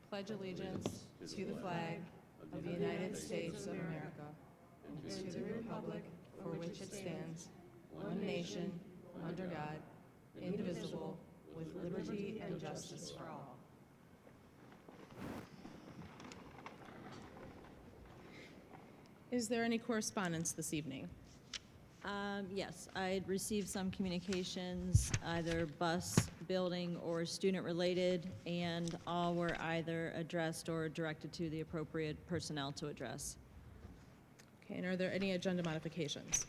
pledge allegiance to the flag of the United States of America and to the republic for which it stands, one nation, under God, indivisible, with liberty and justice for all. Is there any correspondence this evening? Yes, I'd received some communications, either bus, building, or student-related, and all were either addressed or directed to the appropriate personnel to address. Okay, and are there any agenda modifications?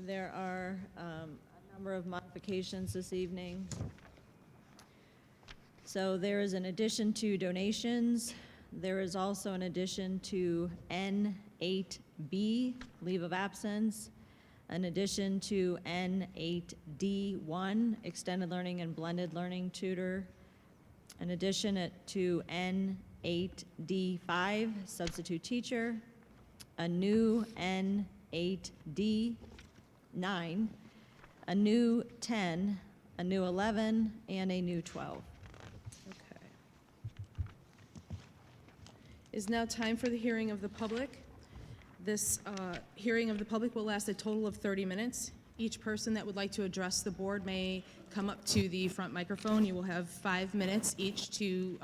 There are a number of modifications this evening. So there is an addition to donations. There is also an addition to N8B, leave of absence, an addition to N8D1, extended learning and blended learning tutor, an addition to N8D5, substitute teacher, a new N8D9, a new 10, a new 11, and a new 12. Okay. Is now time for the hearing of the public. This hearing of the public will last a total of 30 minutes. Each person that would like to address the board may come up to the front microphone. You will have 5 minutes each to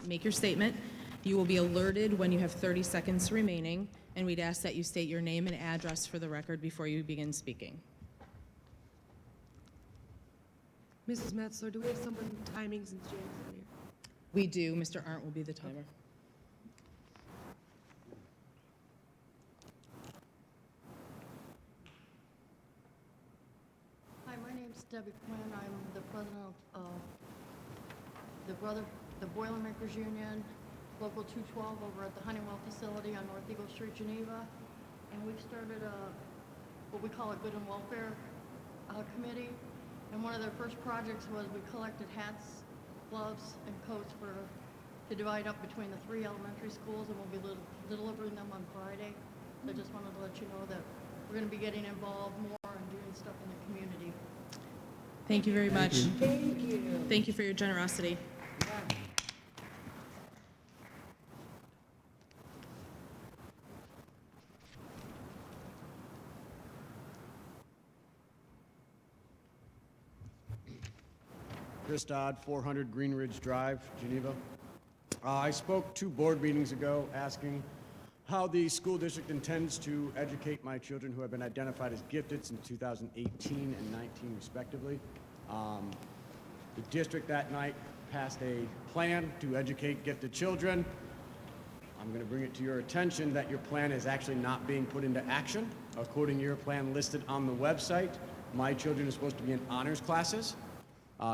make your statement. You will be alerted when you have 30 seconds remaining, and we'd ask that you state your name and address for the record before you begin speaking. Mrs. Metzler, do we have someone timing since James is here? We do. Mr. Arndt will be the timer. Hi, my name's Debbie Quinn. I'm the president of the Boilermakers Union, Local 212 over at the Honeywell facility on North Eagle Street, Geneva. And we've started what we call a good and welfare committee. And one of their first projects was we collected hats, gloves, and coats to divide up between the 3 elementary schools, and we'll be delivering them on Friday. So I just wanted to let you know that we're going to be getting involved more and doing stuff in the community. Thank you very much. Thank you. Thank you for your generosity. Chris Dodd, 400 Green Ridge Drive, Geneva. I spoke 2 board meetings ago asking how the school district intends to educate my children who have been identified as gifted since 2018 and 19 respectively. The district that night passed a plan to educate gifted children. I'm going to bring it to your attention that your plan is actually not being put into action. According to your plan listed on the website, my children are supposed to be in honors classes.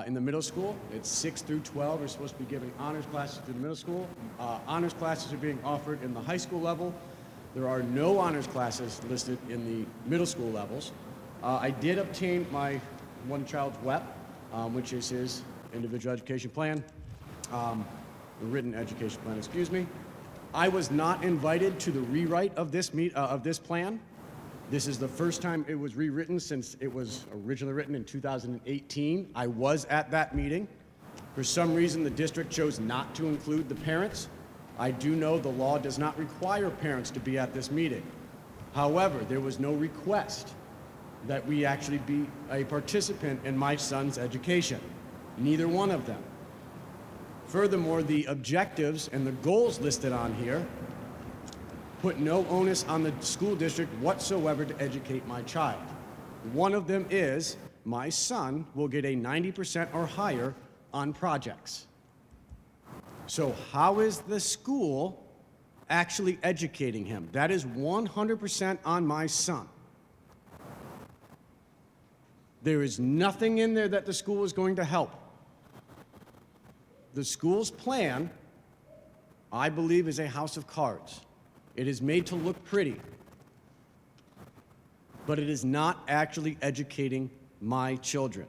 In the middle school, it's 6 through 12. We're supposed to be giving honors classes through the middle school. Honors classes are being offered in the high school level. There are no honors classes listed in the middle school levels. I did obtain my one child's WEP, which is his individual education plan, the written education plan, excuse me. I was not invited to the rewrite of this plan. This is the first time it was rewritten since it was originally written in 2018. I was at that meeting. For some reason, the district chose not to include the parents. I do know the law does not require parents to be at this meeting. However, there was no request that we actually be a participant in my son's education. Neither one of them. Furthermore, the objectives and the goals listed on here put no onus on the school district whatsoever to educate my child. One of them is my son will get a 90% or higher on projects. So how is the school actually educating him? That is 100% on my son. There is nothing in there that the school is going to help. The school's plan, I believe, is a house of cards. It is made to look pretty, but it is not actually educating my children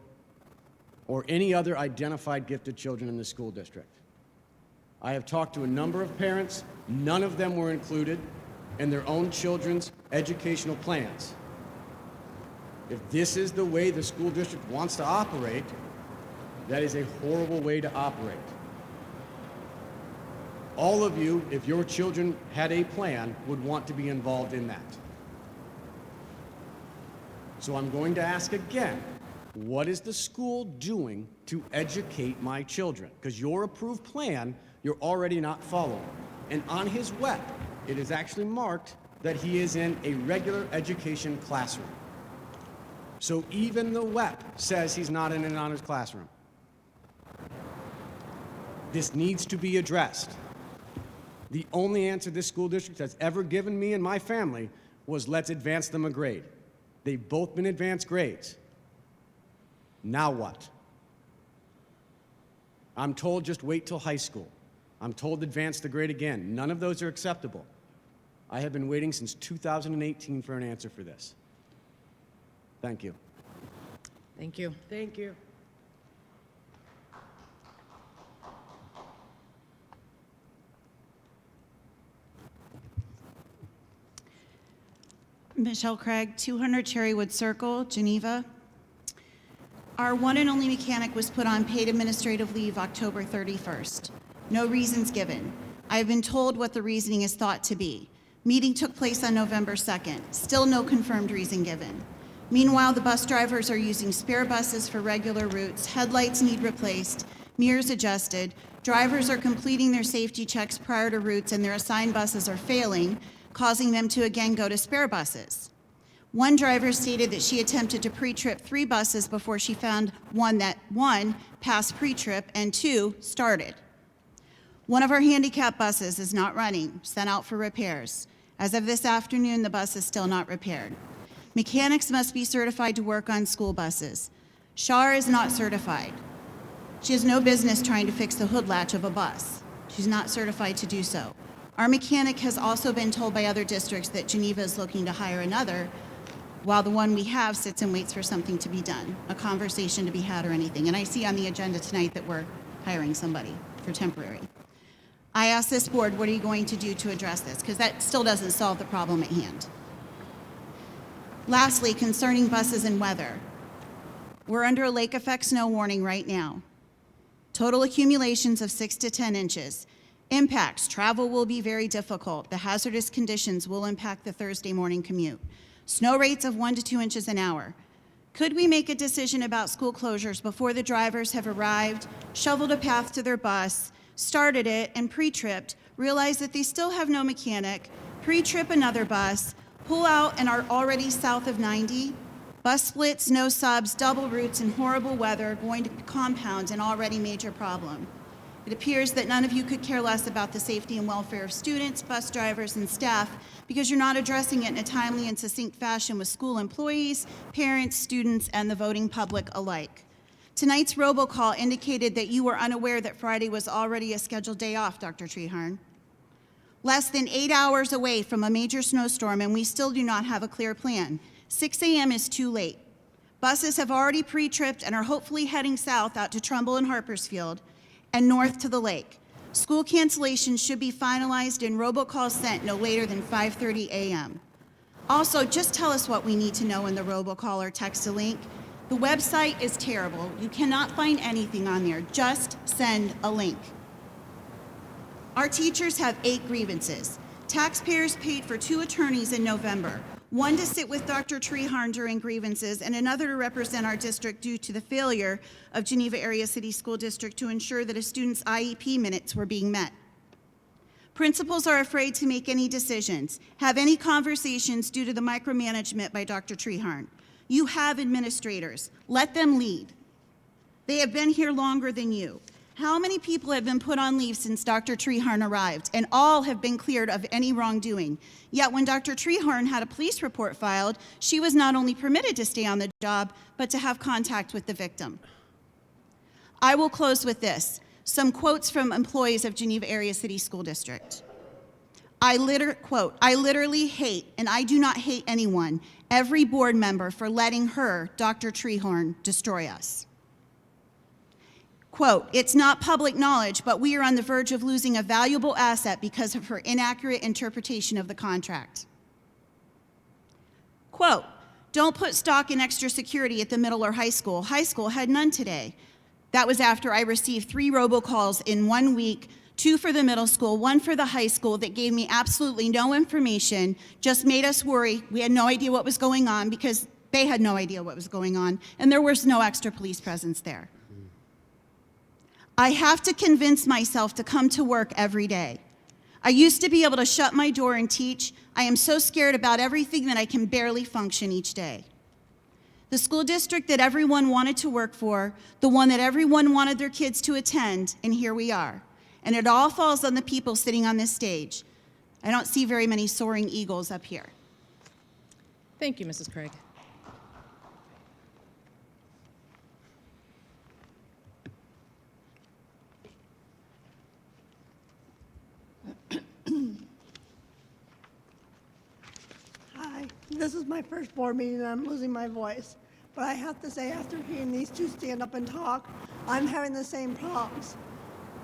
or any other identified gifted children in the school district. I have talked to a number of parents. None of them were included in their own children's educational plans. If this is the way the school district wants to operate, that is a horrible way to operate. all of you, if your children had a plan, would want to be involved in that. So I'm going to ask again, what is the school doing to educate my children? Because your approved plan, you're already not following. And on his web, it is actually marked that he is in a regular education classroom. So even the web says he's not in an honors classroom. This needs to be addressed. The only answer this school district has ever given me and my family was, let's advance them a grade. They've both been advanced grades. Now what? I'm told just wait till high school. I'm told advance the grade again. None of those are acceptable. I have been waiting since 2018 for an answer for this. Thank you. Thank you. Thank you. Michelle Craig, 200 Cherrywood Circle, Geneva. Our one and only mechanic was put on paid administrative leave October 31st. No reasons given. I have been told what the reasoning is thought to be. Meeting took place on November 2nd. Still no confirmed reason given. Meanwhile, the bus drivers are using spare buses for regular routes, headlights need replaced, mirrors adjusted, drivers are completing their safety checks prior to routes and their assigned buses are failing, causing them to again go to spare buses. One driver stated that she attempted to pre-trip 3 buses before she found one that, 1, passed pre-trip, and 2, started. One of our handicap buses is not running, sent out for repairs. As of this afternoon, the bus is still not repaired. Mechanics must be certified to work on school buses. Shar is not certified. She has no business trying to fix the hood latch of a bus. She's not certified to do so. Our mechanic has also been told by other districts that Geneva is looking to hire another, while the one we have sits and waits for something to be done, a conversation to be had or anything. And I see on the agenda tonight that we're hiring somebody for temporary. I asked this board, what are you going to do to address this? Because that still doesn't solve the problem at hand. Lastly, concerning buses and weather. We're under a lake effect snow warning right now. Total accumulations of 6 to 10 inches. Impacts, travel will be very difficult. The hazardous conditions will impact the Thursday morning commute. Snow rates of 1 to 2 inches an hour. Could we make a decision about school closures before the drivers have arrived, shoveled a path to their bus, started it, and pre-tripped, realize that they still have no mechanic, pre-trip another bus, pull out and are already south of 90? Bus splits, no subs, double routes, and horrible weather going to compound an already major problem. It appears that none of you could care less about the safety and welfare of students, bus drivers, and staff because you're not addressing it in a timely and succinct fashion with school employees, parents, students, and the voting public alike. Tonight's robocall indicated that you were unaware that Friday was already a scheduled day off, Dr. Treharn. Less than 8 hours away from a major snowstorm, and we still do not have a clear plan. 6 a.m. is too late. Buses have already pre-tripped and are hopefully heading south out to Trumbull and Harpersfield and north to the lake. School cancellations should be finalized and robocalls sent no later than 5:30 a.m. Also, just tell us what we need to know in the robocall or text a link. The website is terrible. You cannot find anything on there. Just send a link. Our teachers have 8 grievances. Taxpayers paid for 2 attorneys in November, one to sit with Dr. Treharn during grievances and another to represent our district due to the failure of Geneva Area City School District to ensure that a student's IEP minutes were being met. Principals are afraid to make any decisions, have any conversations due to the micromanagement by Dr. Treharn. You have administrators. Let them lead. They have been here longer than you. How many people have been put on leave since Dr. Treharn arrived? And all have been cleared of any wrongdoing. Yet when Dr. Treharn had a police report filed, she was not only permitted to stay on the job, but to have contact with the victim. I will close with this. Some quotes from employees of Geneva Area City School District. Quote, I literally hate, and I do not hate anyone, every board member for letting her, Dr. Treharn, destroy us. Quote, it's not public knowledge, but we are on the verge of losing a valuable asset because of her inaccurate interpretation of the contract. Quote, don't put stock in extra security at the middle or high school. High school had none today. That was after I received 3 robocalls in 1 week 2 for the middle school, 1 for the high school, that gave me absolutely no information, just made us worry. We had no idea what was going on because they had no idea what was going on, and there was no extra police presence there. I have to convince myself to come to work every day. I used to be able to shut my door and teach. I am so scared about everything that I can barely function each day. The school district that everyone wanted to work for, the one that everyone wanted their kids to attend, and here we are. And it all falls on the people sitting on this stage. I don't see very many soaring eagles up here. Thank you, Mrs. Craig. Hi, this is my first board meeting and I'm losing my voice. But I have to say, after hearing these two stand up and talk, I'm having the same problems.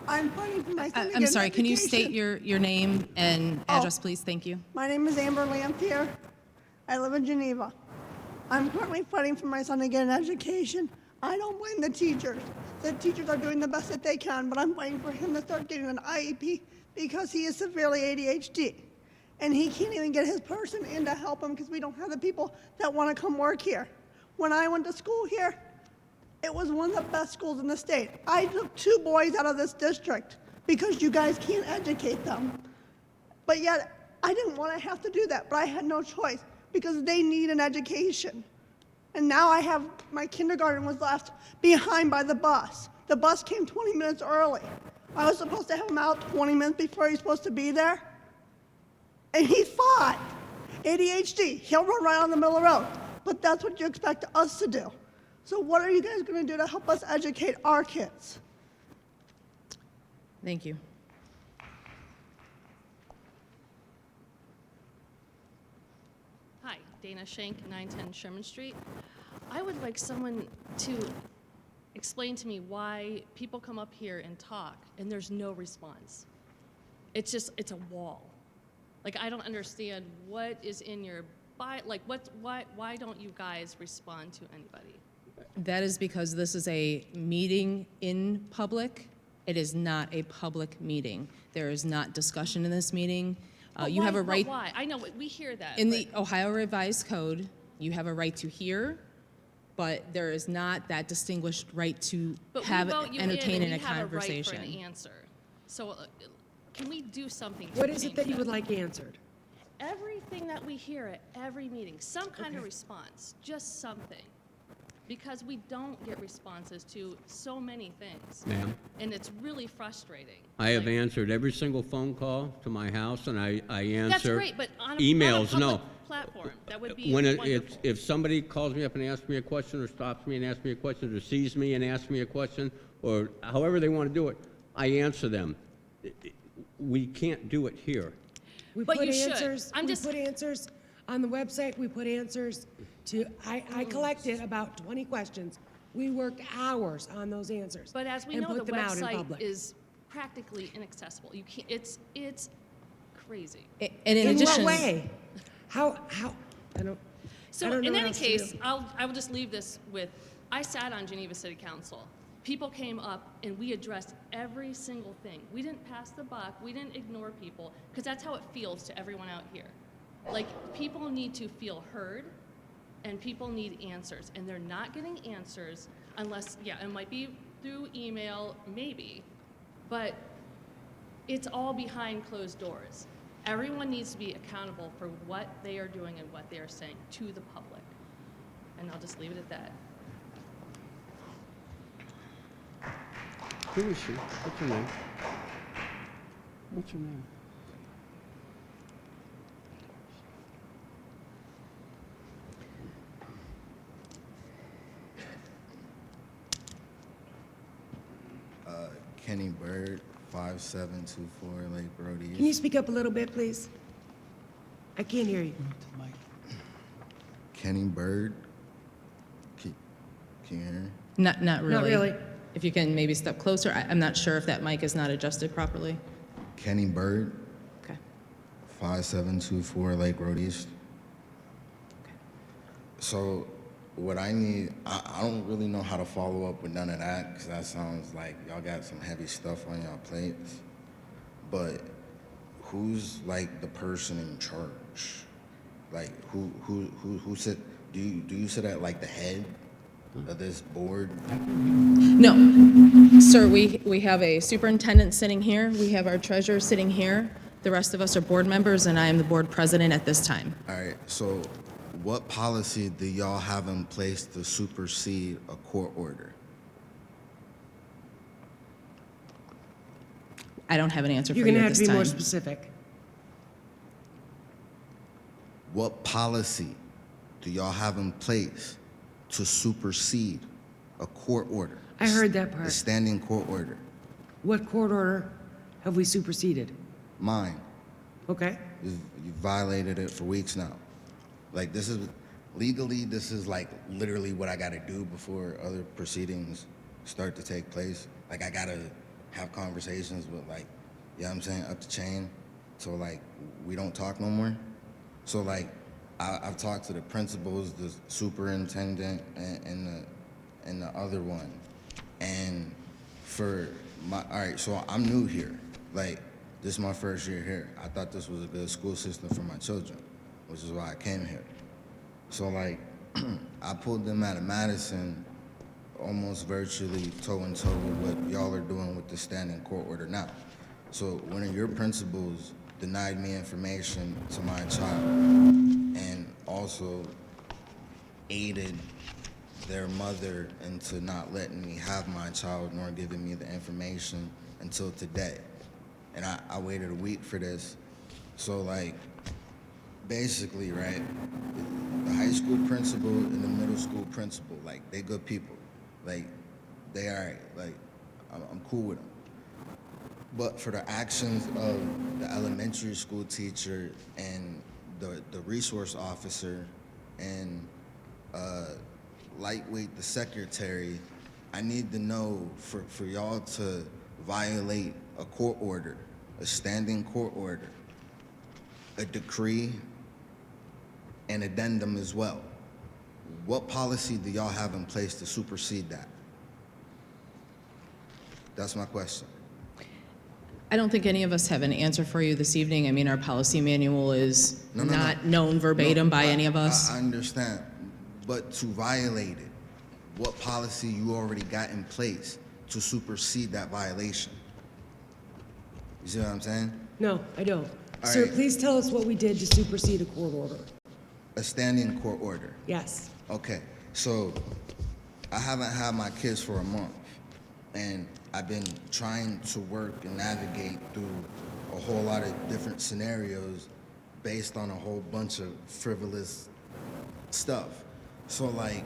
I'm fighting for my son to get I'm an sorry, can you education. state your name and address, please? Thank you. My name is Amber Lamphere. I live in Geneva. I'm currently fighting for my son to get an education. I don't blame the teachers. The teachers are doing the best that they can, but I'm fighting for him to start getting an IEP because he is severely ADHD. And he can't even get his person in to help him because we don't have the people that want to come work here. When I went to school here, it was one of the best schools in the state. I took 2 boys out of this district because you guys can't educate them. But yet, I didn't want to have to do that, but I had no choice because they need an education. And now I have, my kindergarten was left behind by the bus. The bus came 20 minutes early. I was supposed to have him out 20 minutes before he was supposed to be there. And he fought. ADHD, he'll run right on the middle of the road. But that's what you expect us to do. So what are you guys going to do to help us educate our kids? Thank you. Hi, Dana Shank, 910 Sherman Street. I would like someone to explain to me why people come up here and talk and there's no response. It's a wall. Like, I don't understand what is in your why don't you guys respond to anybody? That is because this is a meeting in public. It is not a public meeting. There is not discussion in this meeting. You have a right. Why? I know, we hear that. In but- the Ohio Revised Code, you have a right to hear, but there is not that distinguished right to but we have, vote you entertain in in a and we have a right conversation. for an answer. So can we do something to What is it change that you would like answered? Everything that we hear at every meeting, some kind of response, just something. Because we don't get responses to so many things. Ma'am, And it's really frustrating. I have Like, answered every single phone call to my house, and I answer That's great, but on a emails. public No, platform, that would be when wonderful. if somebody calls me up and asks me a question, or stops me and asks me a question, or sees me and asks me a question, or however they want to do it, I answer them. We can't do it here. We But put you should. answers. I'm We just- put answers on the website. We put answers to. I collected about 20 questions. We worked hours on those answers. But as we and know, the put them out in website public. is practically inaccessible. You can't, it's crazy. And in In addition, what way? How? I don't. I So don't know in what any else to case, do. I will just leave this with, I sat on Geneva City Council. People came up and we addressed every single thing. We didn't pass the buck, we didn't ignore people, because that's how it feels to everyone out here. Like, people need to feel heard and people need answers, and they're not getting answers unless, yeah, it might be through email, maybe, but it's all behind closed doors. Everyone needs to be accountable for what they are doing and what they are saying to the public. And I'll just leave it at that. Who is she? What's her name? What's her name? Kenny Bird, 5724 Lake Road Can you East. speak up a little bit, please? I can't hear you. Kenny Bird. Can you hear me? not really. Not really. If you can maybe step closer, I'm not sure if that mic is not adjusted properly. Kenny Bird, Okay. 5724 Lake Road East. So what I need, I don't really know how to follow up with none of that, because that sounds like y'all got some heavy stuff on y'all plates. but who's like the person in charge? Like who sit? Do you sit at like the head of this board? No. Sir, we have a superintendent sitting here, we have our treasurer sitting here, the rest of us are board members, and I am the board president at this time. All right. So, what policy do y'all have in place to supersede a court order? I don't have an answer for You're you gonna at have to this be more time. specific. What policy do y'all have in place to supersede a court order? I heard that A part. standing court order. What court order have we superseded? Mine. Okay, You've violated it for weeks now. Like, this is, legally, this is like literally what I gotta do before other proceedings start to take place. Like, I gotta have conversations with, like, you know what I'm saying, up the chain, so like, we don't talk no more. So like, I've talked to the principals, the superintendent, and the other one. And for my, all right, so I'm new here. Like, this is my first year here. I thought this was a good school system for my children, which is why I came here. So like, I pulled them out of Madison almost virtually toe-in-toe with what y'all are doing with the standing court order now. So one of your principals denied me information to my child and also aided their mother into not letting me have my child nor giving me the information until today. And I waited a week for this. So like, basically, right, the high school principal and the middle school principal, like, they good people. Like, they all right. Like, I'm cool with them. But for the actions of the elementary school teacher and the resource officer and lightweight the secretary, I need to know for y'all to violate a court order, a standing court order, a decree, an addendum as well. What policy do y'all have in place to supersede that? That's my question. I don't think any of us have an answer for you this evening. I mean, our policy manual is No. not known verbatim by any of us. I understand, but to violate it, what policy you already got in place to supersede that violation? You see what I'm saying? no, I don't. All Sir, right. please tell us what we did to supersede a court order. A standing court order. Yes. Okay, so I haven't had my kids for a month, and I've been trying to work and navigate through a whole lot of different scenarios based on a whole bunch of frivolous stuff. So like,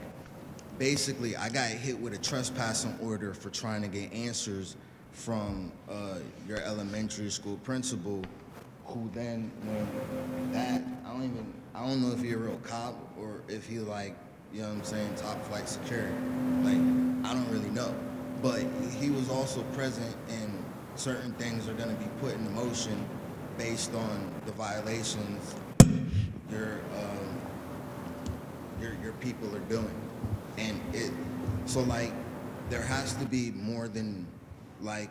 basically, I got hit with a trespassing order for trying to get answers from your elementary school principal, who then, when that, I don't know if he a real cop or if he like, you know what I'm saying, top flight security. Like, I don't really know. But he was also present, and certain things are gonna be put into motion based on the violations your people are doing. And so like, there has to be more than like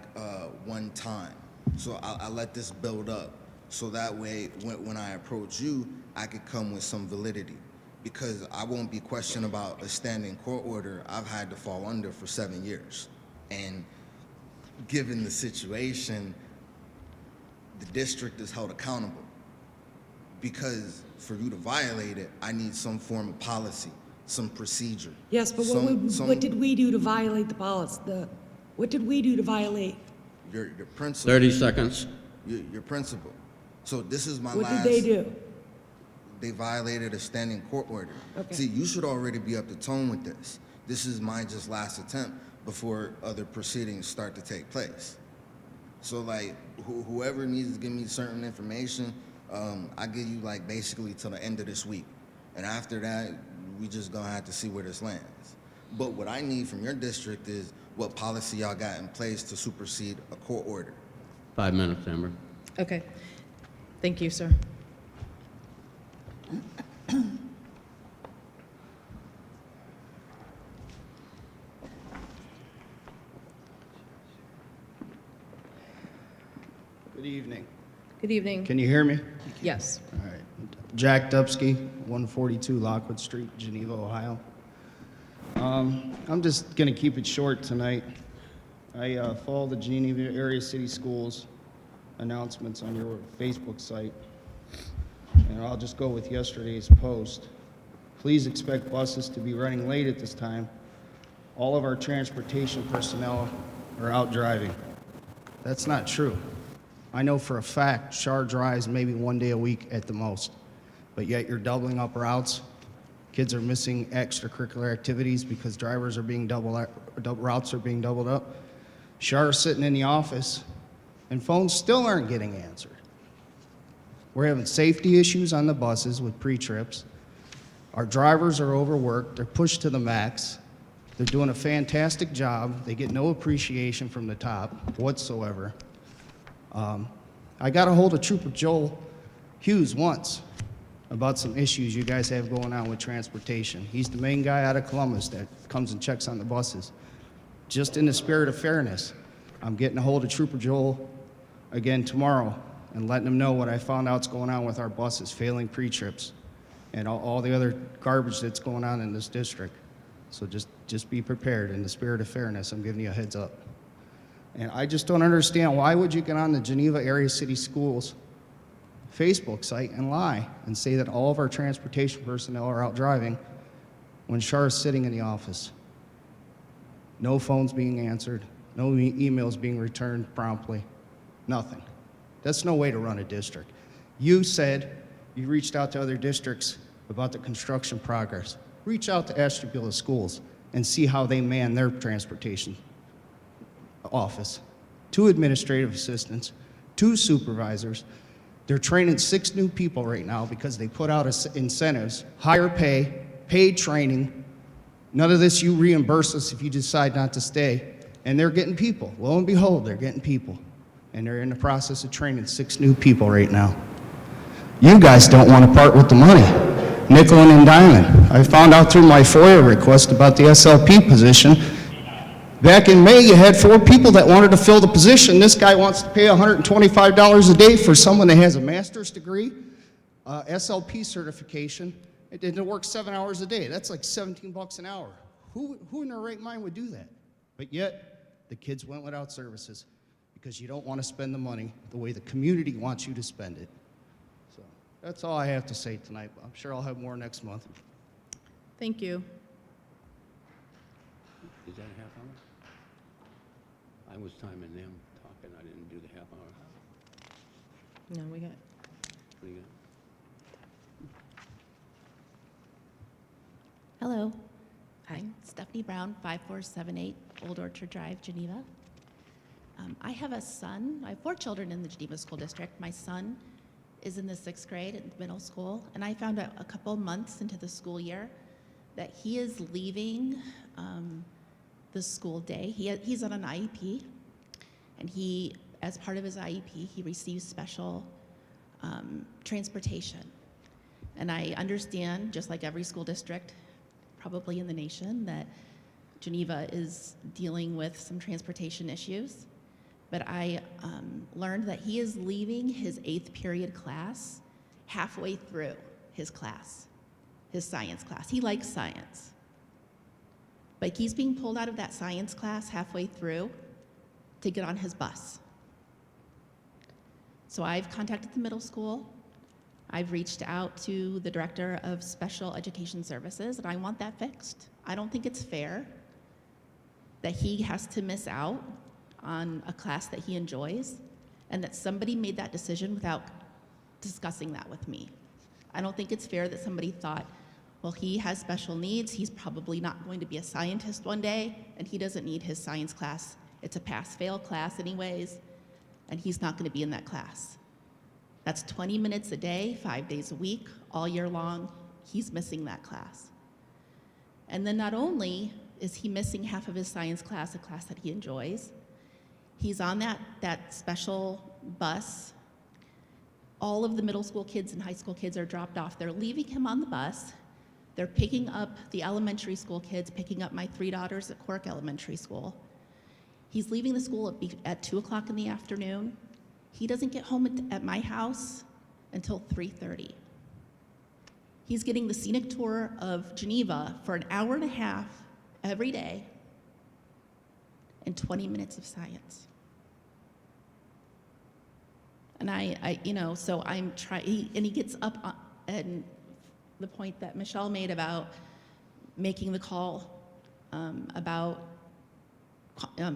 one time. So I let this build up, so that way when I approach you, I could come with some validity, because I won't be questioned about a standing court order I've had to fall under for 7 years. And given the situation, the district is held accountable, because for you to violate it, I need some form of policy, some procedure. Yes, but what did we do to violate the policy? What did we do to violate? Your principal. 30 seconds. Your principal. So this is my What last. did they do? They violated a standing court order. Okay. See, you should already be up to tone with this. This is my just last attempt before other proceedings start to take place. So like, whoever needs to give me certain information, I give you like basically till the end of this week. And after that, we just gonna have to see where this lands. But what I need from your district is what policy y'all got in place to supersede a court order. 5 minutes, Amber. Okay. Thank you, sir. Good Good evening. Good evening. Can you hear me? Yes. All right. Jack Dubsky, 142 Lockwood Street, Geneva, Ohio. I'm just going to keep it short tonight. I follow the Geneva Area City Schools announcements on your Facebook site, and I'll just go with yesterday's post. Please expect buses to be running late at this time. All of our transportation personnel are out driving. That's not true. I know for a fact Char drives maybe one day a week at the most, but yet you're doubling up routes. Kids are missing extracurricular activities because drivers are being routes are being doubled up. Char is sitting in the office, and phones still aren't getting answered. We're having safety issues on the buses with pre-trips. Our drivers are overworked. They're pushed to the max. They're doing a fantastic job. They get no appreciation from the top whatsoever. I got a hold of Trooper Joel Hughes once about some issues you guys have going on with transportation. He's the main guy out of Columbus that comes and checks on the buses. Just in the spirit of fairness, I'm getting a hold of Trooper Joel again tomorrow and letting him know what I found out's going on with our buses, failing pre-trips, and all the other garbage that's going on in this district. So just be prepared. In the spirit of fairness, I'm giving you a heads up. And I just don't understand, why would you get on the Geneva Area City Schools Facebook site and lie and say that all of our transportation personnel are out driving when Char is sitting in the office? No phones being answered, no emails being returned promptly, nothing. That's no way to run a district. You said you reached out to other districts about the construction progress. Reach out to Ashtabula Schools and see how they man their transportation office. 2 administrative assistants, 2 supervisors. They're training 6 new people right now because they put out incentives, higher pay, paid training. None of this you reimburse us if you decide not to stay. And they're getting people. Lo and behold, they're getting people. And they're in the process of training 6 new people right now. You guys don't want to part with the money. Nickel and diamond. I found out through my FOIA request about the SLP position. Back in May, you had 4 people that wanted to fill the position. This guy wants to pay $125 a day for someone that has a master's degree, SLP certification, and to work 7 hours a day. That's like $17 an hour. Who in their right mind would do that? But yet, the kids went without services because you don't want to spend the money the way the community wants you to spend it. So that's all I have to say tonight. I'm sure I'll have more next month. Thank you. Is that a half hour? I was timing them talking, I didn't do the half hour. No, we got. What do you got? Hello. Hi, Stephanie Brown, 5478 Old Orchard Drive, Geneva. I have a son. I have 4 children in the Geneva School District. My son is in the 6th grade at middle school, and I found out a couple months into the school year that he is leaving the school day. He's on an IEP, and as part of his IEP, he receives special transportation. And I understand, just like every school district probably in the nation, that Geneva is dealing with some transportation issues. But I learned that he is leaving his 8th period class halfway through his class, his science class. He likes science. But he's being pulled out of that science class halfway through to get on his bus. So I've contacted the middle school. I've reached out to the director of special education services, and I want that fixed. I don't think it's fair that he has to miss out on a class that he enjoys, and that somebody made that decision without discussing that with me. I don't think it's fair that somebody thought, well, he has special needs, he's probably not going to be a scientist one day, and he doesn't need his science class. It's a pass-fail class anyways, and he's not going to be in that class. That's 20 minutes a day, 5 days a week, all year long. He's missing that class. And then not only is he missing half of his science class, a class that he enjoys, he's on that special bus. All of the middle school kids and high school kids are dropped off. They're leaving him on the bus. They're picking up the elementary school kids, picking up my 3 daughters at Quirk Elementary School. He's leaving the school at 2 o'clock in the afternoon. He doesn't get home at my house until 3:30. He's getting the scenic tour of Geneva for an hour and a half every day and 20 minutes of science. And so I'm trying, and he gets up on, and the point that Michelle made about making the call about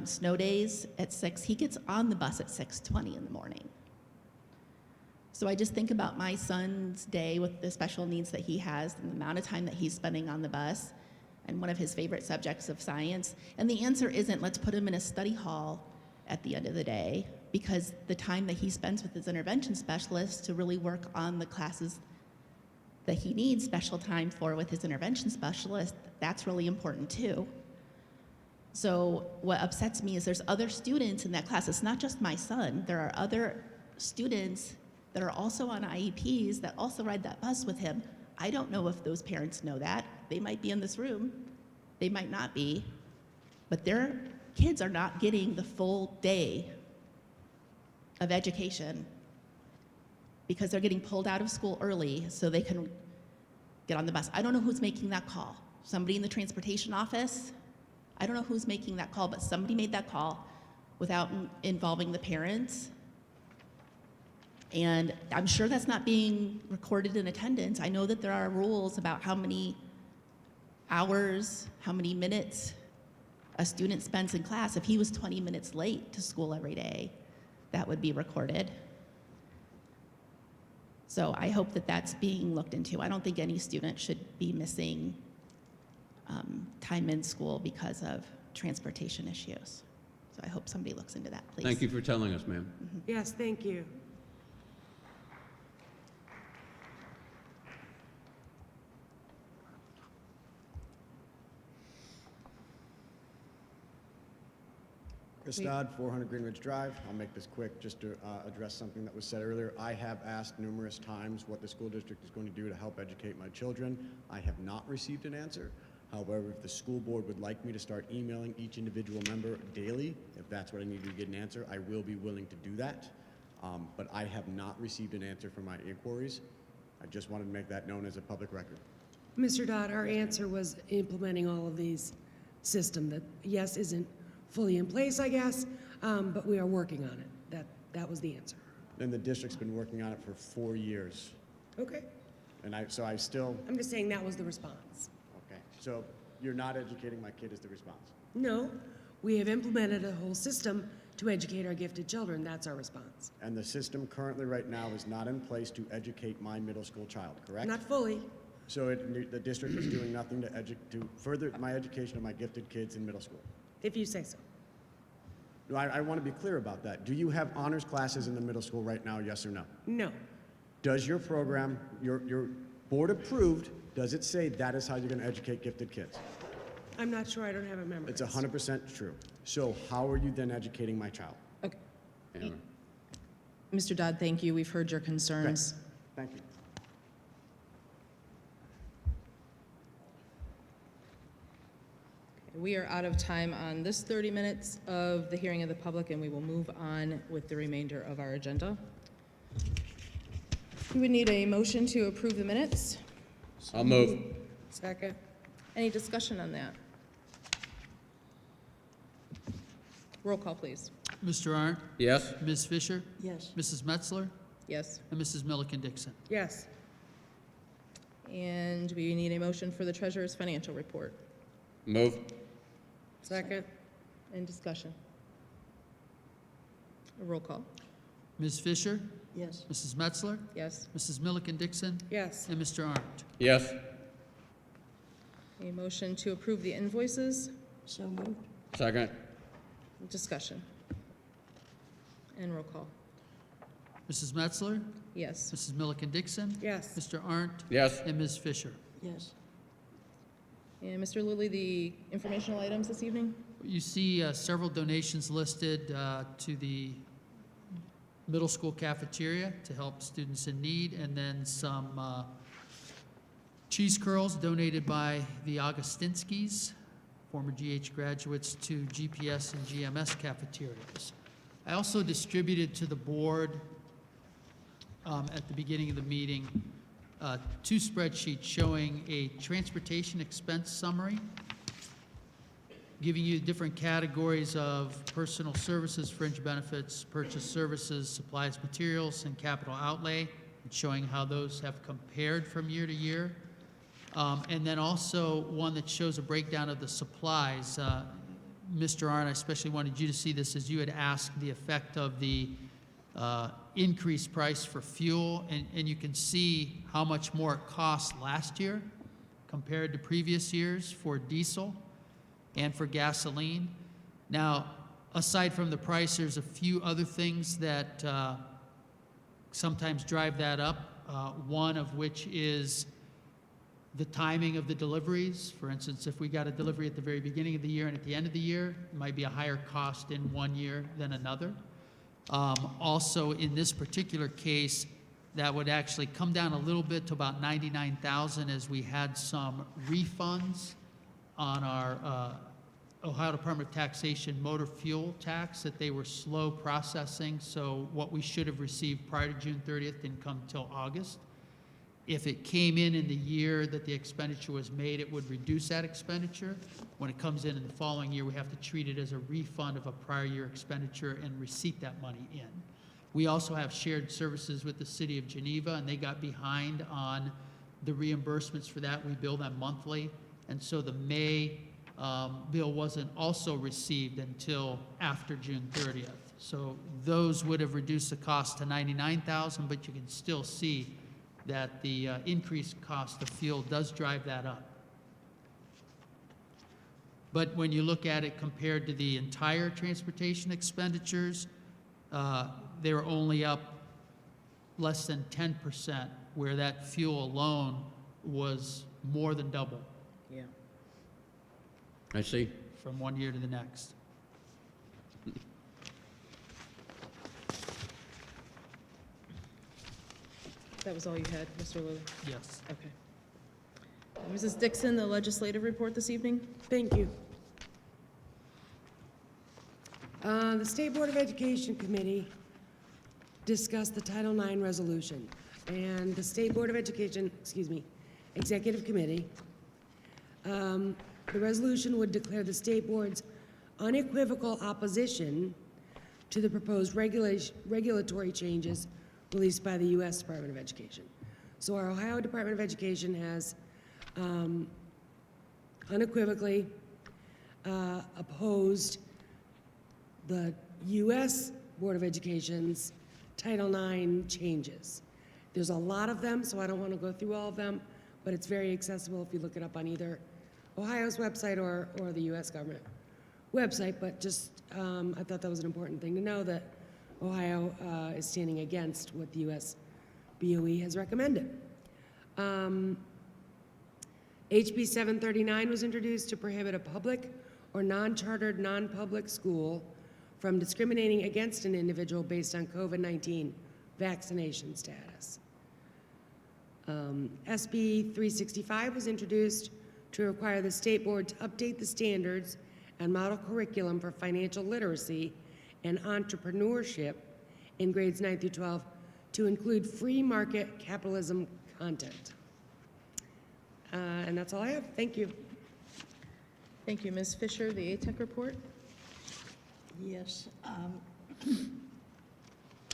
snow days at 6, he gets on the bus at 6:20 in the morning. So I just think about my son's day with the special needs that he has and the amount of time that he's spending on the bus and one of his favorite subjects of science. And the answer isn't let's put him in a study hall at the end of the day, because the time that he spends with his intervention specialist to really work on the classes that he needs special time for with his intervention specialist, that's really important too. So what upsets me is there's other students in that class. It's not just my son. There are other students that are also on IEPs that also ride that bus with him. I don't know if those parents know that. They might be in this room. They might not be. But their kids are not getting the full day of education because they're getting pulled out of school early so they can get on the bus. I don't know who's making that call. Somebody in the transportation office? I don't know who's making that call, but somebody made that call without involving the parents. And I'm sure that's not being recorded in attendance. I know that there are rules about how many hours, how many minutes a student spends in class. If he was 20 minutes late to school every day, that would be recorded. So I hope that that's being looked into. I don't think any student should be missing time in school because of transportation issues. So I hope somebody looks into that, please. Thank you for telling us, ma'am. Yes, thank you. Chris Dodd, 400 Greenridge Drive. I'll make this quick just to address something that was said earlier. I have asked numerous times what the school district is going to do to help educate my children. I have not received an answer. However, if the school board would like me to start emailing each individual member daily, if that's what I need to get an answer, I will be willing to do that. But I have not received an answer from my inquiries. I just wanted to make that known as a public record. Mr. Dodd, our answer was implementing all of these system that, yes, isn't fully in place, I guess, but we are working on it. That was the answer. And the district's been working on it for 4 years. Okay. And I'm just saying that was the response. okay. So you're not educating my kid is the response. No, we have implemented a whole system to educate our gifted children. That's our response. And the system currently right now is not in place to educate my middle school child, correct? Not fully. So the district is doing nothing to further my education of my gifted kids in middle school. If you say so. No, I want to be clear about that. Do you have honors classes in the middle school right now, yes or no? No. Does your program, your board approved, does it say that is how you're going to educate gifted kids? I'm not sure. I don't have it memorized. It's 100% true. So how are you then educating my child? Okay. Anna. Mr. Dodd, thank you. We've heard your concerns. Thank you. We are out of time on this 30 minutes of the hearing of the public, and we will move on with the remainder of our agenda. We would need a motion to approve the minutes. I'll move. Second. Any discussion on that? Roll call, please. Mr. Arndt? Yes? Ms. Fisher? Yes. Mrs. Metzler? Yes. And Mrs. Milliken Dixon? Yes. And we need a motion for the treasurer's financial report. Move. Second. And discussion. A roll call. Ms. Fisher? Yes. Mrs. Metzler? Yes. Mrs. Milliken Dixon? Yes. And Mr. Arndt? Yes? A motion to approve the invoices. So moved. Second? Discussion. And roll call. Mrs. Metzler? Yes. Mrs. Milliken Dixon? Yes. Mr. Arndt? Yes? And Ms. Fisher? Yes. And Mr. Lillie, the informational items this evening? You see several donations listed to the middle school cafeteria to help students in need, and then some cheese curls donated by the Augustinskis, former GH graduates, to GPS and GMS cafeterias. I also distributed to the board at the beginning of the meeting 2 spreadsheets showing a transportation expense summary, giving you different categories of personal services, fringe benefits, purchase services, supplies, materials, and capital outlay, and showing how those have compared from year to year. And then also one that shows a breakdown of the supplies. Mr. Arndt, I especially wanted you to see this as you had asked the effect of the increased price for fuel, and you can see how much more it cost last year compared to previous years for diesel and for gasoline. Now, aside from the price, there's a few other things that sometimes drive that up, one of which is the timing of the deliveries. For instance, if we got a delivery at the very beginning of the year and at the end of the year, it might be a higher cost in one year than another. Also, in this particular case, that would actually come down a little bit to about $99,000 as we had some refunds on our Ohio Department of Taxation motor fuel tax that they were slow processing. So what we should have received prior to June 30th didn't come till August. If it came in the year that the expenditure was made, it would reduce that expenditure. When it comes in the following year, we have to treat it as a refund of a prior year expenditure and receipt that money in. We also have shared services with the city of Geneva, and they got behind on the reimbursements for that. We bill them monthly, and so the May bill wasn't also received until after June 30th. So those would have reduced the cost to $99,000, but you can still see that the increased cost of fuel does drive that up. But when you look at it compared to the entire transportation expenditures, they're only up less than 10%, where that fuel alone was more than double. Yeah. I see. From one year to the next. That was all you had, Mr. Lillie? Yes. Okay. Mrs. Dixon, the legislative report this evening? Thank you. The State Board of Education Committee discussed the Title IX resolution, and the State Board of Education, Executive Committee, the resolution would declare the State Board's unequivocal opposition to the proposed regulatory changes released by the U.S. Department of Education. So our Ohio Department of Education has unequivocally opposed the U.S. Board of Education's Title IX changes. There's a lot of them, so I don't want to go through all of them, but it's very accessible if you look it up on either Ohio's website or the U.S. government website. But just, I thought that was an important thing to know, that Ohio is standing against what the U.S. BOE has recommended. HB 739 was introduced to prohibit a public or non-chartered, non-public school from discriminating against an individual based on COVID-19 vaccination status. SB 365 was introduced to require the state board to update the standards and model curriculum for financial literacy and entrepreneurship in grades 9 through 12 to include free market capitalism content. And that's all I have. Thank you. Thank you. Ms. Fisher, the ATEC report? Yes.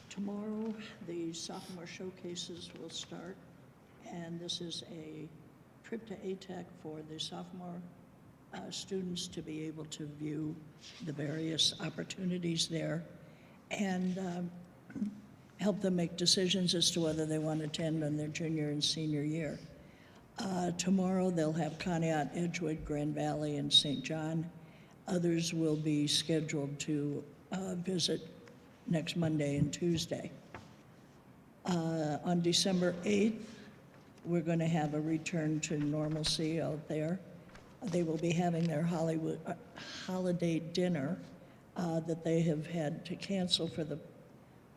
Tomorrow, the sophomore showcases will start, and this is a trip to ATEC for the sophomore students to be able to view the various opportunities there and help them make decisions as to whether they want to attend on their junior and senior year. Tomorrow, they'll have Conneaut, Edgewood, Grand Valley, and St. John. Others will be scheduled to visit next Monday and Tuesday. On December 8th, we're going to have a return to normalcy out there. They will be having their holiday dinner that they have had to cancel for the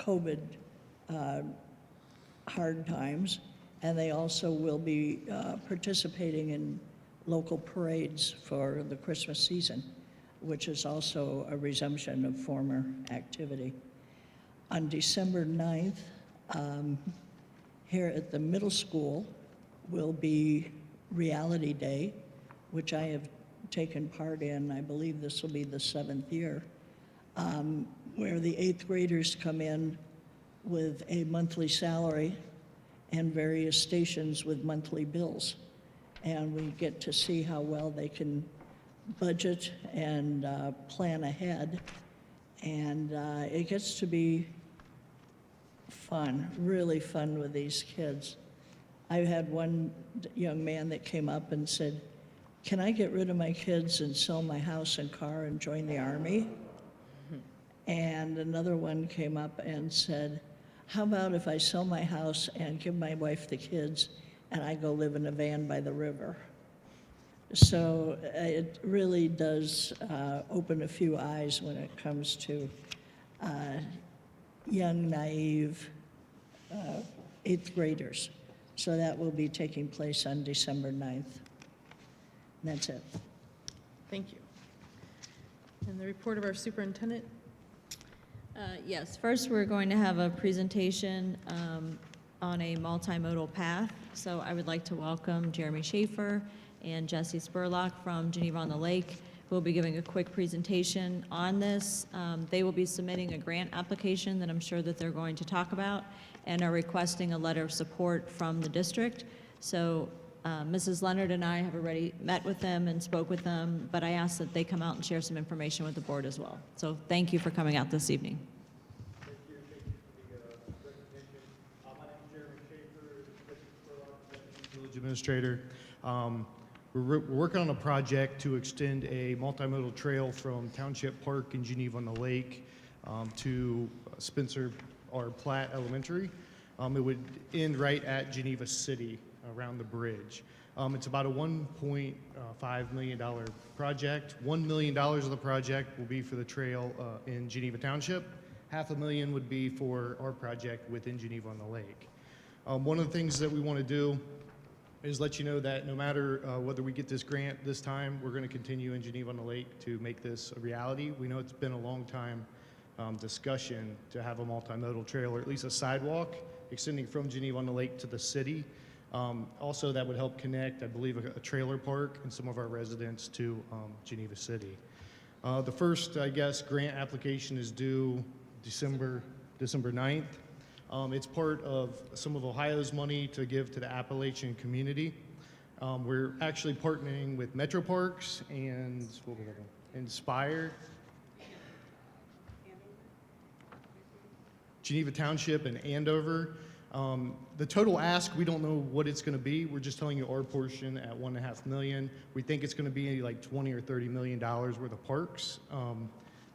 COVID hard times. And they also will be participating in local parades for the Christmas season, which is also a resumption of former activity. On December 9th, here at the middle school will be Reality Day, which I have taken part in. I believe this will be the 7th year, where the 8th graders come in with a monthly salary and various stations with monthly bills. And we get to see how well they can budget and plan ahead. And it gets to be fun, really fun with these kids. I had one young man that came up and said, "Can I get rid of my kids and sell my house and car and join the Army?" And another one came up and said, "How about if I sell my house and give my wife the kids and I go live in a van by the river?" So it really does open a few eyes when it comes to young, naive 8th graders. So that will be taking place on December 9th. And that's it. Thank you. And the report of our superintendent? Yes, first we're going to have a presentation on a multimodal path. So I would like to welcome Jeremy Schaefer and Jesse Spurlock from Geneva on the Lake, who will be giving a quick presentation on this. They will be submitting a grant application that I'm sure that they're going to talk about and are requesting a letter of support from the district. So Mrs. Leonard and I have already met with them and spoke with them, but I asked that they come out and share some information with the board as well. So thank you for coming out this evening. Thank you for the presentation. My name is Jeremy Schaefer, Village Administrator. We're working on a project to extend a multimodal trail from Township Park in Geneva on the Lake to Spencer or Platt Elementary. It would end right at Geneva City around the bridge. It's about a $1.5 million project. $1 million of the project will be for the trail in Geneva Township. $500,000 would be for our project within Geneva on the Lake. One of the things that we want to do is let you know that no matter whether we get this grant this time, we're going to continue in Geneva on the Lake to make this a reality. We know it's been a long time discussion to have a multimodal trail, or at least a sidewalk extending from Geneva on the Lake to the city. Also, that would help connect, I believe, a trailer park and some of our residents to Geneva City. The first, I guess, grant application is due December 9th. It's part of some of Ohio's money to give to the Appalachian community. We're actually partnering with Metro Parks and Inspire, Geneva Township, and Andover. The total ask, we don't know what it's going to be. We're just telling you our portion at $1.5 million. We think it's going to be like $20 or $30 million worth of parks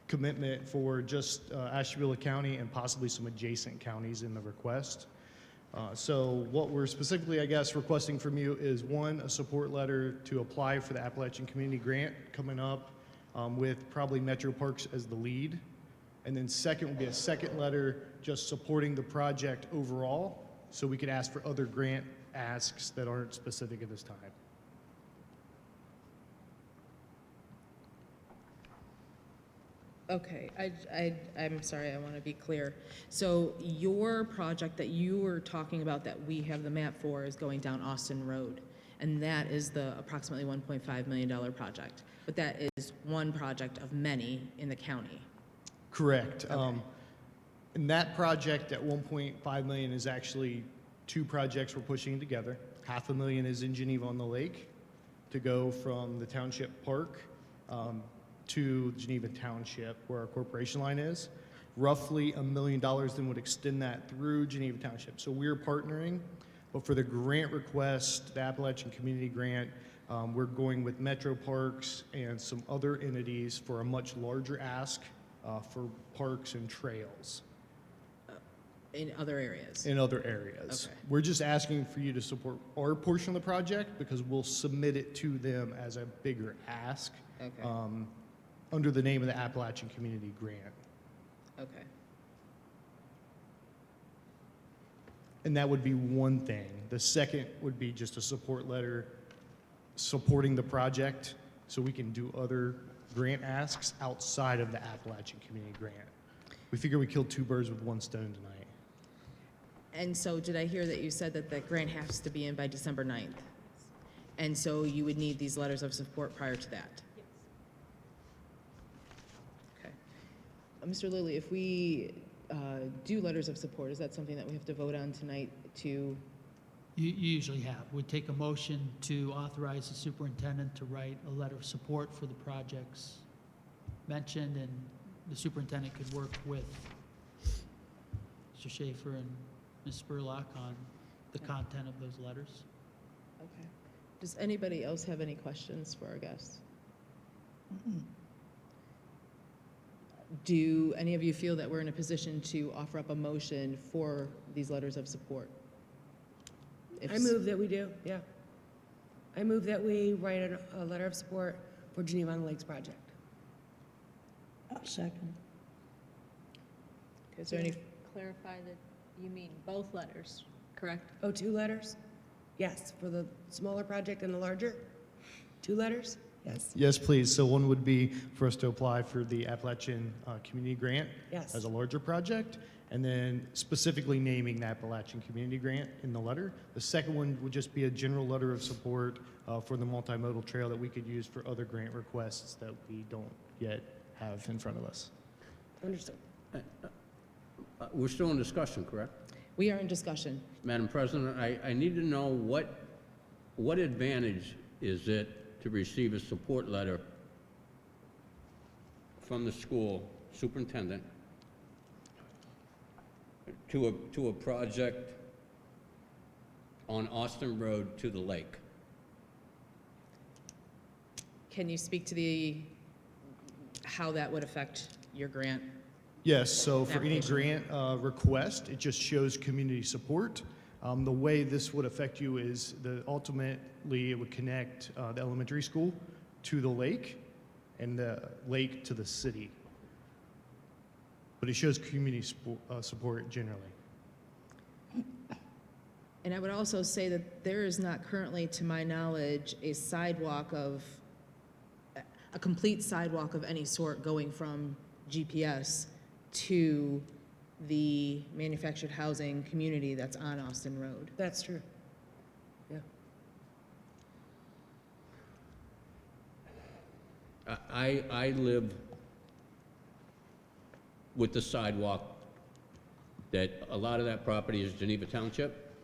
commitment for just Ashtabula County and possibly some adjacent counties in the request. So what we're specifically, I guess, requesting from you is, one, a support letter to apply for the Appalachian Community Grant coming up with probably Metro Parks as the lead. And then second would be a second letter just supporting the project overall, so we could ask for other grant asks that aren't specific at this time. Okay, I'm sorry, I want to be clear. So your project that you were talking about that we have the map for is going down Austin Road, and that is the approximately $1.5 million project. But that is one project of many in the county. Correct. Okay. And that project at $1.5 million is actually two projects we're pushing together. $500,000 is in Geneva on the Lake to go from the Township Park to Geneva Township, where our corporation line is. Roughly $1 million then would extend that through Geneva Township. So we're partnering, but for the grant request, the Appalachian Community Grant, we're going with Metro Parks and some other entities for a much larger ask for parks and trails. In other areas? In other areas. Okay. We're just asking for you to support our portion of the project because we'll submit it to them as a bigger ask. Okay. Under the name of the Appalachian Community Grant. Okay. And that would be one thing. The second would be just a support letter supporting the project so we can do other grant asks outside of the Appalachian Community Grant. we figure we killed two birds with one stone tonight. And so did I hear that you said that the grant has to be in by December 9th? And so you would need these letters of support prior to that? Okay. Mr. Lillie, if we do letters of support, is that something that we have to vote on tonight to? You usually have. We take a motion to authorize the superintendent to write a letter of support for the projects mentioned, and the superintendent could work with Mr. Schaefer and Ms. Spurlock on the content of those letters. Okay. Does anybody else have any questions for our guests? Do any of you feel that we're in a position to offer up a motion for these letters of support? I move that we do, yeah. I move that we write a letter of support for Geneva on the Lakes project. Second. Okay, is there any? Clarify that you mean both letters, correct? Oh, 2 letters? Yes, for the smaller project and the larger? 2 letters? Yes. Yes, please. So one would be for us to apply for the Appalachian Community Grant Yes. as a larger project, and then specifically naming the Appalachian Community Grant in the letter. The second one would just be a general letter of support for the multimodal trail that we could use for other grant requests that we don't yet have in front of us. Understood. We're still in discussion, correct? We are in discussion. Madam President, I need to know what advantage is it to receive a support letter from the school superintendent to a project on Austin Road to the lake? Can you speak to how that would affect your grant? Yes, so for any Application. grant request, it just shows community support. The way this would affect you is ultimately it would connect the elementary school to the lake and the lake to the city. But it shows community support generally. And I would also say that there is not currently, to my knowledge, a complete sidewalk of any sort going from GPS to the manufactured housing community that's on Austin Road. That's true. Yeah. I live with the sidewalk that a lot of that property is Geneva Township,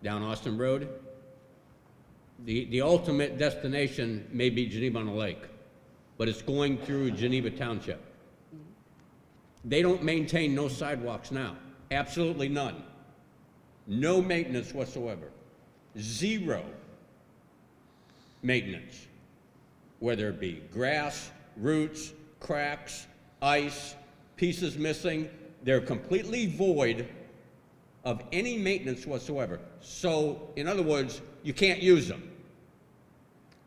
down Austin Road. The ultimate destination may be Geneva on the Lake, but it's going through Geneva Township. They don't maintain no sidewalks now, absolutely none. No maintenance whatsoever. 0 maintenance, whether it be grass, roots, cracks, ice, pieces missing. They're completely void of any maintenance whatsoever. So, in other words, you can't use them.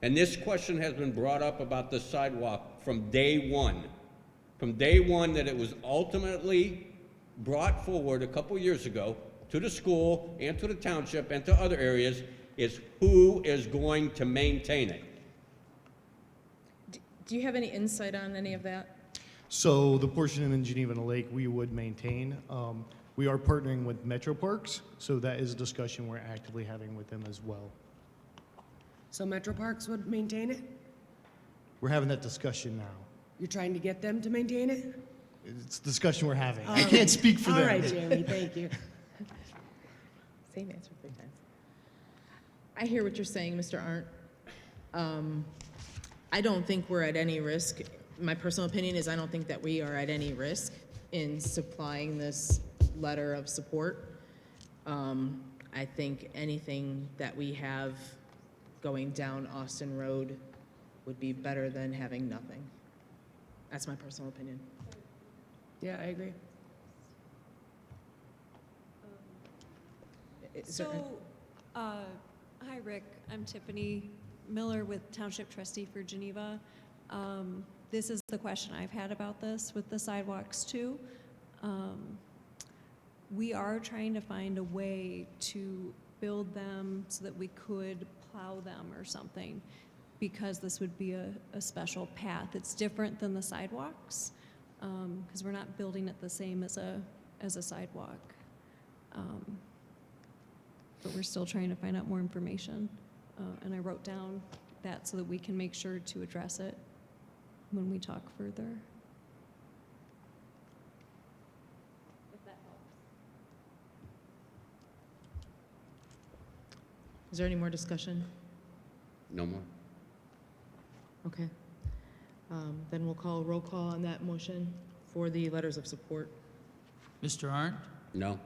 And this question has been brought up about the sidewalk from day one. From day one that it was ultimately brought forward a couple years ago to the school and to the township and to other areas is who is going to maintain it. Do you have any insight on any of that? So the portion in Geneva and the Lake we would maintain. We are partnering with Metro Parks, so that is a discussion we're actively having with them as well. So Metro Parks would maintain it? We're having that discussion now. You're trying to get them to maintain it? It's a discussion we're having. I can't speak for them. All right, Jeremy, thank you. Same answer 3 times. I hear what you're saying, Mr. Arndt. I don't think we're at any risk. My personal opinion is I don't think that we are at any risk in supplying this letter of support. I think anything that we have going down Austin Road would be better than having nothing. That's my personal opinion. Yeah, I agree. Hi, Rick. I'm Tiffany Miller with Township Trustee for Geneva. This is the question I've had about this with the sidewalks too. We are trying to find a way to build them so that we could plow them or something, because this would be a special path. It's different than the sidewalks. because we're not building it the same as a sidewalk. But we're still trying to find out more information. And I wrote down that so that we can make sure to address it when we talk further. If that helps. Is there any more discussion? No more. Okay. Then we'll call a roll call on that motion for the letters of support. Mr. Arndt? No.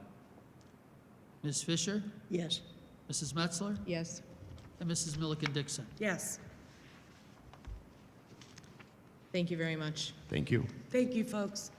Ms. Fisher? Yes. Mrs. Metzler? Yes. And Mrs. Milliken Dixon? Yes. Thank you very much. Thank you. Thank you, folks.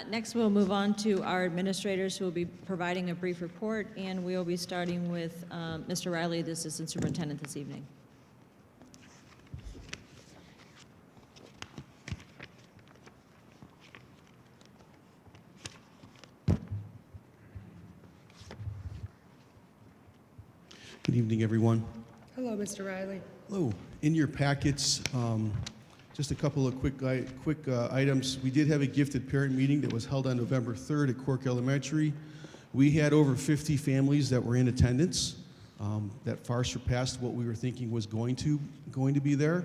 Next, we'll move on to our administrators who will be providing a brief report, and we'll be starting with Mr. Riley, the Assistant Superintendent, this evening. Good evening, everyone. Hello, Mr. Riley. Hello. In your packets, just a couple of quick items. We did have a gifted parent meeting that was held on November 3rd at Cork Elementary. We had over 50 families that were in attendance. That far surpassed what we were thinking was going to be there,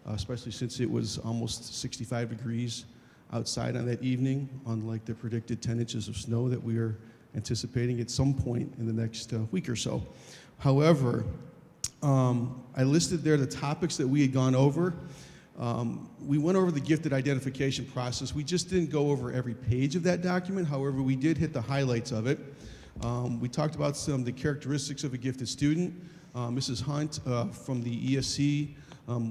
especially since it was almost 65 degrees outside on that evening, unlike the predicted 10 inches of snow that we are anticipating at some point in the next week or so. However, I listed there the topics that we had gone over. We went over the gifted identification process. We just didn't go over every page of that document. However, we did hit the highlights of it. We talked about some of the characteristics of a gifted student. Mrs. Hunt from the ESC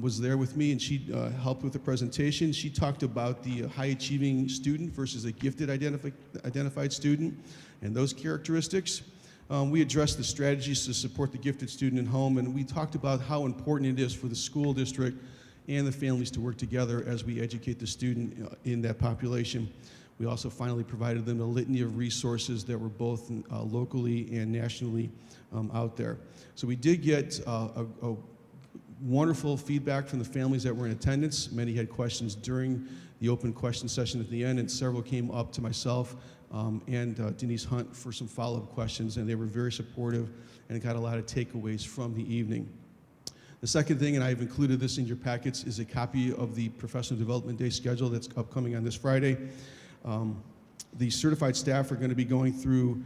was there with me, and she helped with the presentation. She talked about the high-achieving student versus a gifted identified student and those characteristics. We addressed the strategies to support the gifted student at home, and we talked about how important it is for the school district and the families to work together as we educate the student in that population. We also finally provided them a litany of resources that were both locally and nationally out there. So we did get a wonderful feedback from the families that were in attendance. Many had questions during the open question session at the end, and several came up to myself and Denise Hunt for some follow-up questions, and they were very supportive and got a lot of takeaways from the evening. The second thing, and I've included this in your packets, is a copy of the Professional Development Day schedule that's upcoming on this Friday. The certified staff are going to be going through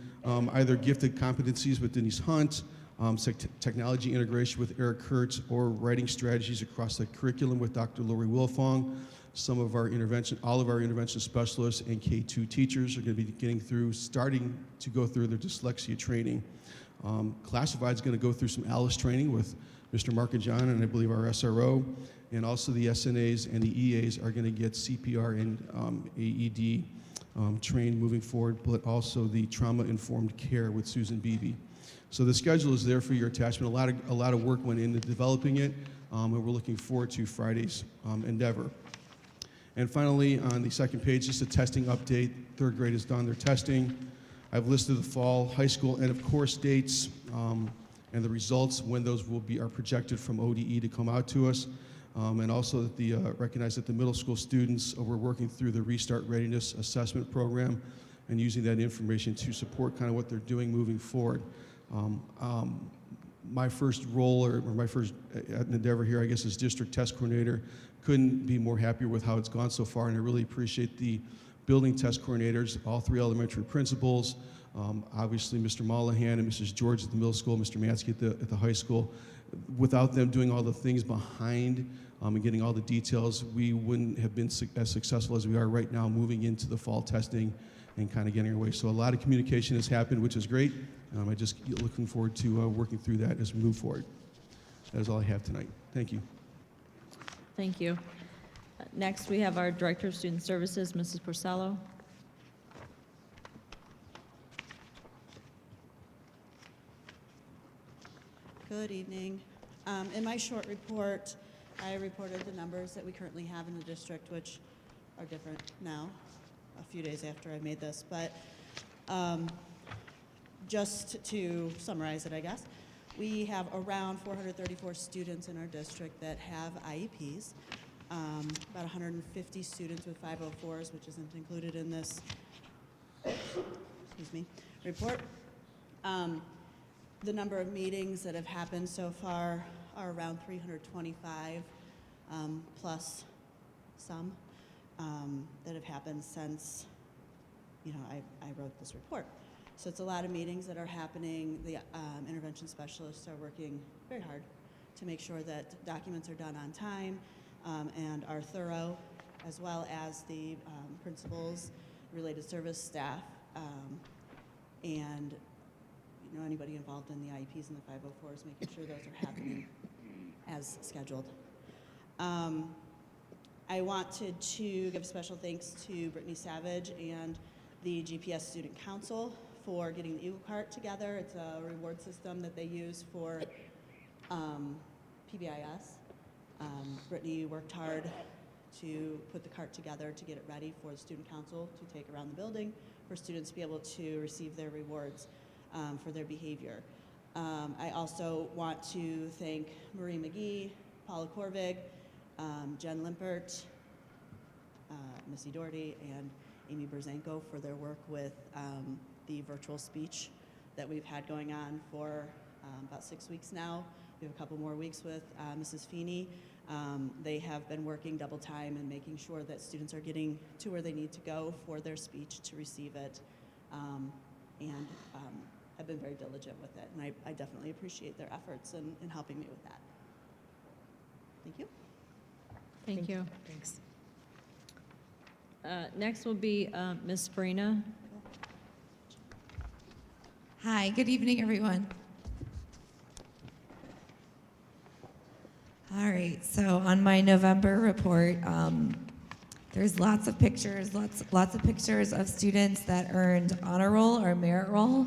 either gifted competencies with Denise Hunt, technology integration with Eric Kurtz, or writing strategies across the curriculum with Dr. Lori Wilfong. All of our intervention specialists and K-2 teachers are going to be starting to go through their dyslexia training. Classified is going to go through some ALICE training with Mr. Mark and John, and I believe our SRO, and also the SNAs and the EAs are going to get CPR and AED trained moving forward, but also the trauma-informed care with Susan Beebe. So the schedule is there for your attachment. A lot of work went into developing it, and we're looking forward to Friday's endeavor. And finally, on the second page, just a testing update. Third grade has done their testing. I've listed the fall, high school, and of course dates, and the results when those are projected from ODE to come out to us. And also that recognize that the middle school students were working through the Restart Readiness Assessment Program and using that information to support kind of what they're doing moving forward. My first role, or my first endeavor here, I guess, as district test coordinator, couldn't be more happier with how it's gone so far, and I really appreciate the building test coordinators, all three elementary principals, obviously Mr. Mollahan and Mrs. George at the middle school, Mr. Mansky at the high school. Without them doing all the things behind and getting all the details, we wouldn't have been as successful as we are right now moving into the fall testing and kind of getting our way. So a lot of communication has happened, which is great. I'm just looking forward to working through that as we move forward. That is all I have tonight. Thank you. Thank you. Next, we have our Director of Student Services, Mrs. Porcello. Good evening. In my short report, I reported the numbers that we currently have in the district, which are different now, a few days after I made this, but just to summarize it, I guess, we have around 434 students in our district that have IEPs, about 150 students with 504s, which isn't included in this report. The number of meetings that have happened so far are around 325, plus some that have happened since, I wrote this report. So it's a lot of meetings that are happening. The intervention specialists are working very hard to make sure that documents are done on time and are thorough, as well as the principals, related service staff, and anybody involved in the IEPs and the 504s, making sure those are happening as scheduled. I wanted to give special thanks to Brittany Savage and the GPS Student Council for getting the Eagle Cart together. It's a reward system that they use for PBIS. Brittany worked hard to put the cart together to get it ready for the Student Council to take around the building for students to be able to receive their rewards for their behavior. I also want to thank Marie McGee, Paula Korvig, Jen Limpert, Missy Doherty, and Amy Berzanko for their work with the virtual speech that we've had going on for about 6 weeks now. We have a couple more weeks with Mrs. Feeney. They have been working double time and making sure that students are getting to where they need to go for their speech to receive it, and have been very diligent with it. And I definitely appreciate their efforts in helping me with that. Thank you. Thank you. Thanks. Next will be Ms. Farina. Hi, good evening, everyone. All right, so on my November report, there's lots of pictures, lots of pictures of students that earned honor roll or merit roll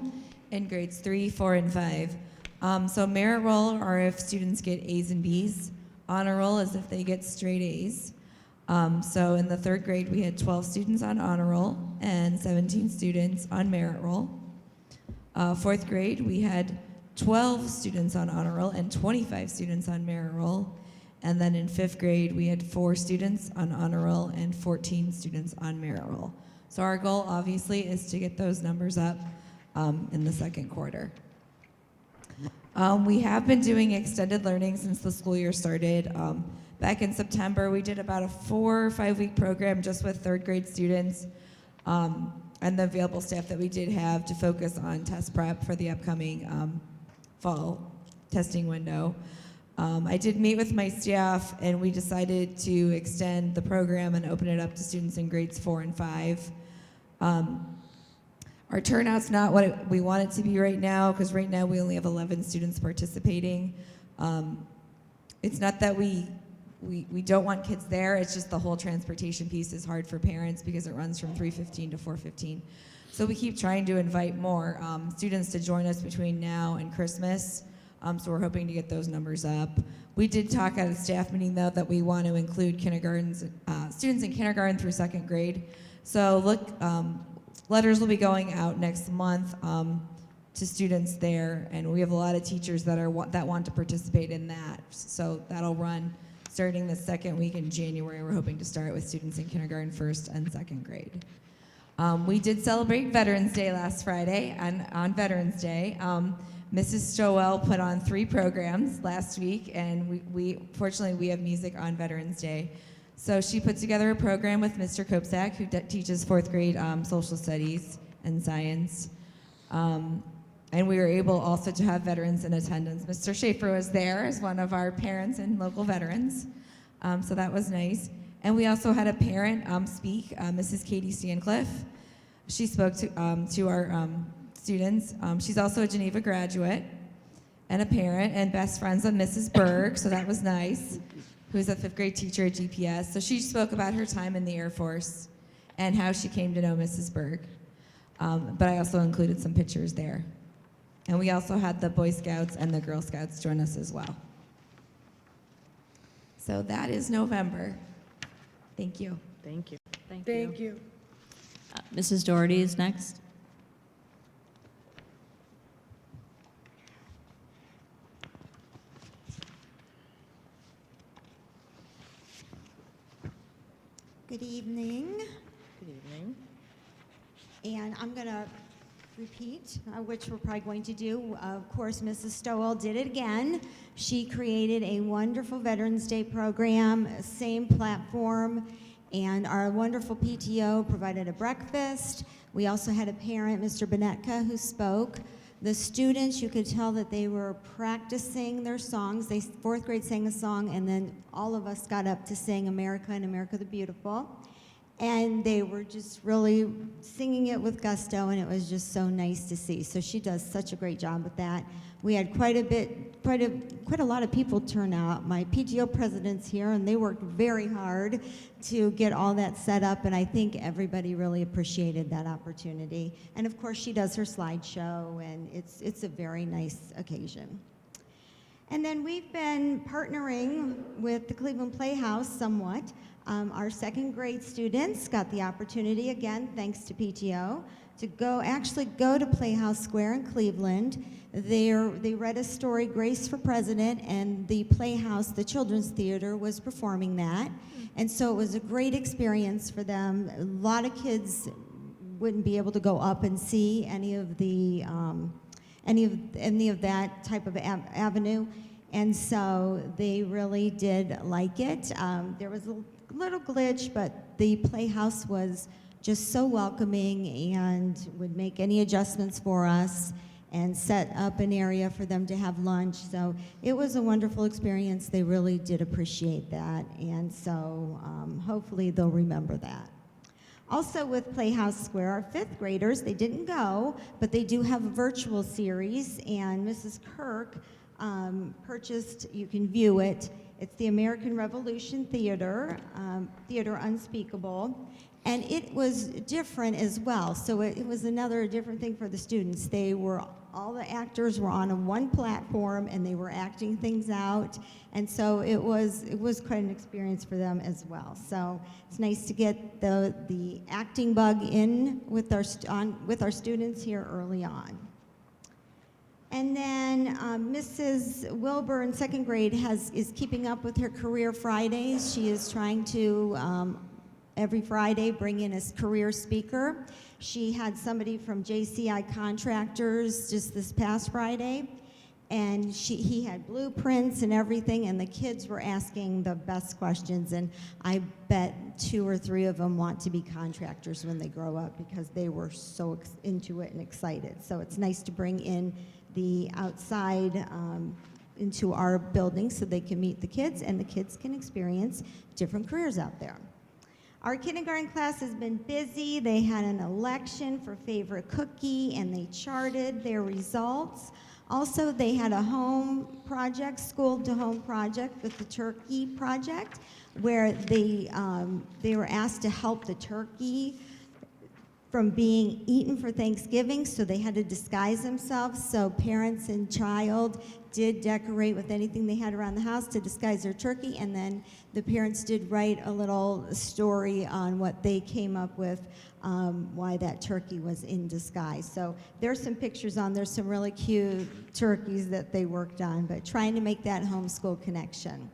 in grades 3, 4, and 5. So merit roll are if students get A's and B's. Honor roll is if they get straight A's. So in the 3rd grade, we had 12 students on honor roll and 17 students on merit roll. 4th grade, we had 12 students on honor roll and 25 students on merit roll. And then in 5th grade, we had 4 students on honor roll and 14 students on merit roll. So our goal, obviously, is to get those numbers up in the 2nd quarter. We have been doing extended learning since the school year started. Back in September, we did about a 4 or 5 week program just with 3rd grade students and the available staff that we did have to focus on test prep for the upcoming fall testing window. I did meet with my staff, and we decided to extend the program and open it up to students in grades 4 and 5. Our turnout's not what we want it to be right now, because right now we only have 11 students participating. It's not that we don't want kids there, it's just the whole transportation piece is hard for parents because it runs from 3:15 to 4:15. So we keep trying to invite more students to join us between now and Christmas. So we're hoping to get those numbers up. We did talk at a staff meeting, though, that we want to include students in kindergarten through 2nd grade. So look, letters will be going out next month to students there, and we have a lot of teachers that want to participate in that. So that'll run starting the 2nd week in January. We're hoping to start with students in kindergarten, 1st and 2nd grade. We did celebrate Veterans Day last Friday, and on Veterans Day, Mrs. Stowell put on 3 programs last week, and fortunately we have music on Veterans Day. So she put together a program with Mr. Kopsak, who teaches 4th grade social studies and science. And we were able also to have veterans in attendance. Mr. Schaefer was there as one of our parents and local veterans. So that was nice. And we also had a parent speak, Mrs. Katie Stancliffe. She spoke to our students. She's also a Geneva graduate and a parent and best friends with Mrs. Berg, so that was nice, who's a 5th grade teacher at GPS. So she spoke about her time in the Air Force and how she came to know Mrs. Berg. But I also included some pictures there. And we also had the Boy Scouts and the Girl Scouts join us as well. So that is November. Thank you. Thank you. Thank you. Mrs. Doherty is next. Good evening. Good evening. And I'm going to repeat, which we're probably going to do. Of course, Mrs. Stowell did it again. She created a wonderful Veterans Day program, same platform, and our wonderful PTO provided a breakfast. We also had a parent, Mr. Benetka, who spoke. The students, you could tell that they were practicing their songs. Fourth grade sang a song, and then all of us got up to sing America and America the Beautiful. And they were just really singing it with gusto, and it was just so nice to see. So she does such a great job with that. We had quite a lot of people turn out. My PTO president's here, and they worked very hard to get all that set up, and I think everybody really appreciated that opportunity. And of course, she does her slideshow, and it's a very nice occasion. And then we've been partnering with the Cleveland Playhouse somewhat. Our second grade students got the opportunity, again, thanks to PTO, to actually go to Playhouse Square in Cleveland. They read a story, Grace for President, and the Playhouse, the Children's Theater, was performing that. And so it was a great experience for them. A lot of kids wouldn't be able to go up and see any of that type of avenue. And so they really did like it. There was a little glitch, but the Playhouse was just so welcoming and would make any adjustments for us and set up an area for them to have lunch. So it was a wonderful experience. They really did appreciate that. And so hopefully they'll remember that. Also with Playhouse Square, our fifth graders, they didn't go, but they do have a virtual series, and Mrs. Kirk purchased, you can view it, it's the American Revolution Theater, Theater Unspeakable, and it was different as well. So it was another different thing for the students. All the actors were on one platform, and they were acting things out, and so it was quite an experience for them as well. So it's nice to get the acting bug in with our students here early on. And then Mrs. Wilbur in second grade is keeping up with her Career Fridays. She is trying to every Friday bring in a career speaker. She had somebody from JCI Contractors just this past Friday, and he had blueprints and everything, and the kids were asking the best questions, and I bet 2 or 3 of them want to be contractors when they grow up because they were so into it and excited. So it's nice to bring in the outside into our building so they can meet the kids, and the kids can experience different careers out there. Our kindergarten class has been busy. They had an election for favorite cookie, and they charted their results. Also, they had a home project, school-to-home project with the turkey project, where they were asked to help the turkey from being eaten for Thanksgiving, so they had to disguise themselves. So parents and child did decorate with anything they had around the house to disguise their turkey, and then the parents did write a little story on what they came up with, why that turkey was in disguise. So there's some pictures on there, some really cute turkeys that they worked on, but trying to make that homeschool connection.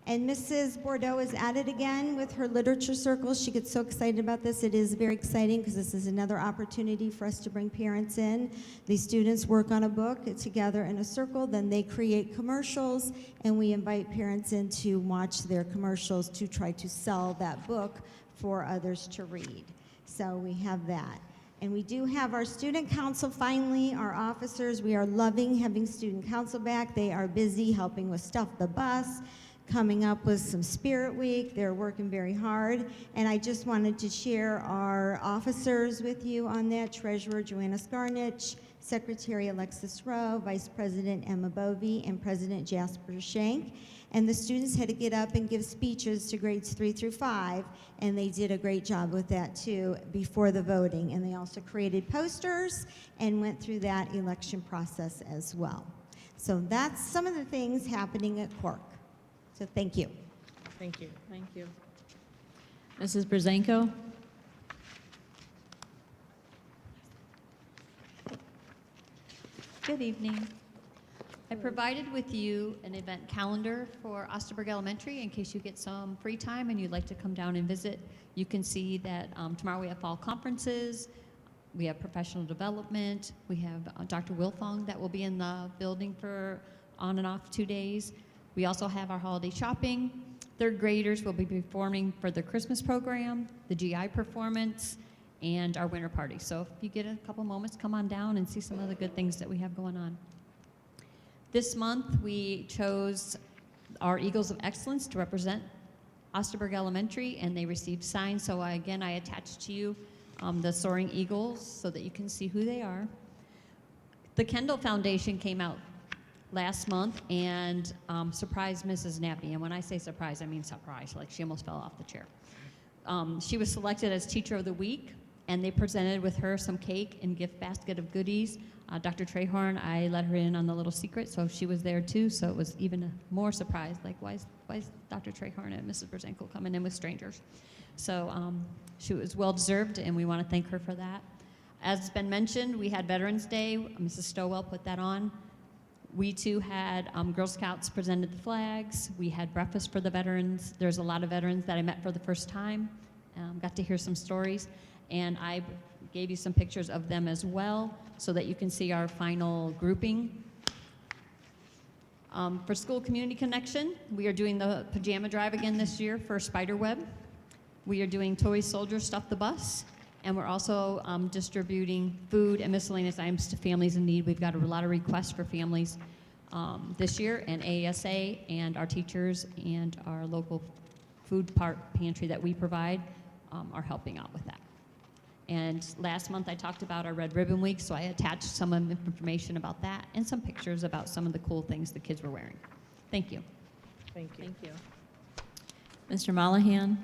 And Mrs. Bordeaux is at it again with her literature circles. She gets so excited about this. It is very exciting because this is another opportunity for us to bring parents in. The students work on a book together in a circle, then they create commercials, and we invite parents in to watch their commercials to try to sell that book for others to read. So we have that. And we do have our student council finally, our officers. We are loving having student council back. They are busy helping with Stuff the Bus, coming up with some Spirit Week. They're working very hard. And I just wanted to share our officers with you on that. Treasurer Joanna Skarnich, Secretary Alexis Rowe, Vice President Emma Bovey, and President Jasper Shank. And the students had to get up and give speeches to grades 3 through 5, and they did a great job with that too before the voting. And they also created posters and went through that election process as well. So that's some of the things happening at Cork. So thank you. Thank you. Thank you. Mrs. Brzenko? Good evening. I provided with you an event calendar for Osterberg Elementary in case you get some free time and you'd like to come down and visit. You can see that tomorrow we have fall conferences, we have professional development, we have Dr. Wilfong that will be in the building for on and off 2 days. We also have our holiday shopping. Third graders will be performing for their Christmas program, the GI performance, and our winter party. So if you get a couple moments, come on down and see some of the good things that we have going on. This month, we chose our Eagles of Excellence to represent Osterberg Elementary, and they received signs. So I attached to you the Soaring Eagles so that you can see who they are. The Kendall Foundation came out last month and surprised Mrs. Nappy. And when I say surprise, I mean surprise, like she almost fell off the chair. She was selected as Teacher of the Week, and they presented with her some cake and gift basket of goodies. Dr. Treharn, I let her in on the little secret, so she was there too, so it was even more surprise, like why is Dr. Treharn and Mrs. Brzenko coming in with strangers? So she was well-deserved, and we want to thank her for that. As has been mentioned, we had Veterans Day. Mrs. Stowell put that on. We too had Girl Scouts presented the flags. We had breakfast for the veterans. There's a lot of veterans that I met for the first time. Got to hear some stories, and I gave you some pictures of them as well so that you can see our final grouping. For School Community Connection, we are doing the pajama drive again this year for Spiderweb. We are doing Toy Soldier Stuff the Bus, and we're also distributing food and miscellaneous items to families in need. We've got a lot of requests for families this year, and ASA and our teachers and our local food pantry that we provide are helping out with that. And last month I talked about our Red Ribbon Week, so I attached some information about that and some pictures about some of the cool things the kids were wearing. Thank you. Thank you. Mr. Mollahan?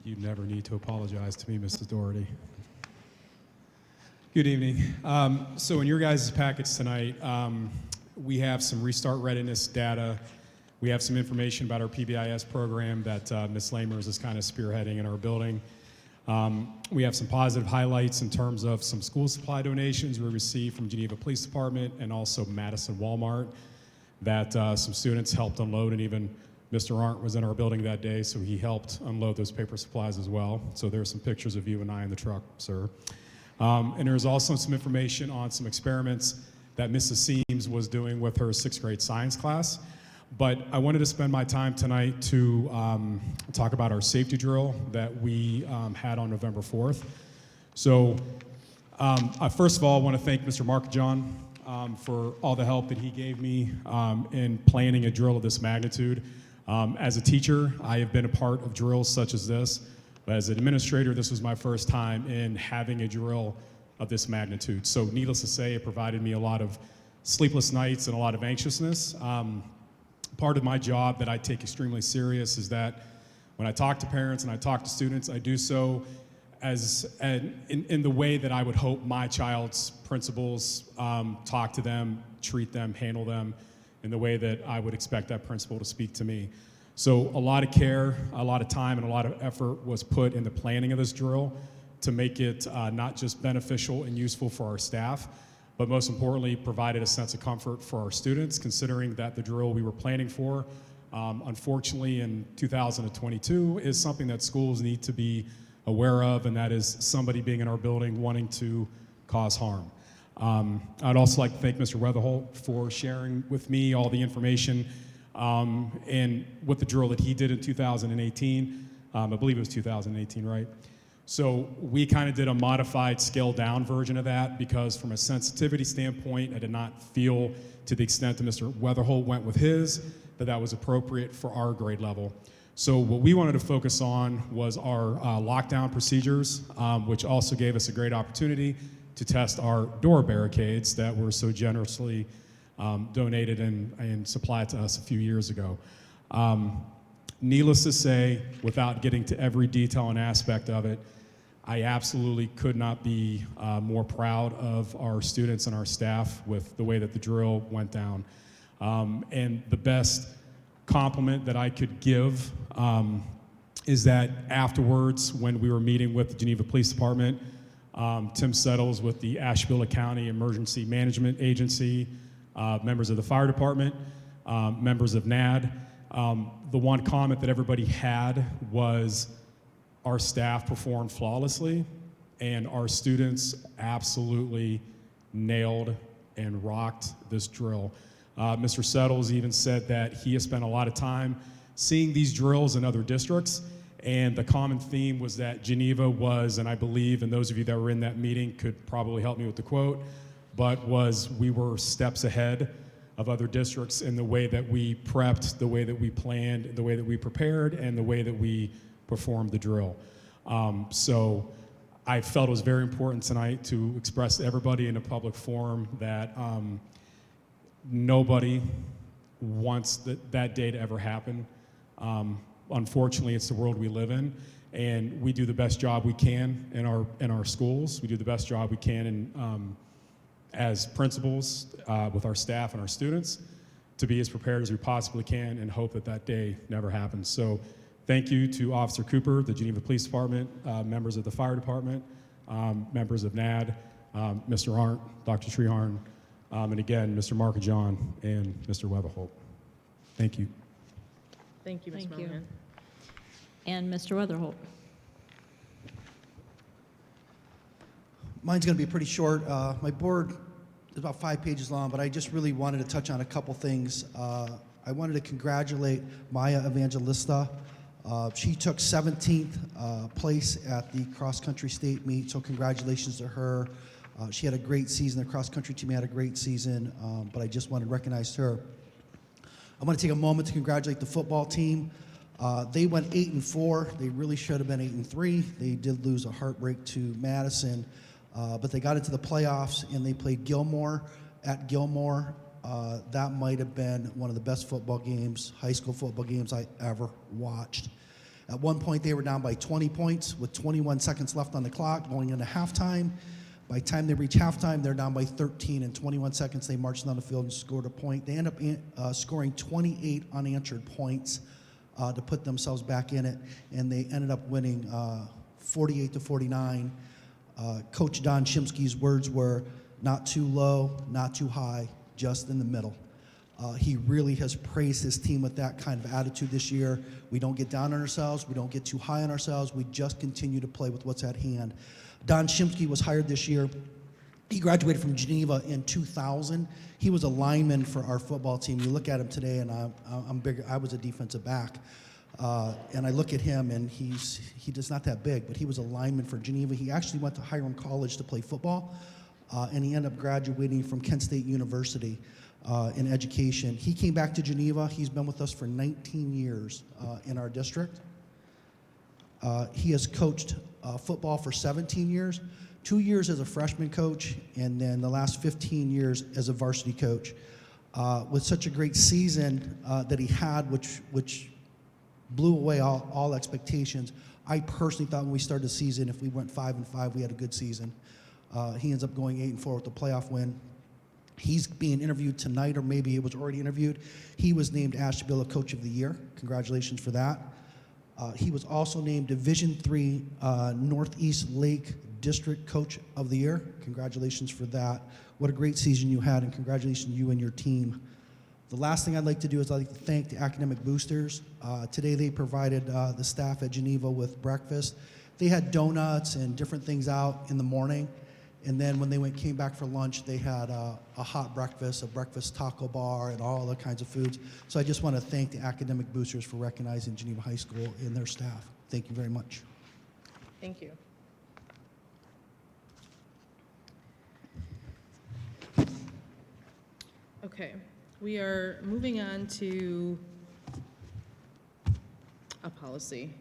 You never need to apologize to me, Mrs. Doherty. Good evening. So in your guys' packets tonight, we have some restart readiness data. We have some information about our PBIS program that Ms. Lamers is kind of spearheading in our building. We have some positive highlights in terms of some school supply donations we received from Geneva Police Department and also Madison Walmart that some students helped unload, and even Mr. Arndt was in our building that day, so he helped unload those paper supplies as well. So there's some pictures of you and I in the truck, sir. And there's also some information on some experiments that Mrs. Seams was doing with her 6th grade science class. But I wanted to spend my time tonight to talk about our safety drill that we had on November 4th. So I first of all want to thank Mr. Mark John for all the help that he gave me in planning a drill of this magnitude. As a teacher, I have been a part of drills such as this. But as an administrator, this was my first time in having a drill of this magnitude. So needless to say, it provided me a lot of sleepless nights and a lot of anxiousness. Part of my job that I take extremely serious is that when I talk to parents and I talk to students, I do so in the way that I would hope my child's principals talk to them, treat them, handle them, in the way that I would expect that principal to speak to me. So a lot of care, a lot of time, and a lot of effort was put in the planning of this drill to make it not just beneficial and useful for our staff, but most importantly, provided a sense of comfort for our students, considering that the drill we were planning for, unfortunately in 2022, is something that schools need to be aware of, and that is somebody being in our building wanting to cause harm. I'd also like to thank Mr. Weatherholt for sharing with me all the information and with the drill that he did in 2018. I believe it was 2018, right? So we kind of did a modified scaled down version of that because from a sensitivity standpoint, I did not feel to the extent that Mr. Weatherholt went with his, that was appropriate for our grade level. So what we wanted to focus on was our lockdown procedures, which also gave us a great opportunity to test our door barricades that were so generously donated and supplied to us a few years ago. Needless to say, without getting to every detail and aspect of it, I absolutely could not be more proud of our students and our staff with the way that the drill went down. And the best compliment that I could give is that afterwards, when we were meeting with the Geneva Police Department, Tim Settles with the Asheville County Emergency Management Agency, members of the fire department, members of NAD, the one comment that everybody had was our staff performed flawlessly and our students absolutely nailed and rocked this drill. Mr. Settles even said that he has spent a lot of time seeing these drills in other districts, and the common theme was that Geneva was, and I believe, and those of you that were in that meeting could probably help me with the quote, but we were steps ahead of other districts in the way that we prepped, the way that we planned, the way that we prepared, and the way that we performed the drill. So I felt it was very important tonight to express to everybody in a public forum that nobody wants that day to ever happen. Unfortunately, it's the world we live in, and we do the best job we can in our schools. We do the best job we can as principals with our staff and our students to be as prepared as we possibly can and hope that day never happens. So thank you to Officer Cooper, the Geneva Police Department, members of the fire department, members of NAD, Mr. Arndt, Dr. Treharn, and again, Mr. Markajon and Mr. Weatherholt. Thank you. Thank you, Ms. Thank you. Monahan. And Mr. Weatherholt. Mine's going to be pretty short. My board is about 5 pages long, but I just really wanted to touch on a couple things. I wanted to congratulate Maya Evangelista. She took 17th place at the cross-country state meet, so congratulations to her. She had a great season. The cross-country team had a great season, but I just wanted to recognize her. I want to take a moment to congratulate the football team. They went 8-4. They really should have been 8-3. They did lose a heartbreak to Madison, but they got into the playoffs and they played Gilmore at Gilmore. That might have been one of the best football games, high school football games I ever watched. At one point, they were down by 20 points with 21 seconds left on the clock going into halftime. By the time they reach halftime, they're down by 13. In 21 seconds, they marched down the field and scored a point. They end up scoring 28 unanswered points to put themselves back in it, and they ended up winning 48-49. Coach Don Shimsky's words were, "Not too low, not too high, just in the middle." He really has praised his team with that kind of attitude this year. We don't get down on ourselves. We don't get too high on ourselves. We just continue to play with what's at hand. Don Shimsky was hired this year. He graduated from Geneva in 2000. He was a lineman for our football team. You look at him today, and I'm bigger. I was a defensive back. And I look at him, and he's not that big, but he was a lineman for Geneva. He actually went to Hiram College to play football, and he ended up graduating from Kent State University in education. He came back to Geneva. He's been with us for 19 years in our district. He has coached football for 17 years, 2 years as a freshman coach, and then the last 15 years as a varsity coach. With such a great season that he had, which blew away all expectations. I personally thought when we started the season, if we went 5-5, we had a good season. He ends up going 8-4 with the playoff win. He's being interviewed tonight, or maybe it was already interviewed. He was named Asheville Coach of the Year. Congratulations for that. He was also named Division III Northeast Lake District Coach of the Year. Congratulations for that. What a great season you had, and congratulations to you and your team. The last thing I'd like to do is I'd like to thank the academic boosters. Today they provided the staff at Geneva with breakfast. They had donuts and different things out in the morning, and then when they came back for lunch, they had a hot breakfast, a breakfast taco bar, and all other kinds of foods. So I just want to thank the academic boosters for recognizing Geneva High School and their staff. Thank you very much. Thank you. Okay, we are moving on to a policy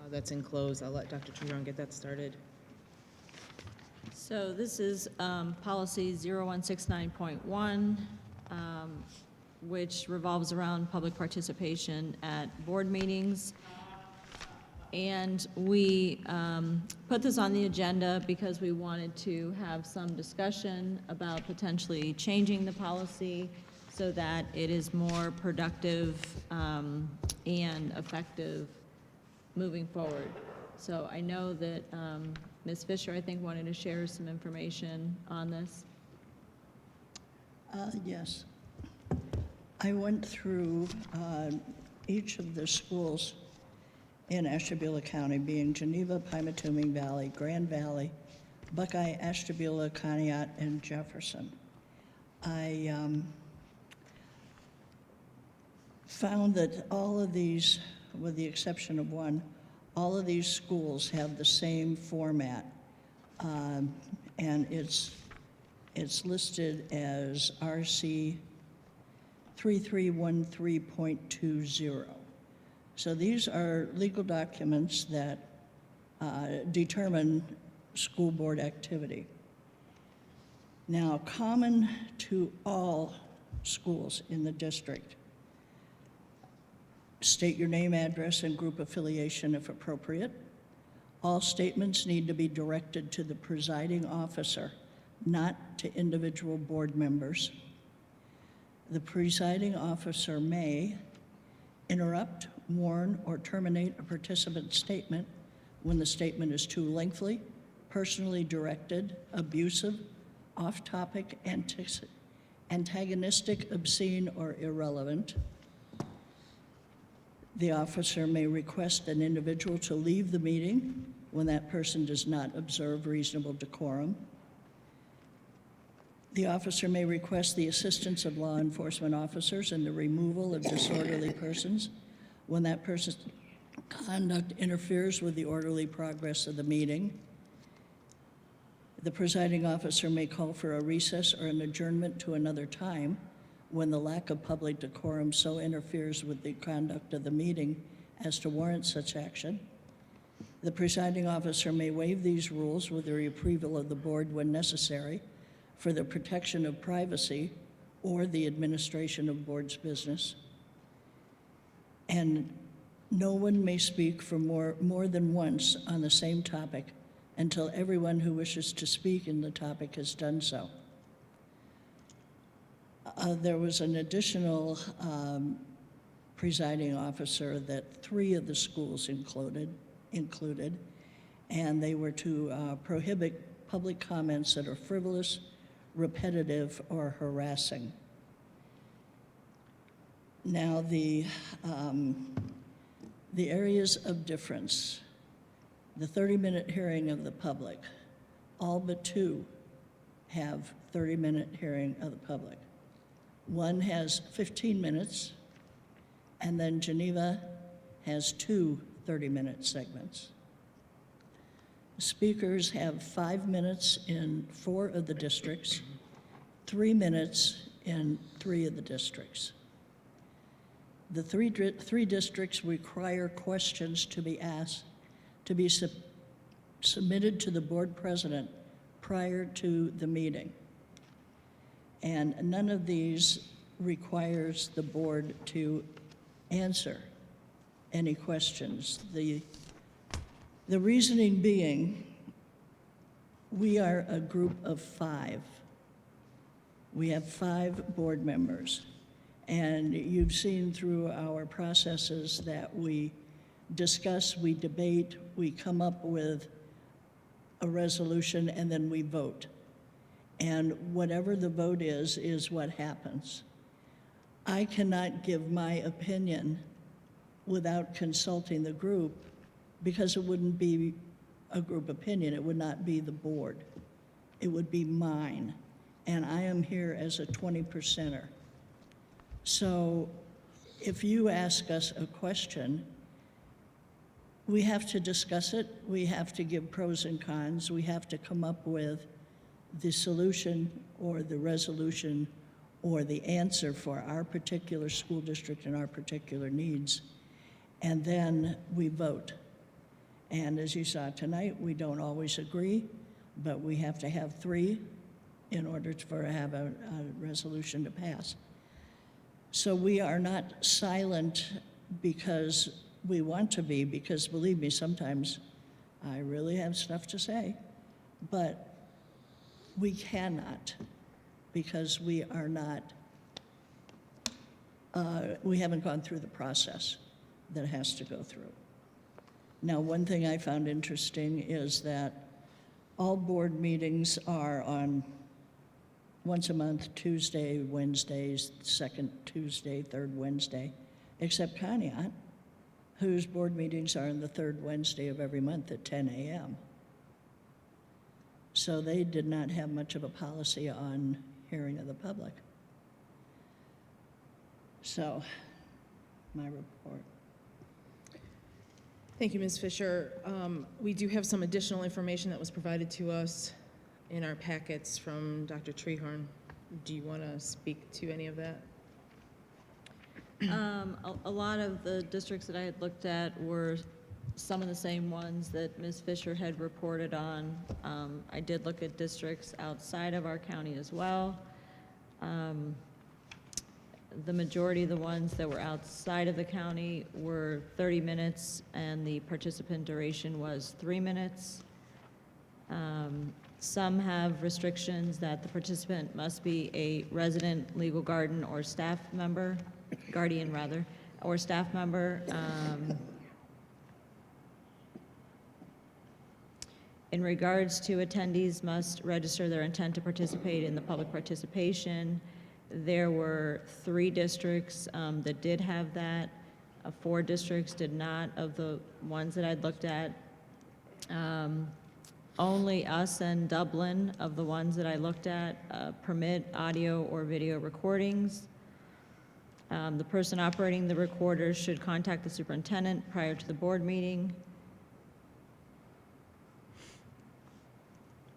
that's enclosed. I'll let Dr. Treharn get that started. So this is policy 0169.1, which revolves around public participation at board meetings. And we put this on the agenda because we wanted to have some discussion about potentially changing the policy so that it is more productive and effective moving forward. So I know that Ms. Fisher, I think, wanted to share some information on this. Yes. I went through each of the schools in Ashtabula County, being Geneva, Pymatuming Valley, Grand Valley, Buckeye, Ashtabula, Conneaut, and Jefferson. I found that all of these, with the exception of one, all of these schools have the same format, and it's listed as RC 3313.20. So these are legal documents that determine school board activity. Now, common to all schools in the district, state your name, address, and group affiliation if appropriate. All statements need to be directed to the presiding officer, not to individual board members. The presiding officer may interrupt, warn, or terminate a participant's statement when the statement is too lengthy, personally directed, abusive, off-topic, antagonistic, obscene, or irrelevant. The officer may request an individual to leave the meeting when that person does not observe reasonable decorum. The officer may request the assistance of law enforcement officers in the removal of disorderly persons when that person's conduct interferes with the orderly progress of the meeting. The presiding officer may call for a recess or an adjournment to another time when the lack of public decorum so interferes with the conduct of the meeting as to warrant such action. The presiding officer may waive these rules with the approval of the board when necessary for the protection of privacy or the administration of board's business. And no one may speak for more than once on the same topic until everyone who wishes to speak in the topic has done so. There was an additional presiding officer that 3 of the schools included, and they were to prohibit public comments that are frivolous, repetitive, or harassing. Now, the areas of difference, the 30-minute hearing of the public, all but 2 have 30-minute hearing of the public. One has 15 minutes, and then Geneva has 2 30-minute segments. Speakers have 5 minutes in 4 of the districts, 3 minutes in 3 of the districts. The three districts require questions to be asked, to be submitted to the board president prior to the meeting. And none of these requires the board to answer any questions. The reasoning being, we are a group of 5. We have 5 board members. And you've seen through our processes that we discuss, we debate, we come up with a resolution, and then we vote. And whatever the vote is what happens. I cannot give my opinion without consulting the group because it wouldn't be a group opinion. It would not be the board. It would be mine. And I am here as a 20%er. So if you ask us a question, we have to discuss it. We have to give pros and cons. We have to come up with the solution or the resolution or the answer for our particular school district and our particular needs. And then we vote. And as you saw tonight, we don't always agree, but we have to have 3 in order to have a resolution to pass. So we are not silent because we want to be, because believe me, sometimes I really have stuff to say, but we cannot, because we are not, we haven't gone through the process that it has to go through. Now, one thing I found interesting is that all board meetings are on once a month, Tuesday, Wednesdays, second Tuesday, third Wednesday, except Conneaut, whose board meetings are on the third Wednesday of every month at 10 a.m. So they did not have much of a policy on hearing of the public. So, my report. Thank you, Ms. Fisher. We do have some additional information that was provided to us in our packets from Dr. Treharn. Do you want to speak to any of that? A lot of the districts that I had looked at were some of the same ones that Ms. Fisher had reported on. I did look at districts outside of our county as well. The majority of the ones that were outside of the county were 30 minutes, and the participant duration was 3 minutes. Some have restrictions that the participant must be a resident, legal guardian, or staff member, guardian rather, or staff member. In regards to attendees must register their intent to participate in the public participation. There were 3 districts that did have that. 4 districts did not, of the ones that I'd looked at. Only us and Dublin, of the ones that I looked at, permit audio or video recordings. The person operating the recorder should contact the superintendent prior to the board meeting.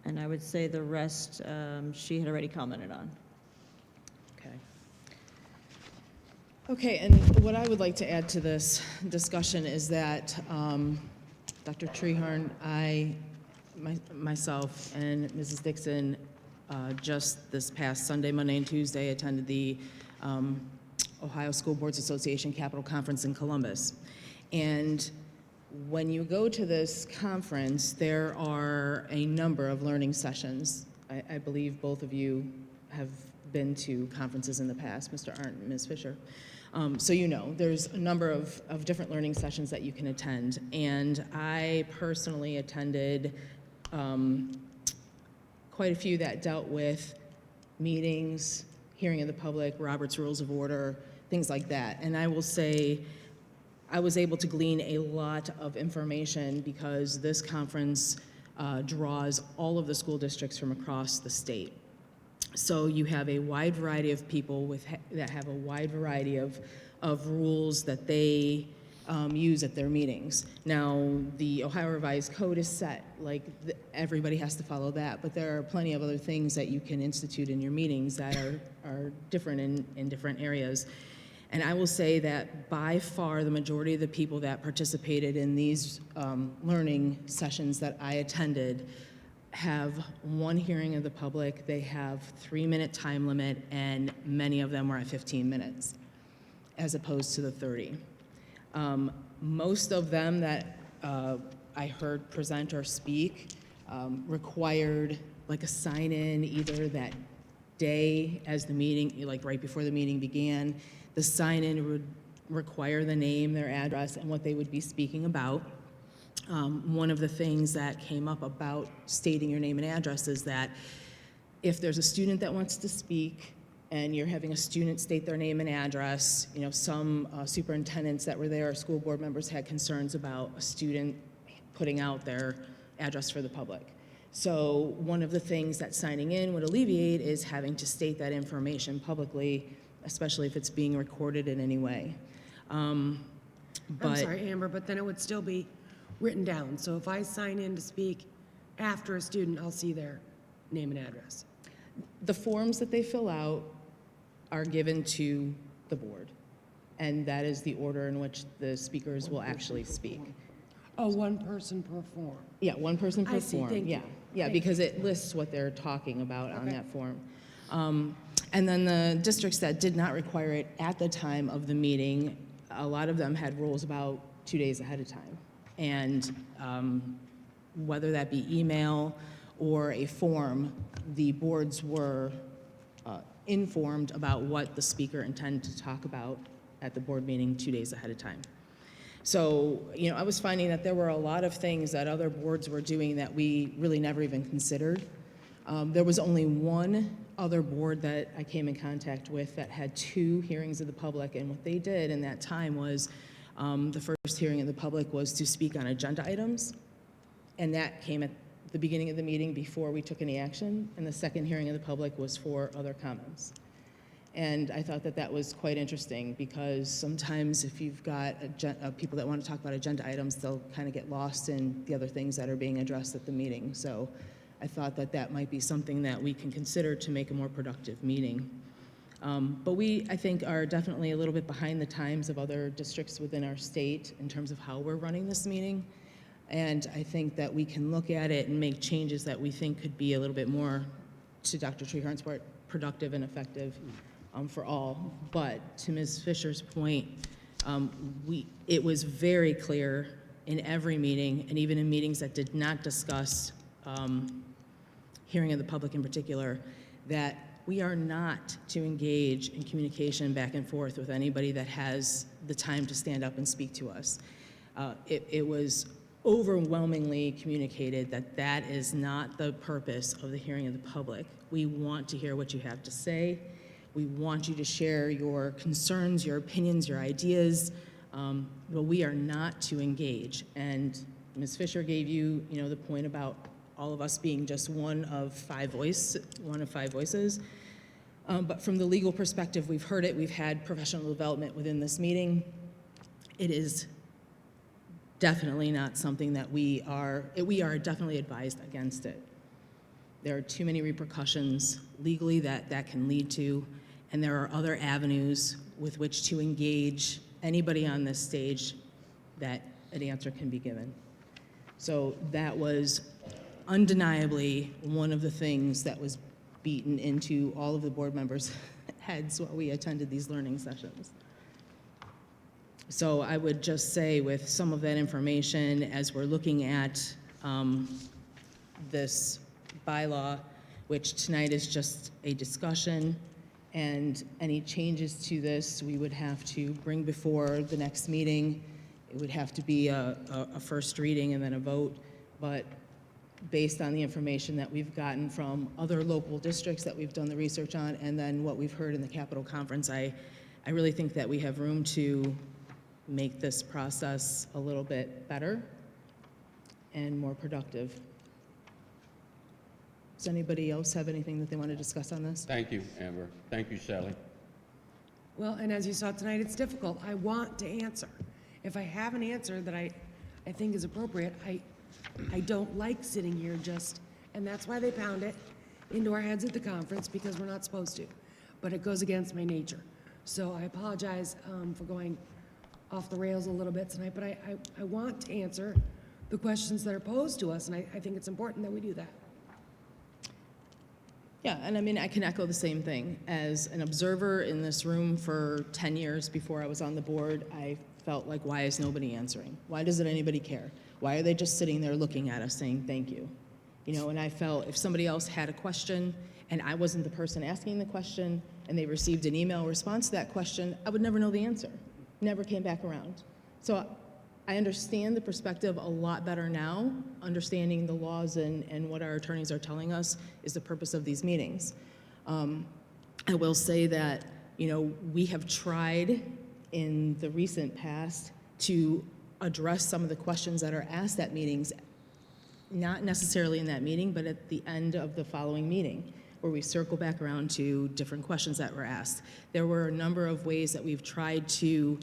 And I would say the rest she had already commented on. Okay. Okay, and what I would like to add to this discussion is that Dr. Treharn, myself, and Mrs. Dixon just this past Sunday, Monday, and Tuesday attended the Ohio School Boards Association Capitol Conference in Columbus. And when you go to this conference, there are a number of learning sessions. I believe both of you have been to conferences in the past, Mr. Arndt and Ms. Fisher. So you know, there's a number of different learning sessions that you can attend. And I personally attended quite a few that dealt with meetings, hearing of the public, Robert's Rules of Order, things like that. And I will say, I was able to glean a lot of information because this conference draws all of the school districts from across the state. So you have a wide variety of people that have a wide variety of rules that they use at their meetings. Now, the Ohio Revised Code is set, like everybody has to follow that, but there are plenty of other things that you can institute in your meetings that are different in different areas. And I will say that by far the majority of the people that participated in these learning sessions that I attended have one hearing of the public, they have 3-minute time limit, and many of them were at 15 minutes, as opposed to the 30. Most of them that I heard present or speak required like a sign-in either that day as the meeting, like right before the meeting began. The sign-in would require the name, their address, and what they would be speaking about. One of the things that came up about stating your name and address is that if there's a student that wants to speak and you're having a student state their name and address, you know, some superintendents that were there or school board members had concerns about a student putting out their address for the public. So one of the things that signing in would alleviate is having to state that information publicly, especially if it's being recorded in any way. I'm sorry, Amber, but then it would still be written down. So if I sign in to speak after a student, I'll see their name and address. The forms that they fill out are given to the board, and that is the order in which the speakers will actually speak. Oh, one person per form. Yeah, one person per I see, form. thank you. Yeah, Thank because it lists what they're talking about on Okay. that form. And then the districts that did not require it at the time of the meeting, a lot of them had rules about 2 days ahead of time. And whether that be email or a form, the boards were informed about what the speaker intended to talk about at the board meeting 2 days ahead of time. So, I was finding that there were a lot of things that other boards were doing that we really never even considered. There was only one other board that I came in contact with that had 2 hearings of the public, and what they did in that time was the first hearing of the public was to speak on agenda items, and that came at the beginning of the meeting before we took any action, and the second hearing of the public was for other comments. And I thought that that was quite interesting because sometimes if you've got people that want to talk about agenda items, they'll kind of get lost in the other things that are being addressed at the meeting. So I thought that that might be something that we can consider to make a more productive meeting. But we, I think, are definitely a little bit behind the times of other districts within our state in terms of how we're running this meeting. And I think that we can look at it and make changes that we think could be a little bit more, to Dr. Treharn's part, productive and effective for all. But to Ms. Fisher's point, it was very clear in every meeting, and even in meetings that did not discuss hearing of the public in particular, that we are not to engage in communication back and forth with anybody that has the time to stand up and speak to us. It was overwhelmingly communicated that that is not the purpose of the hearing of the public. We want to hear what you have to say. We want you to share your concerns, your opinions, your ideas, but we are not to engage. And Ms. Fisher gave you, the point about all of us being just one of five voices. But from the legal perspective, we've heard it. We've had professional development within this meeting. It is definitely not something that we are definitely advised against it. There are too many repercussions legally that can lead to, and there are other avenues with which to engage anybody on this stage that an answer can be given. So that was undeniably one of the things that was beaten into all of the board members' heads while we attended these learning sessions. So I would just say with some of that information, as we're looking at this bylaw, which tonight is just a discussion, and any changes to this we would have to bring before the next meeting. It would have to be a first reading and then a vote, but based on the information that we've gotten from other local districts that we've done the research on, and then what we've heard in the Capitol Conference, I really think that we have room to make this process a little bit better and more productive. Does anybody else have anything that they want to discuss on this? Thank you, Amber. Thank you, Sally. Well, and as you saw tonight, it's difficult. I want to answer. If I have an answer that I think is appropriate, I don't like sitting here and that's why they pound it into our heads at the conference, because we're not supposed to. But it goes against my nature. So I apologize for going off the rails a little bit tonight, but I want to answer the questions that are posed to us, and I think it's important that we do that. Yeah, and I mean, I can echo the same thing. As an observer in this room for 10 years before I was on the board, I felt like, why is nobody answering? Why doesn't anybody care? Why are they just sitting there looking at us saying thank you? And I felt if somebody else had a question and I wasn't the person asking the question and they received an email response to that question, I would never know the answer. Never came back around. So I understand the perspective a lot better now, understanding the laws and what our attorneys are telling us is the purpose of these meetings. I will say that, we have tried in the recent past to address some of the questions that are asked at meetings, not necessarily in that meeting, but at the end of the following meeting, where we circle back around to different questions that were asked. There were a number of ways that we've tried to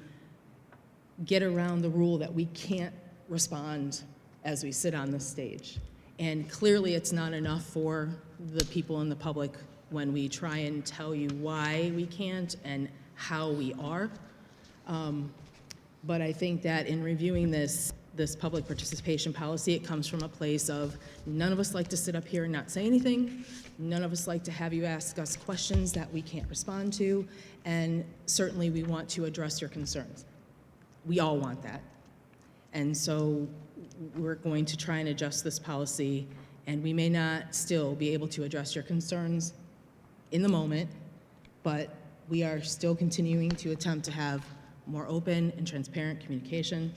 get around the rule that we can't respond as we sit on the stage. And clearly it's not enough for the people in the public when we try and tell you why we can't and how we are. But I think that in reviewing this public participation policy, it comes from a place of none of us like to sit up here and not say anything. None of us like to have you ask us questions that we can't respond to. And certainly we want to address your concerns. We all want that. And so we're going to try and adjust this policy, and we may not still be able to address your concerns in the moment, but we are still continuing to attempt to have more open and transparent communication.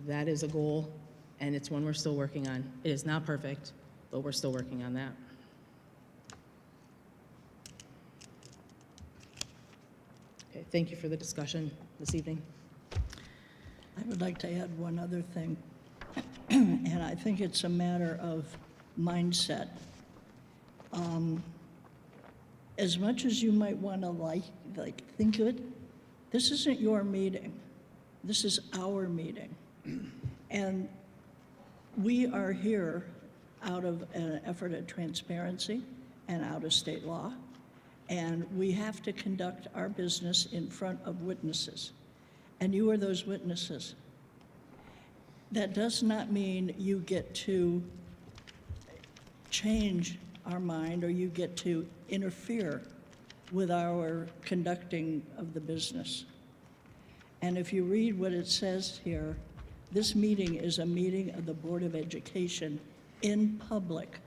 That is a goal, and it's one we're still working on. It is not perfect, but we're still working on that. Okay, thank you for the discussion this evening. I would like to add one other thing, and I think it's a matter of mindset. As much as you might want to think of it, this isn't your meeting. This is our meeting. And we are here out of an effort at transparency and out of state law, and we have to conduct our business in front of witnesses. And you are those witnesses. That does not mean you get to change our mind or you get to interfere with our conducting of the business. And if you read what it says here, this meeting is a meeting of the Board of Education in public,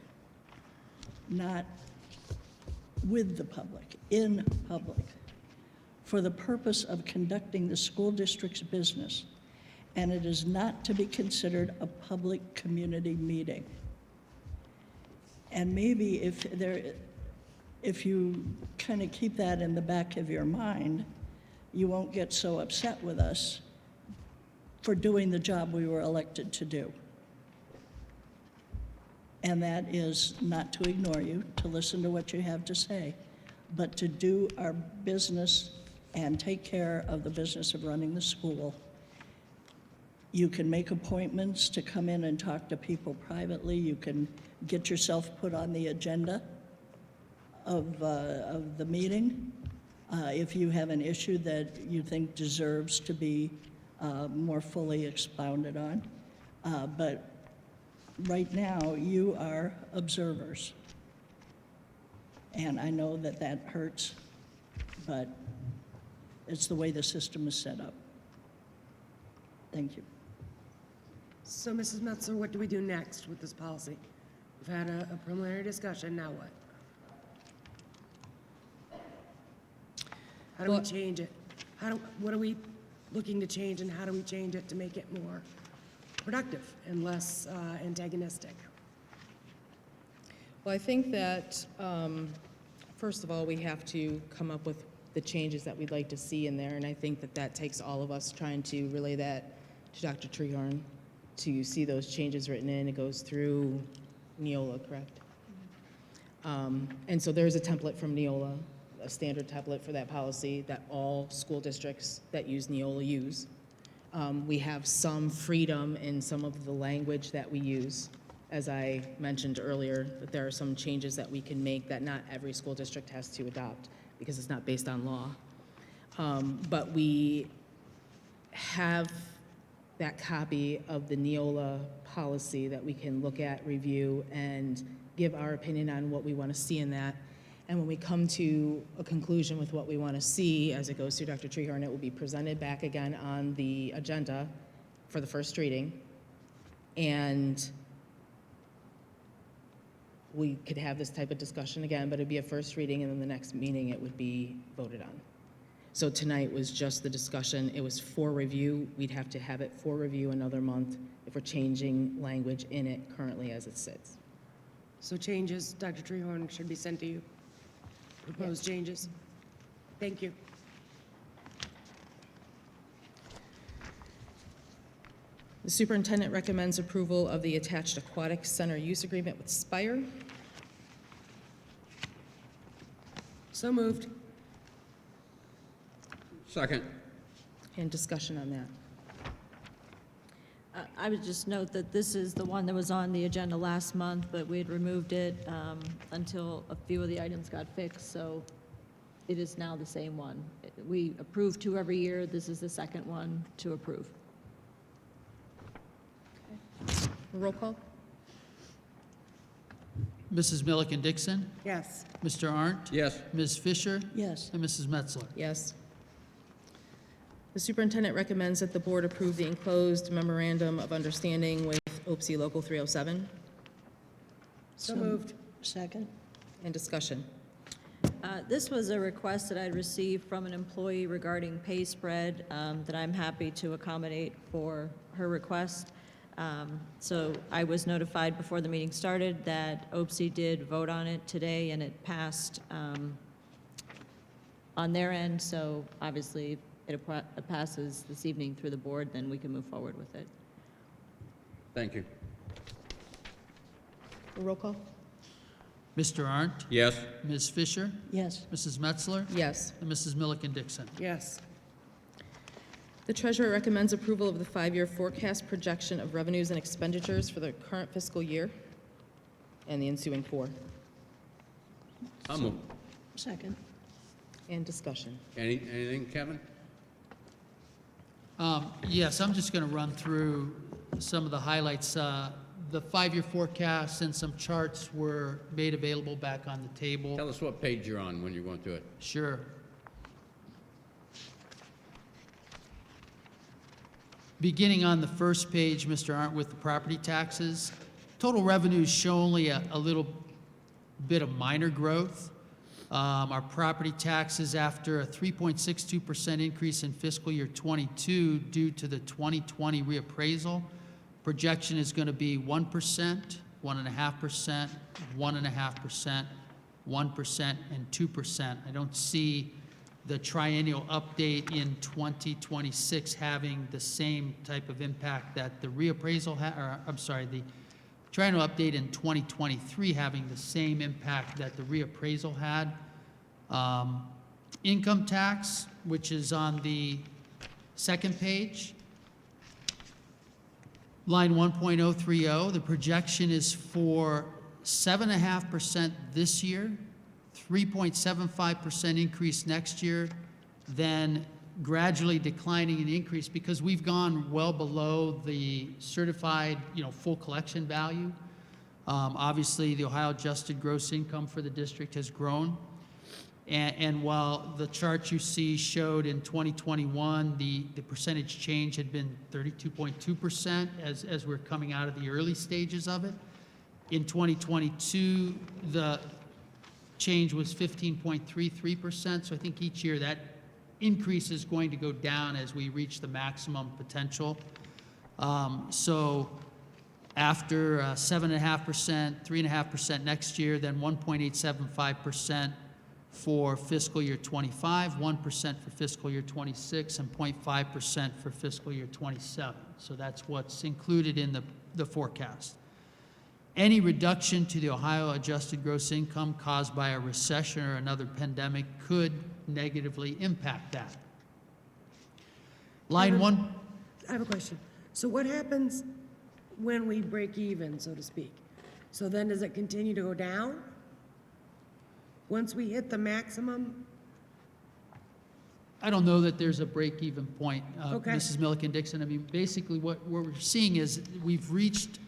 not with the public, in public, for the purpose of conducting the school district's business, and it is not to be considered a public community meeting. And maybe if you kind of keep that in the back of your mind, you won't get so upset with us for doing the job we were elected to do. And that is not to ignore you, to listen to what you have to say, but to do our business and take care of the business of running the school. You can make appointments to come in and talk to people privately. You can get yourself put on the agenda of the meeting if you have an issue that you think deserves to be more fully expounded on. But right now, you are observers. And I know that that hurts, but it's the way the system is set up. Thank you. So, Mrs. Metzler, what do we do next with this policy? We've had a preliminary discussion, now what? How do we change it? What are we looking to change, and how do we change it to make it more productive and less antagonistic? Well, I think that, first of all, we have to come up with the changes that we'd like to see in there, and I think that that takes all of us trying to relay that to Dr. Treharn to see those changes written in. It goes through Neola, correct? And so there's a template from Neola, a standard template for that policy that all school districts that use Neola use. We have some freedom in some of the language that we use. As I mentioned earlier, that there are some changes that we can make that not every school district has to adopt because it's not based on law. But we have that copy of the Neola policy that we can look at, review, and give our opinion on what we want to see in that. And when we come to a conclusion with what we want to see as it goes through Dr. Treharn, it will be presented back again on the agenda for the first reading. And we could have this type of discussion again, but it'd be a first reading, and then the next meeting it would be voted on. So tonight was just the discussion. It was for review. We'd have to have it for review another month if we're changing language in it currently as it sits. So changes, Dr. Treharn, should be sent to you. Proposed changes. Thank you. The superintendent recommends approval of the attached aquatic center use agreement with Spire. So moved. Second. And discussion on that. I would just note that this is the one that was on the agenda last month, but we had removed it until a few of the items got fixed, so it is now the same one. We approve 2 every year. This is the second one to approve. Roll call? Mrs. Milliken Dixon? Yes. Mr. Arndt? Yes. Ms. Fisher? Yes. And Mrs. Metzler? Yes. The superintendent recommends that the board approve the enclosed memorandum of understanding with OPSI Local 307. So moved. Second. And discussion. This was a request that I'd received from an employee regarding pay spread that I'm happy to accommodate for her request. So I was notified before the meeting started that OPSI did vote on it today, and it passed on their end. So obviously, if it passes this evening through the board, then we can move forward with it. Thank you. Roll call? Mr. Arndt? Yes. Ms. Fisher? Yes. Mrs. Metzler? Yes. And Mrs. Milliken Dixon? Yes. The treasurer recommends approval of the 5-year forecast projection of revenues and expenditures for the current fiscal year and the ensuing 4. I'll move. Second. And discussion. Anything, Kevin? Yes, I'm just going to run through some of the highlights. The 5-year forecast and some charts were made available back on the table. Tell us what page you're on when you're going through it. Sure. Beginning on the first page, Mr. Arndt, with the property taxes, total revenues show only a little bit of minor growth. Our property taxes, after a 3.62% increase in fiscal year 22 due to the 2020 reappraisal, projection is going to be 1%, 1.5%, 1.5%, 1%, and 2%. I don't see the triennial update in 2026 having the same type of impact that the reappraisal the triennial update in 2023 having the same impact that the reappraisal had. Income tax, which is on the second page, line 1.030, the projection is for 7.5% this year, 3.75% increase next year, then gradually declining in increase because we've gone well below the certified, full collection value. Obviously, the Ohio adjusted gross income for the district has grown. And while the chart you see showed in 2021, the percentage change had been 32.2% as we're coming out of the early stages of it. In 2022, the change was 15.33%. So I think each year that increase is going to go down as we reach the maximum potential. So after 7.5%, 3.5% next year, then 1.875% for fiscal year 25, 1% for fiscal year 26, and 0.5% for fiscal year 27. So that's what's included in the forecast. Any reduction to the Ohio adjusted gross income caused by a recession or another pandemic could negatively impact that. Line 1. I have a question. So what happens when we break even, so to speak? So then does it continue to go down? Once we hit the maximum? I don't know that there's a break-even point, Okay. Mrs. Milliken Dixon. I mean, basically what we're seeing is we've reached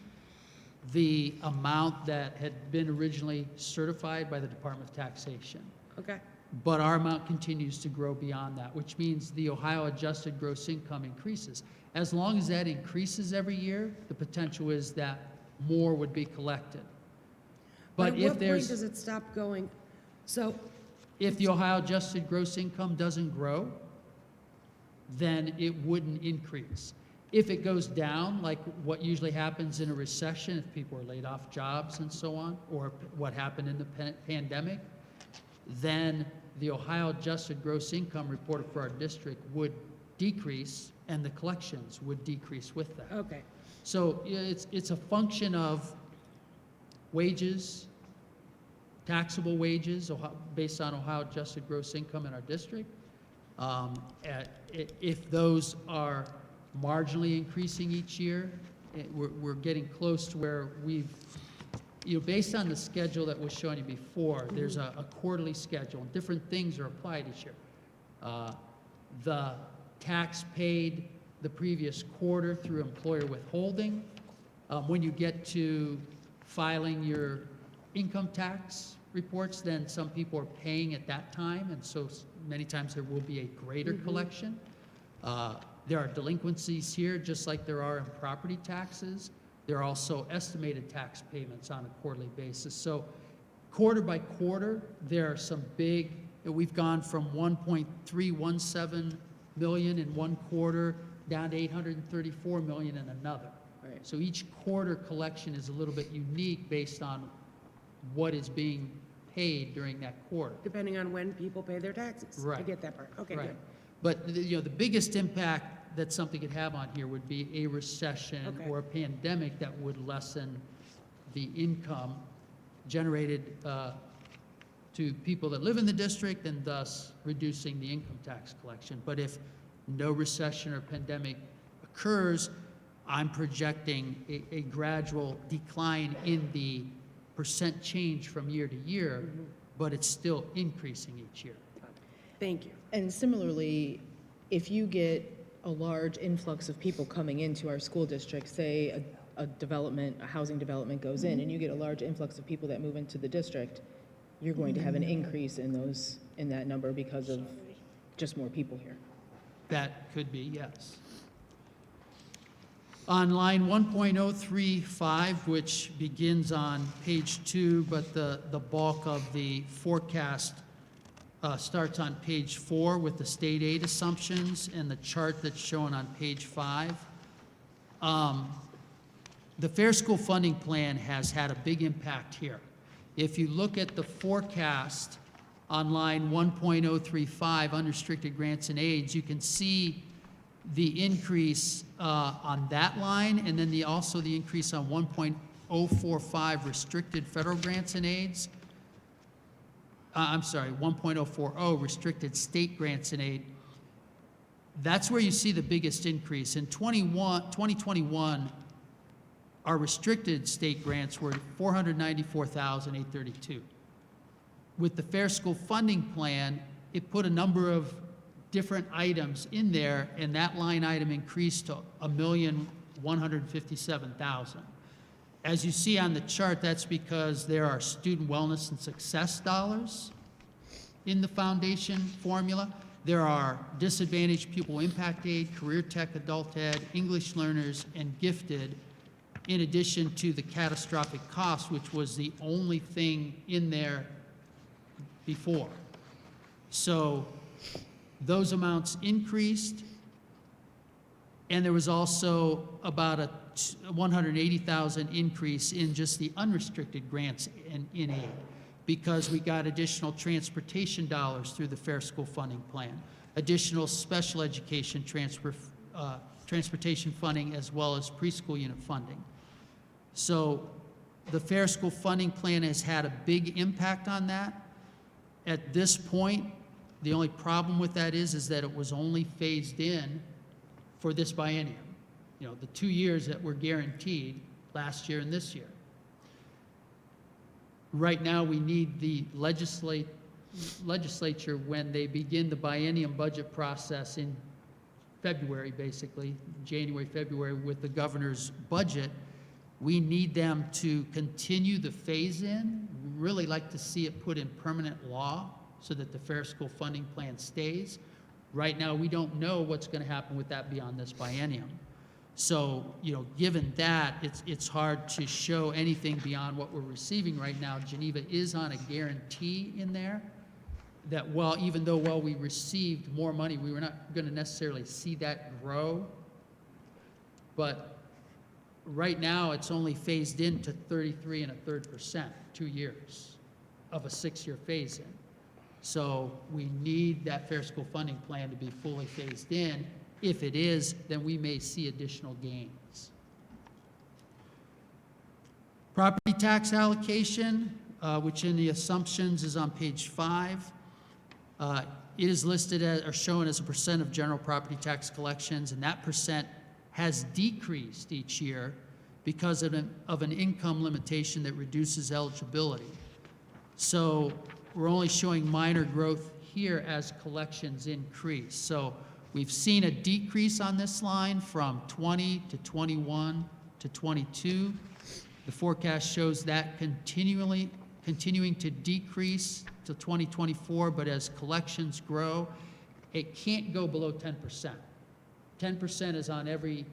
the amount that had been originally certified by the Department of Taxation. Okay. But our amount continues to grow beyond that, which means the Ohio adjusted gross income increases. As long as that increases every year, the potential is that more would be collected. But at if what there's, point does it stop going? So if the Ohio adjusted gross income doesn't grow, then it wouldn't increase. If it goes down, like what usually happens in a recession, if people are laid off jobs and so on, or what happened in the pandemic, then the Ohio adjusted gross income reported for our district would decrease and the collections would decrease with that. Okay. So it's a function of wages, taxable wages based on Ohio adjusted gross income in our district. If those are marginally increasing each year, we're getting close to where we've, based on the schedule that was showing you before, there's a quarterly schedule, and different things are applied each year. The tax paid the previous quarter through employer withholding. When you get to filing your income tax reports, then some people are paying at that time, and so many times there will be a greater collection. There are delinquencies here, just like there are in property taxes. There are also estimated tax payments on a quarterly basis. So quarter by quarter, there are some big, we've gone from 1.317 million in one quarter down to 834 million in another. Right. So each quarter collection is a little bit unique based on what is being paid during that quarter. Depending on when people pay their taxes. I Right. get that part. Okay, Right. good. But, the biggest impact that something could have on here would be a recession Okay. or a pandemic that would lessen the income generated to people that live in the district and thus reducing the income tax collection. But if no recession or pandemic occurs, I'm projecting a gradual decline in the percent change from year to year, but it's still increasing each year. Thank you. And similarly, if you get a large influx of people coming into our school district, say a housing development goes in, and you get a large influx of people that move into the district, you're going to have an increase in that number because of just more people here. That could be, yes. On line 1.035, which begins on page 2, but the bulk of the forecast starts on page 4 with the state aid assumptions and the chart that's shown on page 5. The Fair School Funding Plan has had a big impact here. If you look at the forecast on line 1.035, unrestricted grants and aids, you can see the increase on that line, and then also the increase on 1.045 restricted federal grants and aids. 1.040 restricted state grants and aid. That's where you see the biggest increase. In 2021, our restricted state grants were $494,832. With the Fair School Funding Plan, it put a number of different items in there, and that line item increased to $1,157,000. As you see on the chart, that's because there are student wellness and success dollars in the foundation formula. There are disadvantaged pupil impact aid, career tech, adult ed, English learners, and gifted, in addition to the catastrophic cost, which was the only thing in there before. So those amounts increased, and there was also about a 180,000 increase in just the unrestricted grants in aid, because we got additional transportation dollars through the Fair School Funding Plan, additional special education transportation funding, as well as preschool unit funding. So the Fair School Funding Plan has had a big impact on that. At this point, the only problem with that is that it was only phased in for this biennium. The 2 years that were guaranteed, last year and this year. Right now, we need the legislature, when they begin the biennium budget process in February, basically, January, February, with the governor's budget, we need them to continue the phase-in. We really like to see it put in permanent law so that the Fair School Funding Plan stays. Right now, we don't know what's going to happen with that beyond this biennium. So, given that, it's hard to show anything beyond what we're receiving right now. Geneva is on a guarantee in there that, even though we received more money, we were not going to necessarily see that grow. But right now, it's only phased in to 33 1/3%, 2 years of a 6-year phase-in. So we need that Fair School Funding Plan to be fully phased in. If it is, then we may see additional gains. Property tax allocation, which in the assumptions is on page 5. It is listed as, or shown as, a percent of general property tax collections, and that percent has decreased each year because of an income limitation that reduces eligibility. So we're only showing minor growth here as collections increase. So we've seen a decrease on this line from 20 to 21 to 22. The forecast shows that continuing to decrease to 2024, but as collections grow, it can't go below 10%. 10% is on every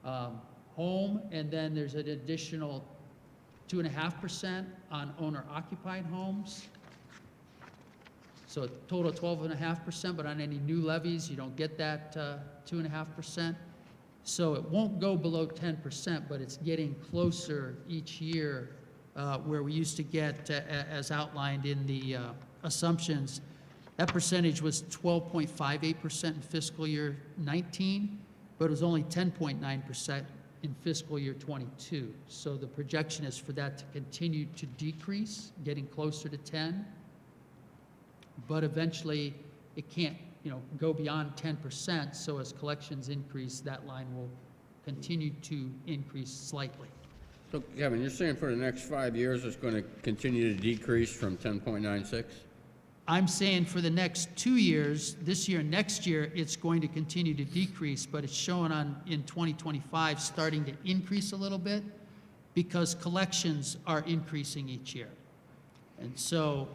home, and then there's an additional 2.5% on owner-occupied homes. So a total of 12.5%, but on any new levies, you don't get that 2.5%. So it won't go below 10%, but it's getting closer each year, where we used to get, as outlined in the assumptions, that percentage was 12.58% in fiscal year 19, but it was only 10.9% in fiscal year 22. So the projection is for that to continue to decrease, getting closer to 10. But eventually, it can't, go beyond 10%. So as collections increase, that line will continue to increase slightly. So Kevin, you're saying for the next 5 years, it's going to continue to decrease from 10.96? I'm saying for the next 2 years, this year and next year, it's going to continue to decrease, but it's showing in 2025 starting to increase a little bit because collections are increasing each year. And so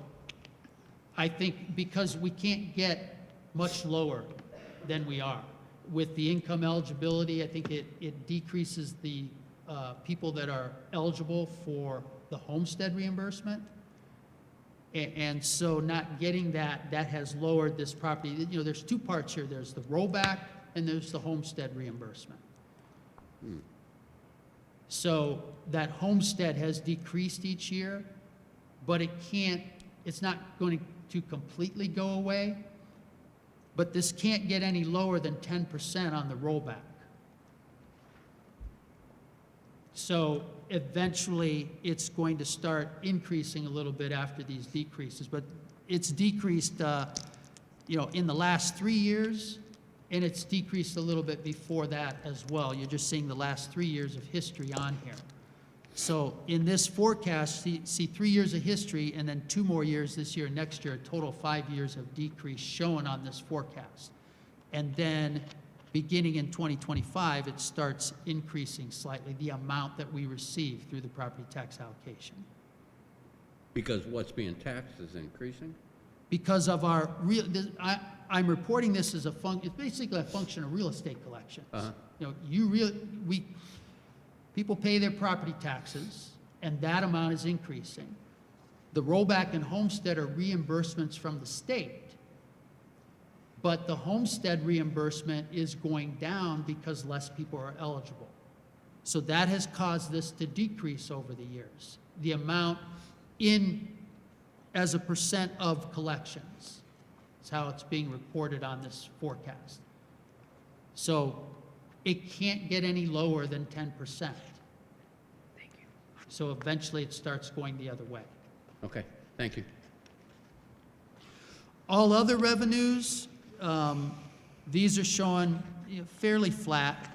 I think because we can't get much lower than we are. With the income eligibility, I think it decreases the people that are eligible for the homestead reimbursement. And so not getting that has lowered this property. There's two parts here. There's the rollback and there's the homestead reimbursement. So that homestead has decreased each year, but it's not going to completely go away. But this can't get any lower than 10% on the rollback. So eventually, it's going to start increasing a little bit after these decreases. But it's decreased, in the last 3 years, and it's decreased a little bit before that as well. You're just seeing the last 3 years of history on here. So in this forecast, see 3 years of history, and then 2 more years this year and next year, a total of 5 years of decrease shown on this forecast. And then beginning in 2025, it starts increasing slightly, the amount that we receive through the property tax allocation. Because what's being taxed is increasing? Because of our I'm reporting this as it's basically a function of real estate collections. People pay their property taxes, and that amount is increasing. The rollback and homestead are reimbursements from the state. But the homestead reimbursement is going down because less people are eligible. So that has caused this to decrease over the years. The amount as a percent of collections is how it's being reported on this forecast. So it can't get any lower than 10%. Thank you. So eventually it starts going the other way. Okay, thank you. All other revenues, these are showing fairly flat.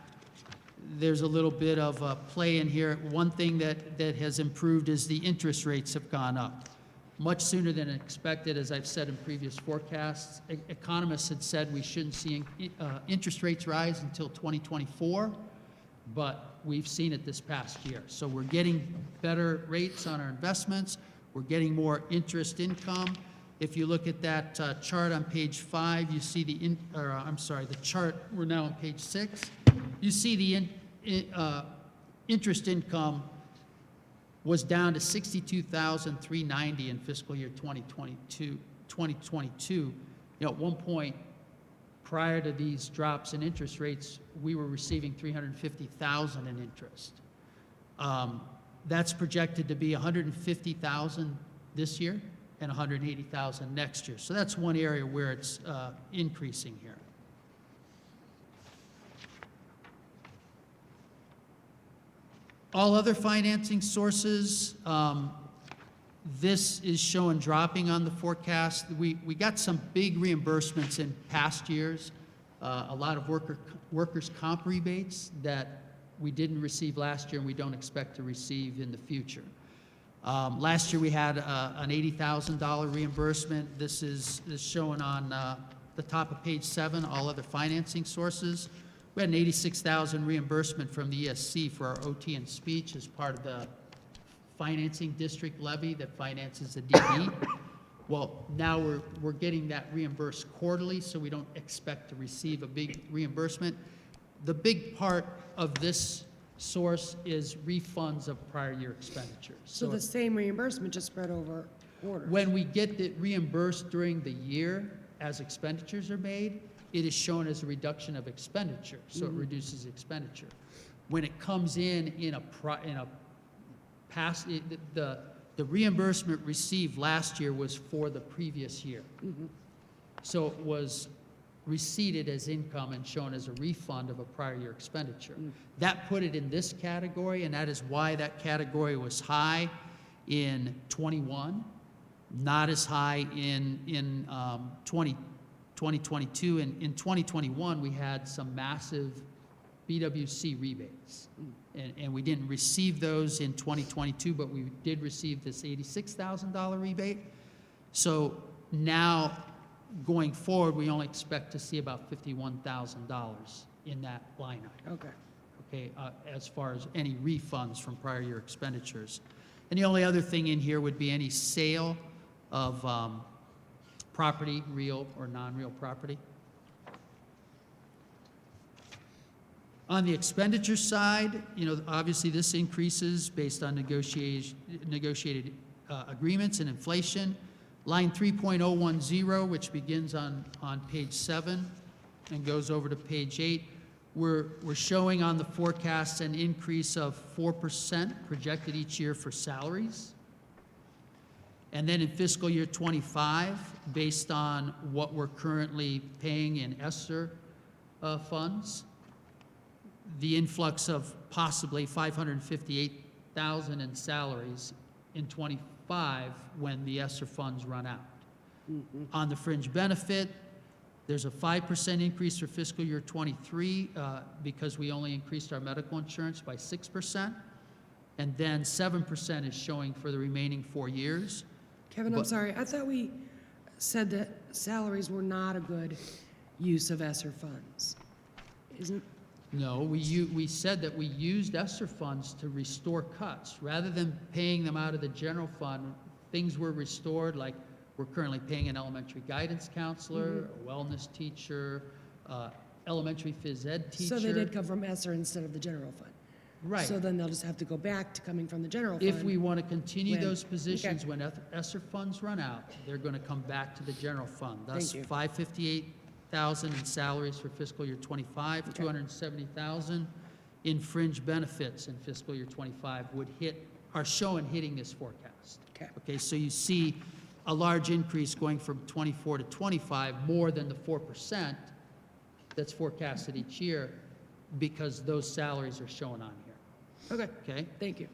There's a little bit of a play in here. One thing that has improved is the interest rates have gone up much sooner than expected, as I've said in previous forecasts. Economists had said we shouldn't see interest rates rise until 2024, but we've seen it this past year. So we're getting better rates on our investments. We're getting more interest income. If you look at that chart on page 5, you see the chart, we're now on page 6. You see the interest income was down to $62,390 in fiscal year 2022. At one point, prior to these drops in interest rates, we were receiving $350,000 in interest. That's projected to be $150,000 this year and $180,000 next year. So that's one area where it's increasing here. All other financing sources, this is showing dropping on the forecast. We got some big reimbursements in past years, a lot of workers' comp rebates that we didn't receive last year and we don't expect to receive in the future. Last year we had an $80,000 reimbursement. This is showing on the top of page 7, all other financing sources. We had an $86,000 reimbursement from the ESC for our OT and speech as part of the financing district levy that finances the DD. Well, now we're getting that reimbursed quarterly, so we don't expect to receive a big reimbursement. The big part of this source is refunds of prior year expenditures. So the same reimbursement just spread over quarters? When we get it reimbursed during the year as expenditures are made, it is shown as a reduction of expenditure, so it reduces expenditure. When it comes in a past, the reimbursement received last year was for the previous year. So it was receipted as income and shown as a refund of a prior year expenditure. That put it in this category, and that is why that category was high in 21, not as high in 2022. And in 2021, we had some massive BWC rebates. And we didn't receive those in 2022, but we did receive this $86,000 rebate. So now, going forward, we only expect to see about $51,000 in that line item. Okay, as far as any refunds from prior year expenditures. And the only other thing in here would be any sale of property, real or non-real property. On the expenditure side, obviously this increases based on negotiated agreements and inflation. Line 3.010, which begins on page 7 and goes over to page 8, we're showing on the forecast an increase of 4% projected each year for salaries. And then in fiscal year 25, based on what we're currently paying in ESSER funds, the influx of possibly $558,000 in salaries in 25 when the ESSER funds run out. On the fringe benefit, there's a 5% increase for fiscal year 23 because we only increased our medical insurance by 6%, and then 7% is showing for the remaining 4 years. Kevin, I'm sorry, I thought we said that salaries were not a good use of ESSER funds. Isn't? No, we said that we used ESSER funds to restore cuts. Rather than paying them out of the general fund, things were restored, like we're currently paying an elementary guidance counselor, a wellness teacher, elementary phys ed teacher. So they did come from ESSER instead of the general fund? Right. So then they'll just have to go back to coming from the general fund? If we want to continue those positions, okay. when ESSER funds run out, they're going to come back to the general fund. Thus, Thank you. $558,000 in salaries for fiscal year 25, Okay. $270,000 in fringe benefits in fiscal year 25 are showing hitting this forecast. Okay, so you see a large increase going from 24 to 25, more than the 4% that's forecasted each year, because those salaries are shown on here. Okay? Thank you.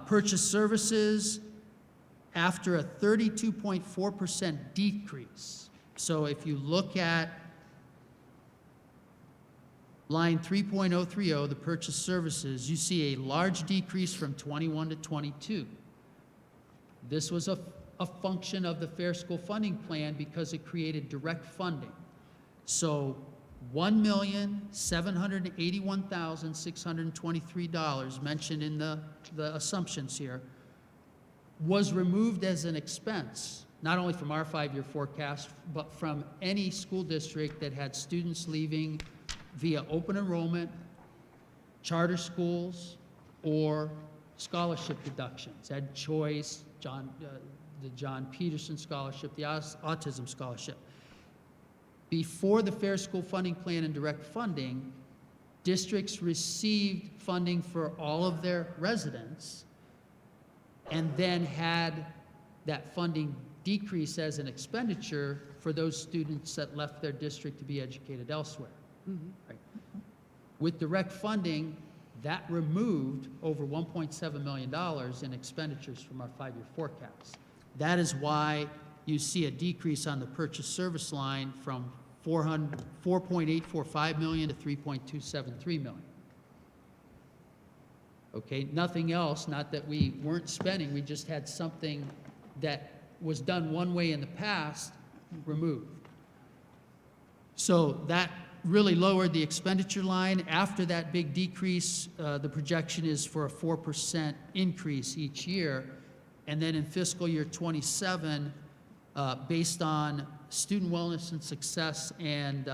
Purchase services, after a 32.4% decrease. So if you look at line 3.030, the purchase services, you see a large decrease from 21 to 22. This was a function of the Fair School Funding Plan because it created direct funding. So $1,781,623 mentioned in the assumptions here was removed as an expense, not only from our 5-year forecast, but from any school district that had students leaving via open enrollment, charter schools, or scholarship deductions, Ed Choice, the John Peterson Scholarship, the Autism Scholarship. Before the Fair School Funding Plan and direct funding, districts received funding for all of their residents and then had that funding decrease as an expenditure for those students that left their district to be educated elsewhere. Right. With direct funding, that removed over $1.7 million in expenditures from our 5-year forecast. That is why you see a decrease on the purchase service line from $4.845 million to $3.273 million. Okay, nothing else, not that we weren't spending, we just had something that was done one way in the past removed. So that really lowered the expenditure line. After that big decrease, the projection is for a 4% increase each year. And then in fiscal year 27, based on student wellness and success and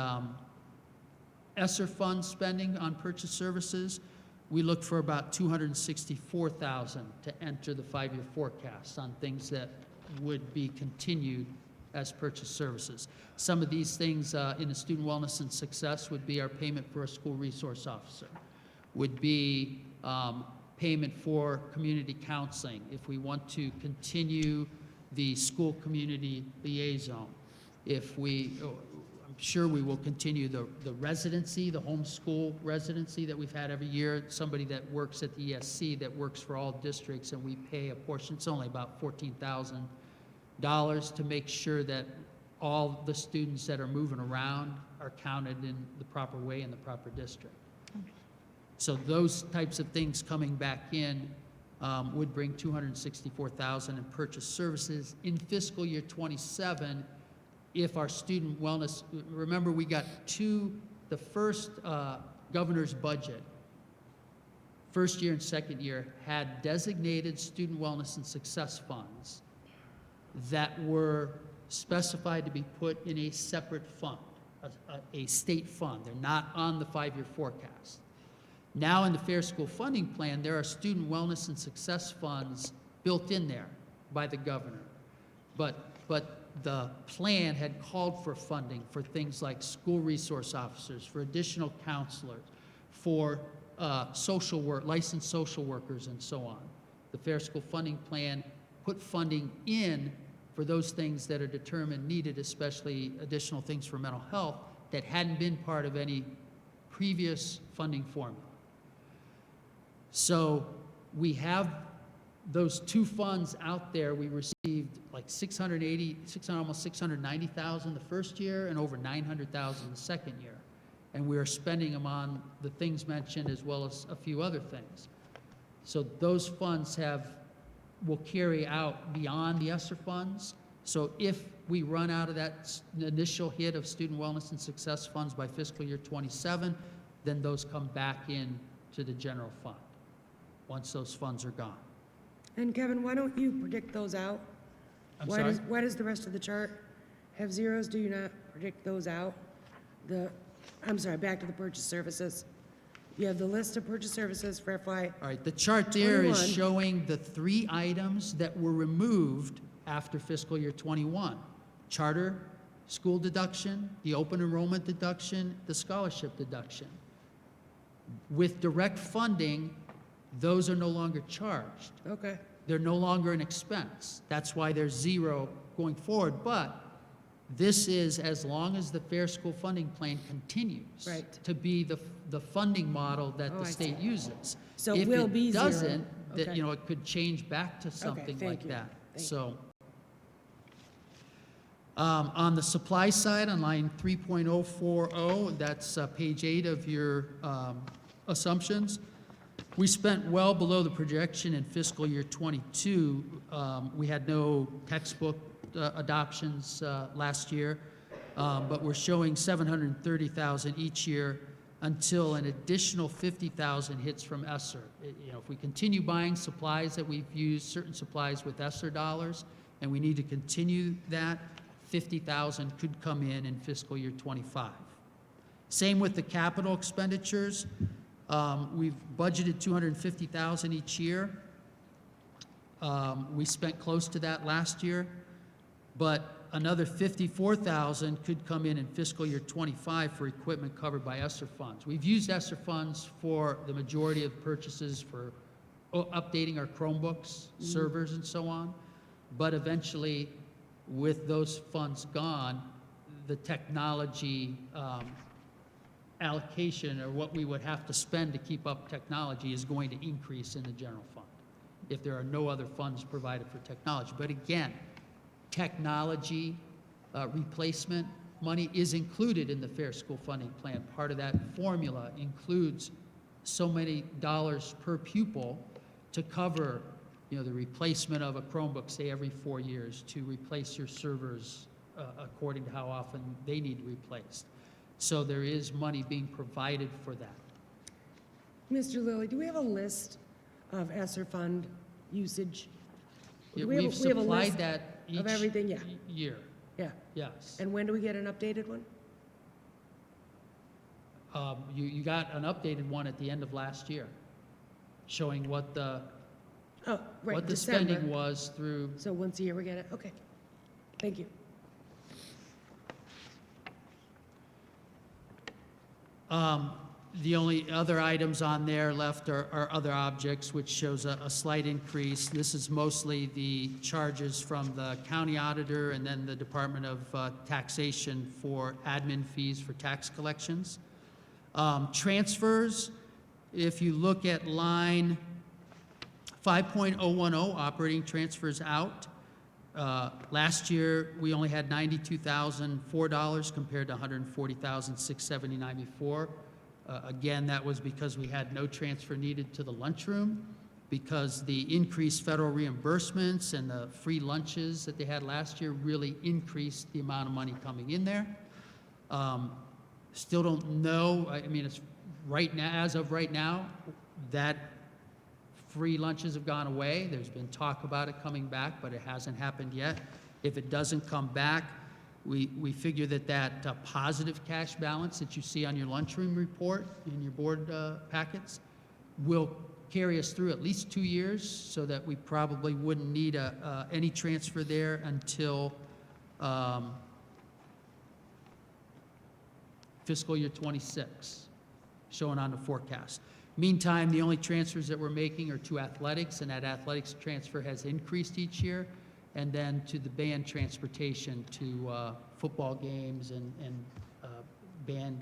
ESSER fund spending on purchase services, we look for about $264,000 to enter the 5-year forecast on things that would be continued as purchase services. Some of these things in the student wellness and success would be our payment for a school resource officer, would be payment for community counseling if we want to continue the school community liaison. I'm sure we will continue the residency, the homeschool residency that we've had every year, somebody that works at the ESC that works for all districts, and we pay a portion, it's only about $14,000 to make sure that all the students that are moving around are counted in the proper way in the proper district. So those types of things coming back in would bring $264,000 in purchase services. In fiscal year 27, if our student wellness, remember we got the first governor's budget, first year and second year, had designated student wellness and success funds that were specified to be put in a separate fund, a state fund. They're not on the 5-year forecast. Now in the Fair School Funding Plan, there are student wellness and success funds built in there by the governor. But the plan had called for funding for things like school resource officers, for additional counselors, for social work, licensed social workers, and so on. The Fair School Funding Plan put funding in for those things that are determined needed, especially additional things for mental health that hadn't been part of any previous funding formula. So we have those two funds out there. We received like almost $690,000 the first year and over $900,000 the second year. And we are spending them on the things mentioned as well as a few other things. So those funds will carry out beyond the ESSER funds. So if we run out of that initial hit of student wellness and success funds by fiscal year 27, then those come back in to the general fund once those funds are gone. And Kevin, why don't you predict those out? I'm sorry? Why does the rest of the chart have zeros? Do you not predict those out? I'm sorry, back to the purchase services. You have the list of purchase services for FY. All right, the chart there is showing the 3 items that were removed after fiscal year 21. Charter school deduction, the open enrollment deduction, the scholarship deduction. With direct funding, those are no longer charged. Okay. They're no longer an expense. That's why there's 0 going forward. But this is as long as the Fair School Funding Plan continues to be the funding model that the state uses. So if it will it be 0. doesn't, Okay. it could change back to something like you. that. Thank So. On the supply side, on line 3.040, that's page 8 of your assumptions. We spent well below the projection in fiscal year 22. We had no textbook adoptions last year, but we're showing $730,000 each year until an additional $50,000 hits from ESSER. If we continue buying supplies that we've used, certain supplies with ESSER dollars, and we need to continue that, $50,000 could come in fiscal year 25. Same with the capital expenditures. We've budgeted $250,000 each year. We spent close to that last year, but another $54,000 could come in fiscal year 25 for equipment covered by ESSER funds. We've used ESSER funds for the majority of purchases for updating our Chromebooks, servers, and so on, but eventually, with those funds gone, the technology allocation, or what we would have to spend to keep up technology, is going to increase in the general fund if there are no other funds provided for technology. But again, technology replacement money is included in the Fair School Funding Plan. Part of that formula includes so many dollars per pupil to cover the replacement of a Chromebook, say every 4 years, to replace your servers according to how often they need replaced. So there is money being provided for that. Mr. Lillie, do we have a list of ESSER fund usage? We've supplied that each everything, yeah. year, Yeah. yes. And when do we get an updated one? You got an updated one at the end of last year, showing what the, Oh, right, what the December. spending was through. So once a year we get it? Okay. Thank you. The only other items on there left are other objects, which shows a slight increase. This is mostly the charges from the county auditor and then the Department of Taxation for admin fees for tax collections. Transfers, if you look at line 5.010, operating transfers out, last year, we only had $92,004 compared to $140,679 before. Again, that was because we had no transfer needed to the lunchroom, because the increased federal reimbursements and the free lunches that they had last year really increased the amount of money coming in there. Still don't know, I mean, it's right now, as of right now, that free lunches have gone away. There's been talk about it coming back, but it hasn't happened yet. If it doesn't come back, we figure that positive cash balance that you see on your lunchroom report in your board packets will carry us through at least 2 years, so that we probably wouldn't need any transfer there until fiscal year 26, showing on the forecast. Meantime, the only transfers that we're making are to athletics, and that athletics transfer has increased each year, and then to the band transportation to football games and band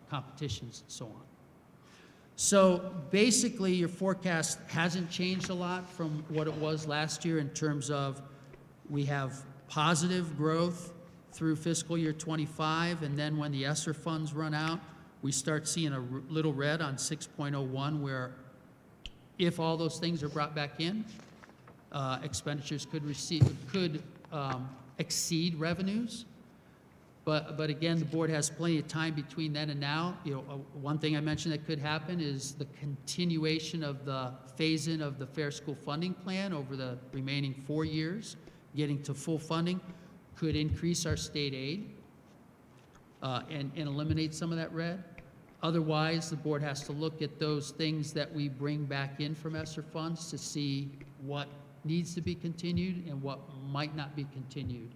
competitions and so on. So basically, your forecast hasn't changed a lot from what it was last year in terms of we have positive growth through fiscal year 25, and then when the ESSER funds run out, we start seeing a little red on 6.01, where if all those things are brought back in, expenditures could exceed revenues. But again, the board has plenty of time between then and now. You know, one thing I mentioned that could happen is the continuation of the phase-in of the Fair School Funding Plan over the remaining 4 years, getting to full funding, could increase our state aid and eliminate some of that red. Otherwise, the board has to look at those things that we bring back in from ESSER funds to see what needs to be continued and what might not be continued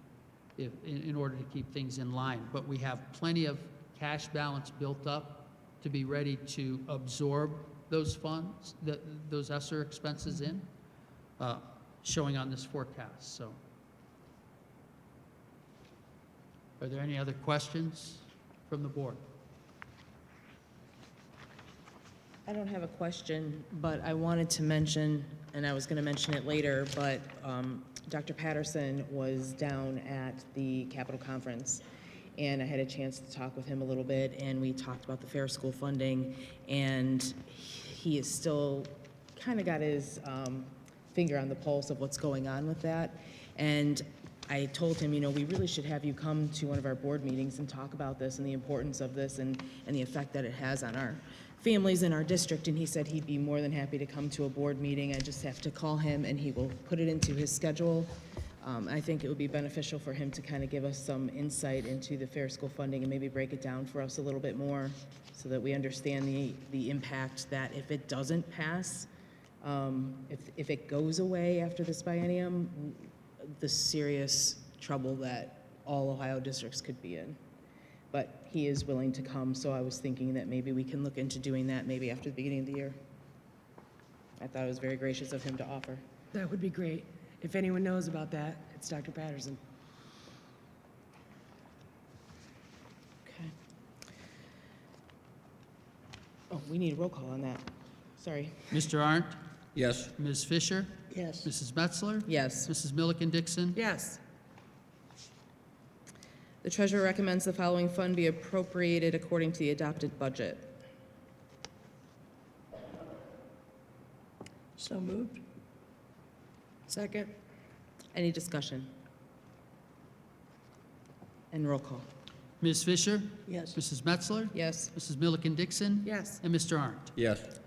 in order to keep things in line. But we have plenty of cash balance built up to be ready to absorb those funds, those ESSER expenses in, showing on this forecast. So, are there any other questions from the board? I don't have a question, but I wanted to mention, and I was going to mention it later, but Dr. Patterson was down at the Capitol Conference, and I had a chance to talk with him a little bit, and we talked about the Fair School funding, and he is still kind of got his finger on the pulse of what's going on with that. And I told him, you know, we really should have you come to one of our board meetings and talk about this and the importance of this and the effect that it has on our families in our district. And he said he'd be more than happy to come to a board meeting. I just have to call him and he will put it into his schedule. I think it would be beneficial for him to kind of give us some insight into the Fair School funding and maybe break it down for us a little bit more so that we understand the impact that if it doesn't pass, if it goes away after this biennium, the serious trouble that all Ohio districts could be in. But he is willing to come, so I was thinking that maybe we can look into doing that maybe after the beginning of the year. I thought it was very gracious of him to offer. That would be great. If anyone knows about that, it's Dr. Patterson. Okay. Oh, we need a roll call on that. Sorry. Mr. Arndt? Yes. Ms. Fisher? Yes. Mrs. Metzler? Yes. Mrs. Milliken Dixon? Yes. The treasurer recommends the following fund be appropriated according to the adopted budget. So moved. Second. Any discussion? And roll call. Ms. Fisher? Yes. Mrs. Metzler? Yes. Mrs. Milliken Dixon? Yes. And Mr. Arndt? Yes.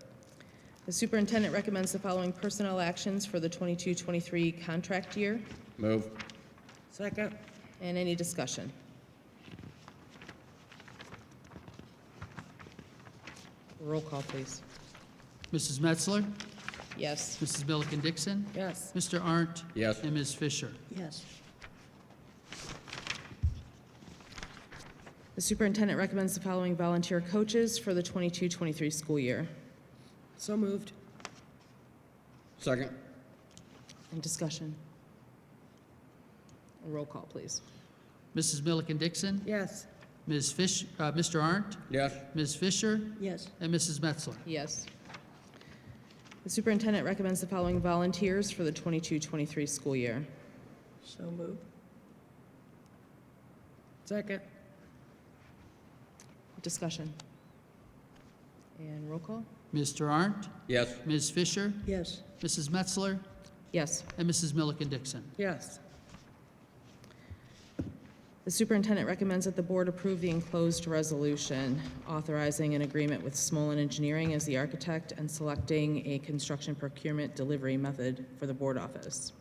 The superintendent recommends the following personnel actions for the 22-23 contract year. Move. Second. And any discussion? Roll call, please. Mrs. Metzler, Yes. Mrs. Milliken Dixon, Yes. Mr. Arndt, Yes. and Ms. Fisher. Yes. The superintendent recommends the following volunteer coaches for the 22-23 school year. So moved. Second. Any discussion? Roll call, please. Mrs. Milliken Dixon, Yes. Mr. Arndt, Yes. Ms. Fisher, Yes. and Mrs. Metzler. Yes. The superintendent recommends the following volunteers for the 22-23 school year. So moved. Second. Discussion. And roll call? Mr. Arndt, Yes. Ms. Fisher, Yes. Mrs. Metzler, Yes. and Mrs. Milliken Dixon. Yes. The superintendent recommends that the board approve the enclosed resolution authorizing an agreement with Smolin Engineering as the architect and selecting a construction procurement delivery method for the board office.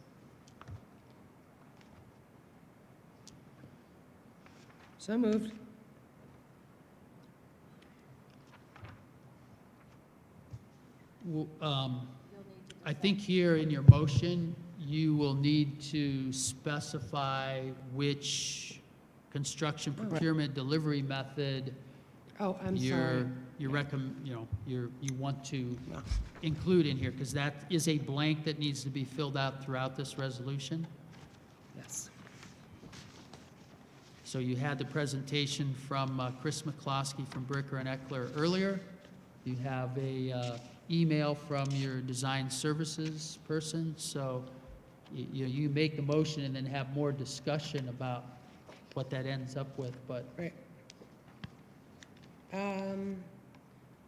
So moved. I think here in your motion, you will need to specify which construction procurement delivery method Oh, I'm sorry. you want to include in here, because that is a blank that needs to be filled out throughout this resolution. Yes. So you had the presentation from Chris McCloskey from Bricker and Eckler earlier. You have a email from your design services person, so you make the motion and then have more discussion about what that ends up with, but Right.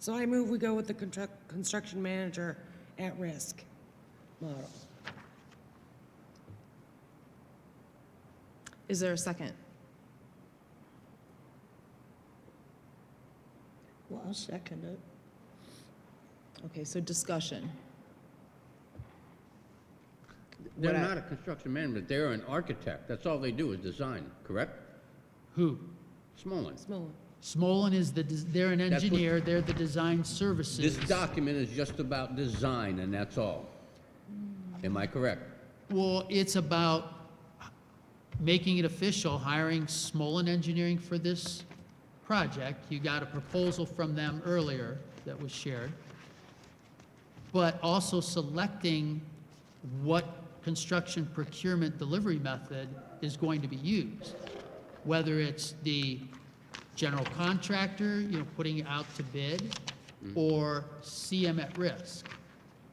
So I move we go with the construction manager at risk model. Is there a second? Well, I'll second it. Okay, so discussion. They're What I- not a construction manager, they're an architect. That's all they do is design, correct? who? Smolin. Smolin. Smolin is they're an That's what- engineer, they're the design services. This document is just about design, and that's all. Am I correct? Well, it's about making it official, hiring Smolin Engineering for this project. You got a proposal from them earlier that was shared, but also selecting what construction procurement delivery method is going to be used, whether it's the general contractor, putting it out to bid, or CM at risk.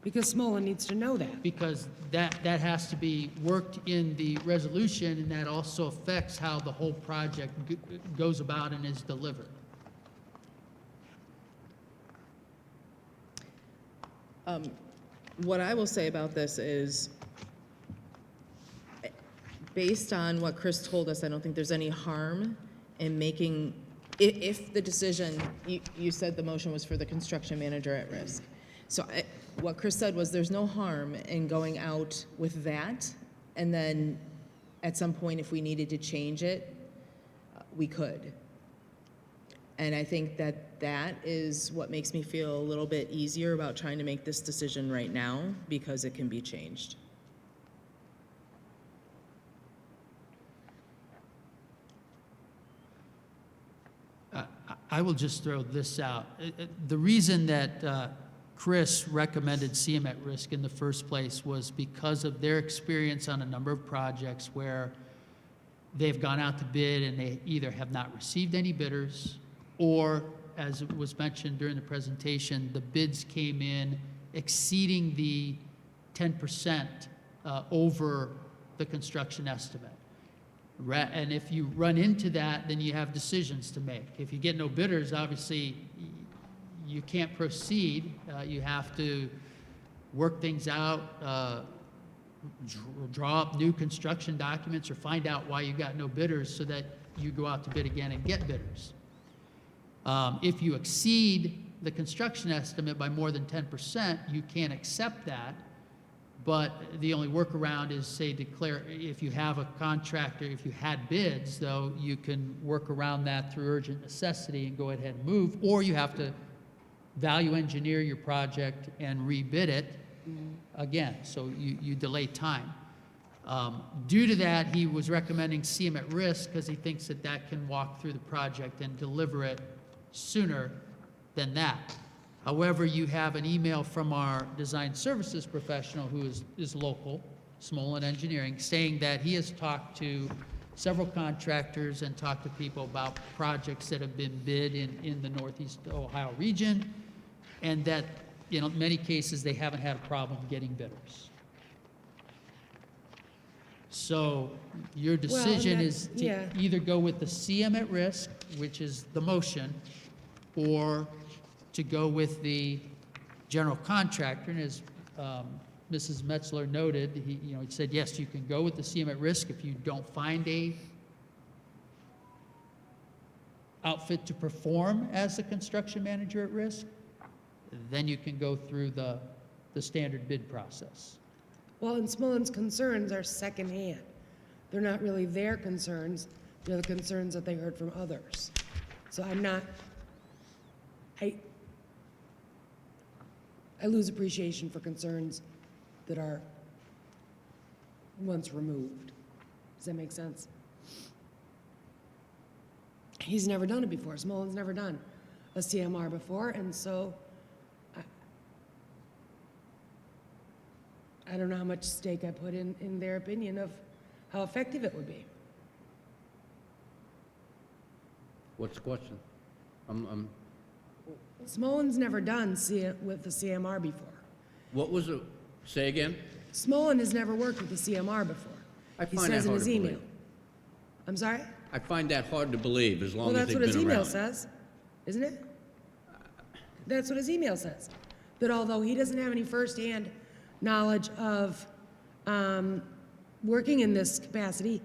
Because Smolin needs to know that. Because that has to be worked in the resolution, and that also affects how the whole project goes about and is delivered. What I will say about this is, based on what Chris told us, I don't think there's any harm in making, if the decision, you said the motion was for the construction manager at risk. So what Chris said was there's no harm in going out with that, and then at some point, if we needed to change it, we could. And I think that is what makes me feel a little bit easier about trying to make this decision right now, because it can be changed. I will just throw this out. The reason that Chris recommended CM at risk in the first place was because of their experience on a number of projects where they've gone out to bid and they either have not received any bidders, or, as it was mentioned during the presentation, the bids came in exceeding the 10% over the construction estimate. And if you run into that, then you have decisions to make. If you get no bidders, obviously, you can't proceed. You have to work things out, draw up new construction documents, or find out why you got no bidders so that you go out to bid again and get bidders. If you exceed the construction estimate by more than 10%, you can't accept that, But the only workaround is, say, declare, if you have a contractor, if you had bids, though, you can work around that through urgent necessity and go ahead and move, or you have to value engineer your project and rebid it again, so you delay time. Due to that, he was recommending CM at risk because he thinks that that can walk through the project and deliver it sooner than that. However, you have an email from our design services professional who is local, Smolin Engineering, saying that he has talked to several contractors and talked to people about projects that have been bid in the Northeast Ohio region, and that, in many cases, they haven't had a problem getting bidders. So your decision is to either go with the CM at risk, which is the motion, or to go with the general contractor. And as Mrs. Metzler noted, he said, yes, you can go with the CM at risk if you don't find a outfit to perform as the construction manager at risk, then you can go through the standard bid process. Well, and Smolin's concerns are secondhand. They're not really their concerns, they're the concerns that they heard from others. So I lose appreciation for concerns that are once removed. Does that make sense? He's never done it before. Smolin's never done a CMR before, and so I don't know how much stake I put in their opinion of how effective it would be. What's the question? Smolin's never done with the CMR before. What was it? Say again? Smolin has never worked with the CMR before. I He find says that in hard his to email. believe. I'm sorry? I find that hard to believe as long Well, as that's they've what his been email around. says, isn't it? That's what his email says. That although he doesn't have any firsthand knowledge of working in this capacity,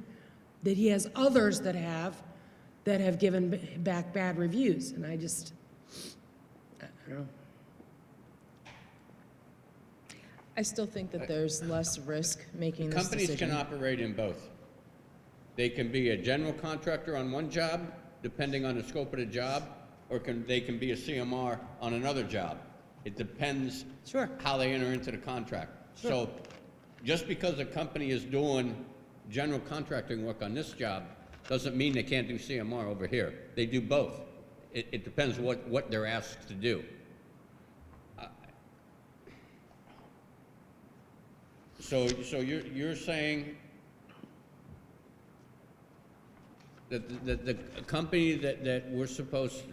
that he has others that have given back bad reviews. And I don't know. I still think that there's less risk making this Companies decision. can operate in both. They can be a general contractor on one job, depending on the scope of the job, or they can be a CMR on another job. It depends how they enter into the contract. So just because a company is doing general contracting work on this job doesn't mean they can't do CMR over here. They do both. It depends what they're asked to do. So you're saying that the company that we're supposed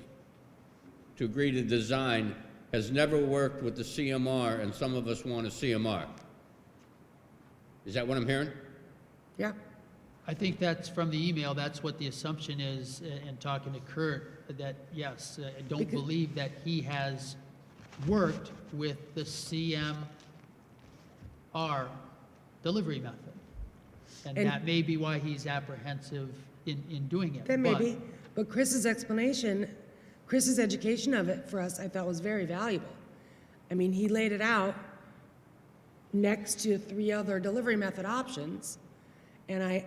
to agree to design has never worked with the CMR, and some of us want a CMR. Is that what I'm hearing? Yeah. I think that's from the email, that's what the assumption is in talking to Kurt, that yes, I don't believe that he has worked with the CMR delivery method. And that may be why he's apprehensive in doing it. That may be, but Chris's explanation, Chris's education of it for us, I thought was very valuable. I mean, he laid it out next to 3 other delivery method options, and I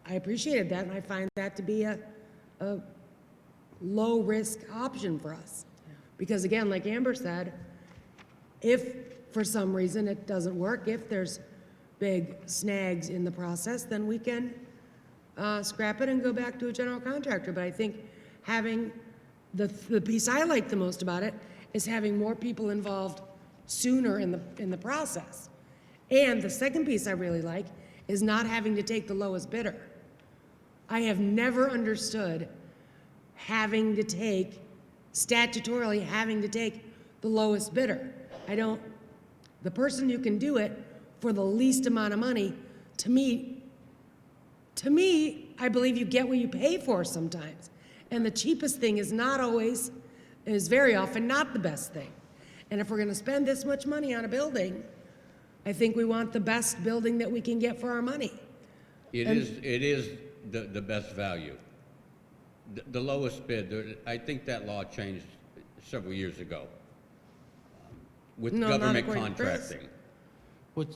appreciated that, and I find that to be a low-risk option for us. Because again, like Amber said, if for some reason it doesn't work, if there's big snags in the process, then we can scrap it and go back to a general contractor. But I think having the piece I like the most about it is having more people involved sooner in the process. And the second piece I really like is not having to take the lowest bidder. I have never understood statutorily having to take the lowest bidder. The person who can do it for the least amount of money, to me, I believe you get what you pay for sometimes. And the cheapest thing is very often not the best thing. And if we're gonna spend this much money on a building, I think we want the best building that we can get for our money. It is the best value. The lowest bid, I think that law changed several years ago with No, not government according to Chris. contracting.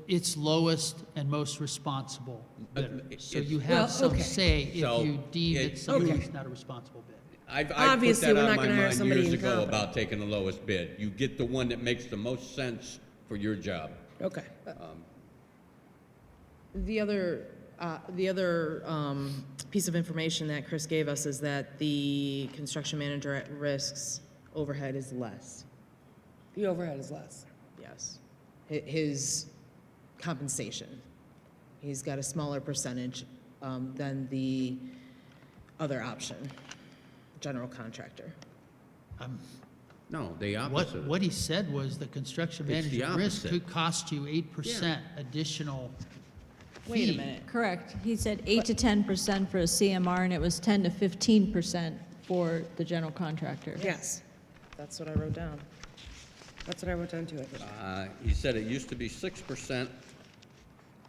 It's lowest and most responsible bidder. So you Well, have some okay. say if So you deem it- it's somebody Okay. who's not a responsible bid. I've put Obviously, that we're on not my gonna hire mind somebody years ago incompetent. about taking the lowest bid. You get the one that makes the most sense for your job. Okay. The other piece of information that Chris gave us is that the construction manager at risk's overhead is less. The overhead is less. Yes. His compensation. He's got a smaller percentage than the other option, general contractor. No, the opposite. What he said was the construction It's the manager at risk opposite. could cost you 8% additional Wait a fee. minute. Correct. He said 8 to 10% for a CMR, and it was 10 to 15% for the general contractor. Yes, That's what I wrote down. that's what I wrote down too, I think. He said it used to be 6%,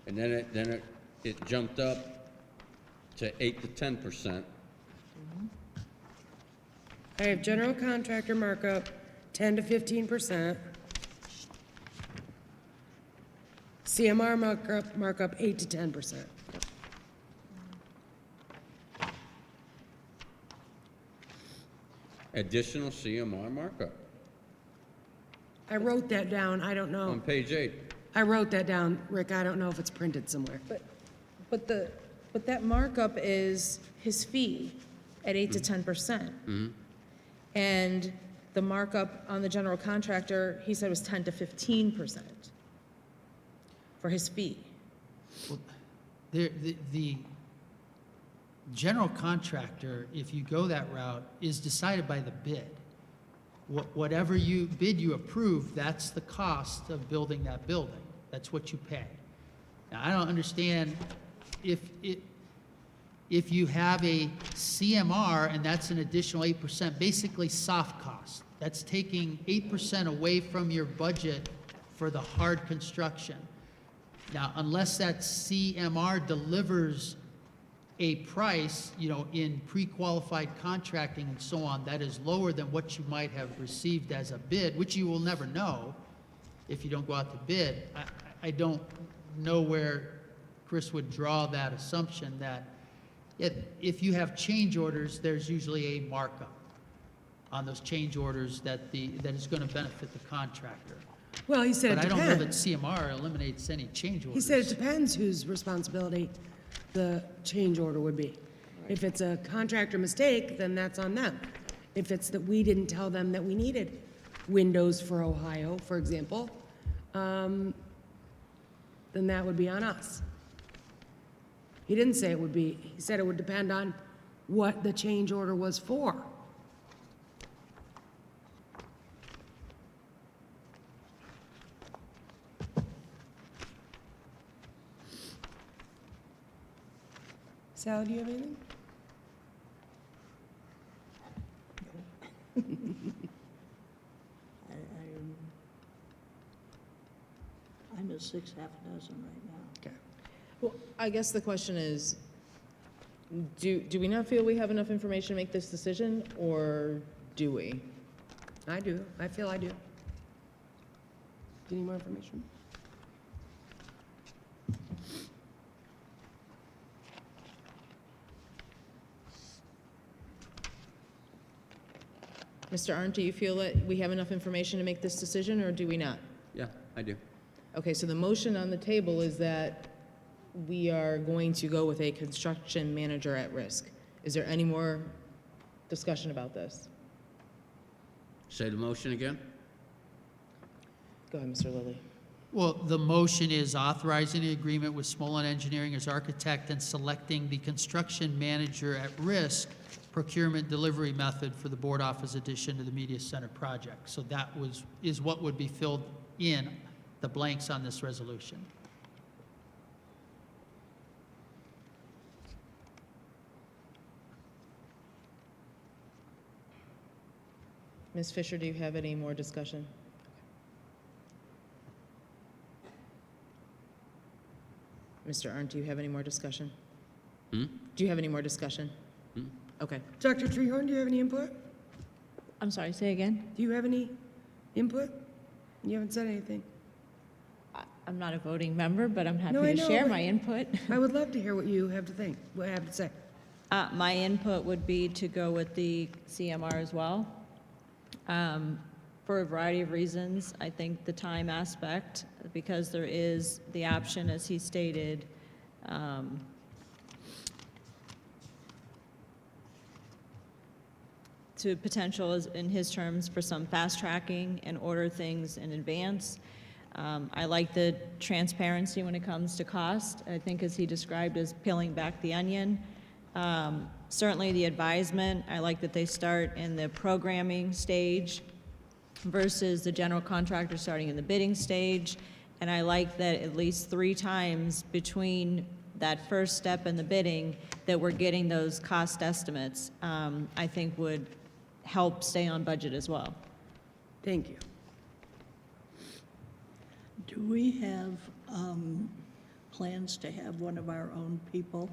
and then it jumped up to 8 to 10%. I have general contractor markup, 10 to 15%. CMR markup 8 to 10%. Additional CMR markup I wrote that down, I don't know. on page 8. I wrote that down, Rick, I don't know if it's printed somewhere. But that markup is his fee at 8 to 10%. And the markup on the general contractor, he said was 10 to 15% for his fee. The general contractor, if you go that route, is decided by the bid. Whatever bid you approve, that's the cost of building that building. That's what you pay. Now, I don't understand if you have a CMR and that's an additional 8%, basically soft cost. That's taking 8% away from your budget for the hard construction. Now, unless that CMR delivers a price, in pre-qualified contracting and so on, that is lower than what you might have received as a bid, which you will never know if you don't go out to bid. I don't know where Chris would draw that assumption that if you have change orders, there's usually a markup on those change orders that is going to benefit the contractor. Well, he said it But I don't know that depends. CMR eliminates any change orders. He said it depends whose responsibility the change order would be. If it's a contractor mistake, then that's on them. If it's that we didn't tell them that we needed windows for Ohio, for example, then that would be on us. He didn't say it would be, he said it would depend on what the change order was for. Sal, do you have anything? I'm at 6 half a dozen right now. Okay. Well, I guess the question is, do we not feel we have enough information to make this decision, or do we? I do. I feel I do. Do you need more information? Mr. Arndt, do you feel that we have enough information to make this decision, or do we not? Yeah, I do. Okay, so the motion on the table is that we are going to go with a construction manager at risk. Is there any more discussion about this? Say the motion again? Go ahead, Mr. Lillie. Well, the motion is authorizing the agreement with Smolin Engineering as architect and selecting the construction manager at risk procurement delivery method for the board office addition to the media center project. So that is what would be filled in the blanks on this resolution. Ms. Fisher, do you have any more discussion? Mr. Arndt, do you have any more discussion? Do you have any more discussion? Okay. Dr. Treharn, do you have any input? I'm sorry, say again? Do you have any input? You haven't said anything. I'm not a voting member, but I'm happy No, I to know, share but my input. I would love to hear what you have to say. My input would be to go with the CMR as well. For a variety of reasons. I think the time aspect, because there is the option, as he stated, to potential, in his terms, for some fast tracking and order things in advance. I like the transparency when it comes to cost. I think as he described as peeling back the onion. Certainly the advisement, I like that they start in the programming stage versus the general contractor starting in the bidding stage. And I like that at least 3 times between that first step and the bidding that we're getting those cost estimates, I think would help stay on budget as well. Thank you. Do we have plans to have one of our own people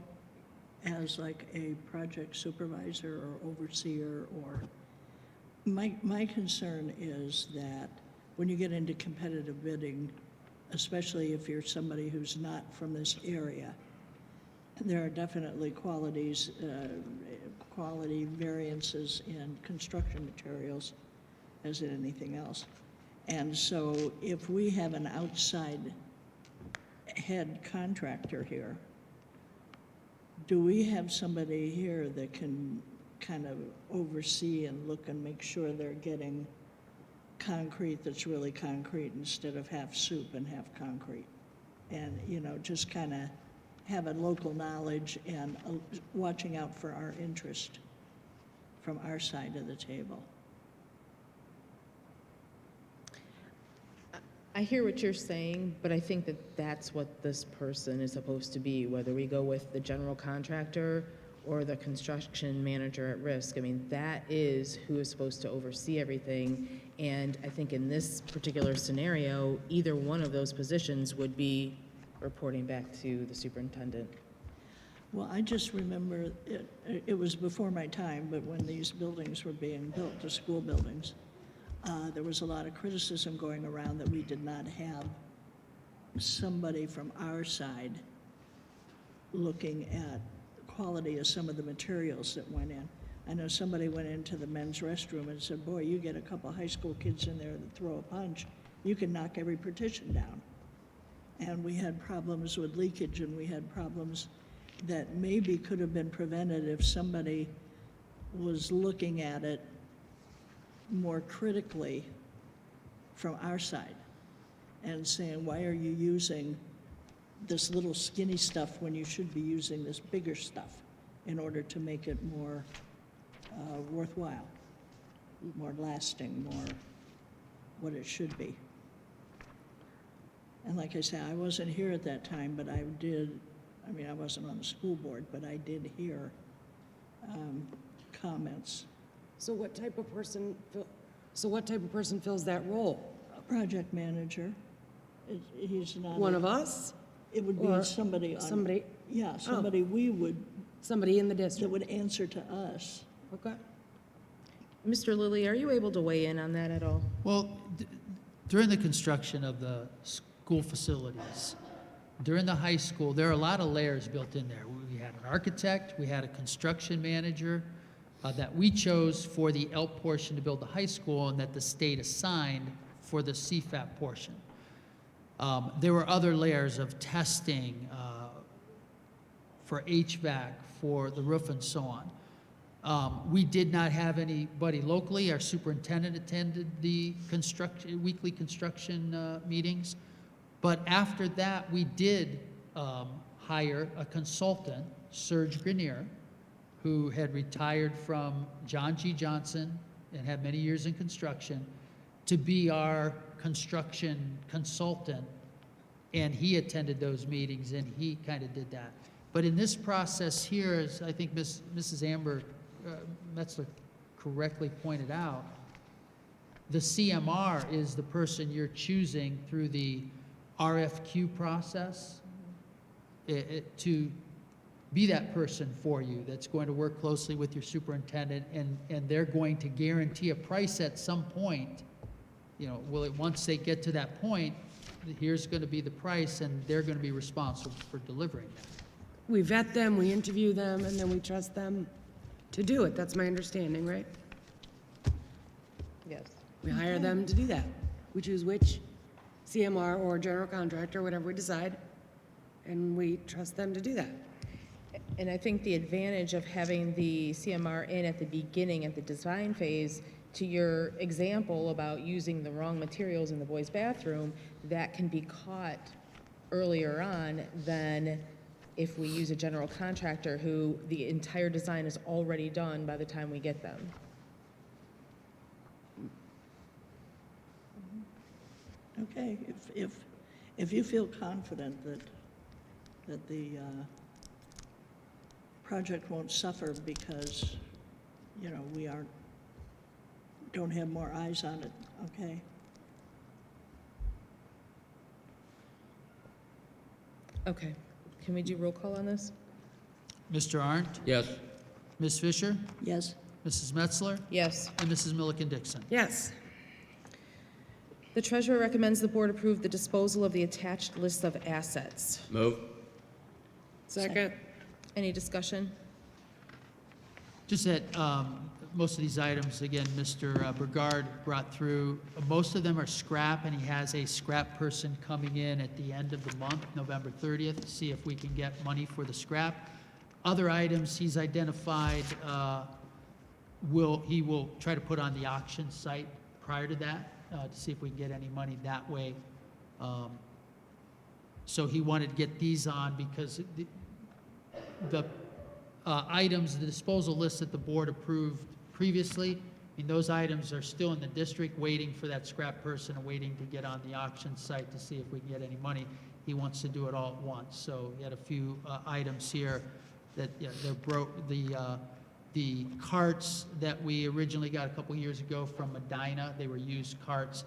as like a project supervisor or overseer? Or my concern is that when you get into competitive bidding, especially if you're somebody who's not from this area, there are definitely quality variances in construction materials as in anything else. And so if we have an outside head contractor here, do we have somebody here that can kind of oversee and look and make sure they're getting concrete that's really concrete instead of half soup and half concrete? And, just kind of have a local knowledge and watching out for our interest from our side of the table. I hear what you're saying, but I think that that's what this person is supposed to be, whether we go with the general contractor or the construction manager at risk. I mean, that is who is supposed to oversee everything. And I think in this particular scenario, either one of those positions would be reporting back to the superintendent. Well, I just remember it was before my time, but when these buildings were being built, the school buildings, there was a lot of criticism going around that we did not have somebody from our side looking at the quality of some of the materials that went in. I know somebody went into the men's restroom and said, boy, you get a couple high school kids in there that throw a punch, you can knock every partition down. And we had problems with leakage, and we had problems that maybe could have been prevented if somebody was looking at it more critically from our side and saying, why are you using this little skinny stuff when you should be using this bigger stuff in order to make it more worthwhile, more lasting, more what it should be. And like I said, I wasn't here at that time, but I wasn't on the school board, but I did hear comments. So what type of person fills that role? A project manager. He's not One of us? It would Or be somebody. somebody? Yeah, Oh. somebody Somebody in the that district? would answer to us. Okay. Mr. Lillie, are you able to weigh in on that at all? Well, during the construction of the school facilities, during the high school, there are a lot of layers built in there. We had an architect, we had a construction manager that we chose for the ELP portion to build the high school, and that the state assigned for the CFAP portion. There were other layers of testing for HVAC, for the roof, and so on. We did not have anybody locally. Our superintendent attended the weekly construction meetings. But after that, we did hire a consultant, Serge Grenier, who had retired from John G. Johnson and had many years in construction, to be our construction consultant. And he attended those meetings, and he kind of did that. But in this process here, as I think Mrs. Amber Metzler correctly pointed out, the CMR is the person you're choosing through the RFQ process to be that person for you that's going to work closely with your superintendent, and they're going to guarantee a price at some point. Once they get to that point, here's going to be the price, and they're going to be responsible for delivering that. We vet them, we interview them, and then we trust them to do it. That's my understanding, right? Yes. We hire them to do that. We choose which CMR or general contractor, whatever we decide, and we trust them to do that. And I think the advantage of having the CMR in at the beginning, at the design phase, to your example about using the wrong materials in the boys' bathroom, that can be caught earlier on than if we use a general contractor who the entire design is already done by the time we get them. Okay, if you feel confident that the project won't suffer because, you know, we don't have more eyes on it, okay? Okay, can we do roll call on this? Mr. Arndt? Yes. Ms. Fisher? Yes. Mrs. Metzler? Yes. And Mrs. Milliken Dixon? Yes. The treasurer recommends the board approve the disposal of the attached list of assets. Move. Second. Any discussion? Just that most of these items, again, Mr. Burgard brought through, most of them are scrap, and he has a scrap person coming in at the end of the month, November 30th, to see if we can get money for the scrap. Other items he's identified, he will try to put on the auction site prior to that, to see if we can get any money that way. So he wanted to get these on because the items, the disposal list that the board approved previously, I mean, those items are still in the district waiting for that scrap person and waiting to get on the auction site to see if we can get any money. He wants to do it all at once. So he had a few items here that, yeah, they're broke. The carts that we originally got a couple years ago from Medina, they were used carts.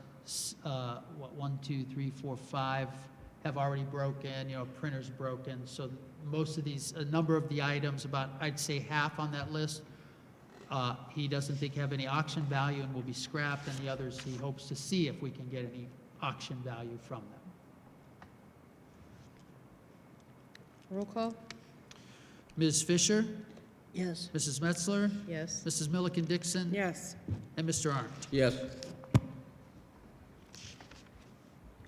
1, 2, 3, 4, 5 have already broken, you know, printers broken. So most of these, a number of the items, about I'd say half on that list, he doesn't think have any auction value and will be scrapped, and the others he hopes to see if we can get any auction value from them. Roll call? Ms. Fisher? Yes. Mrs. Metzler? Yes. Mrs. Milliken Dixon? Yes. And Mr. Arndt? Yes.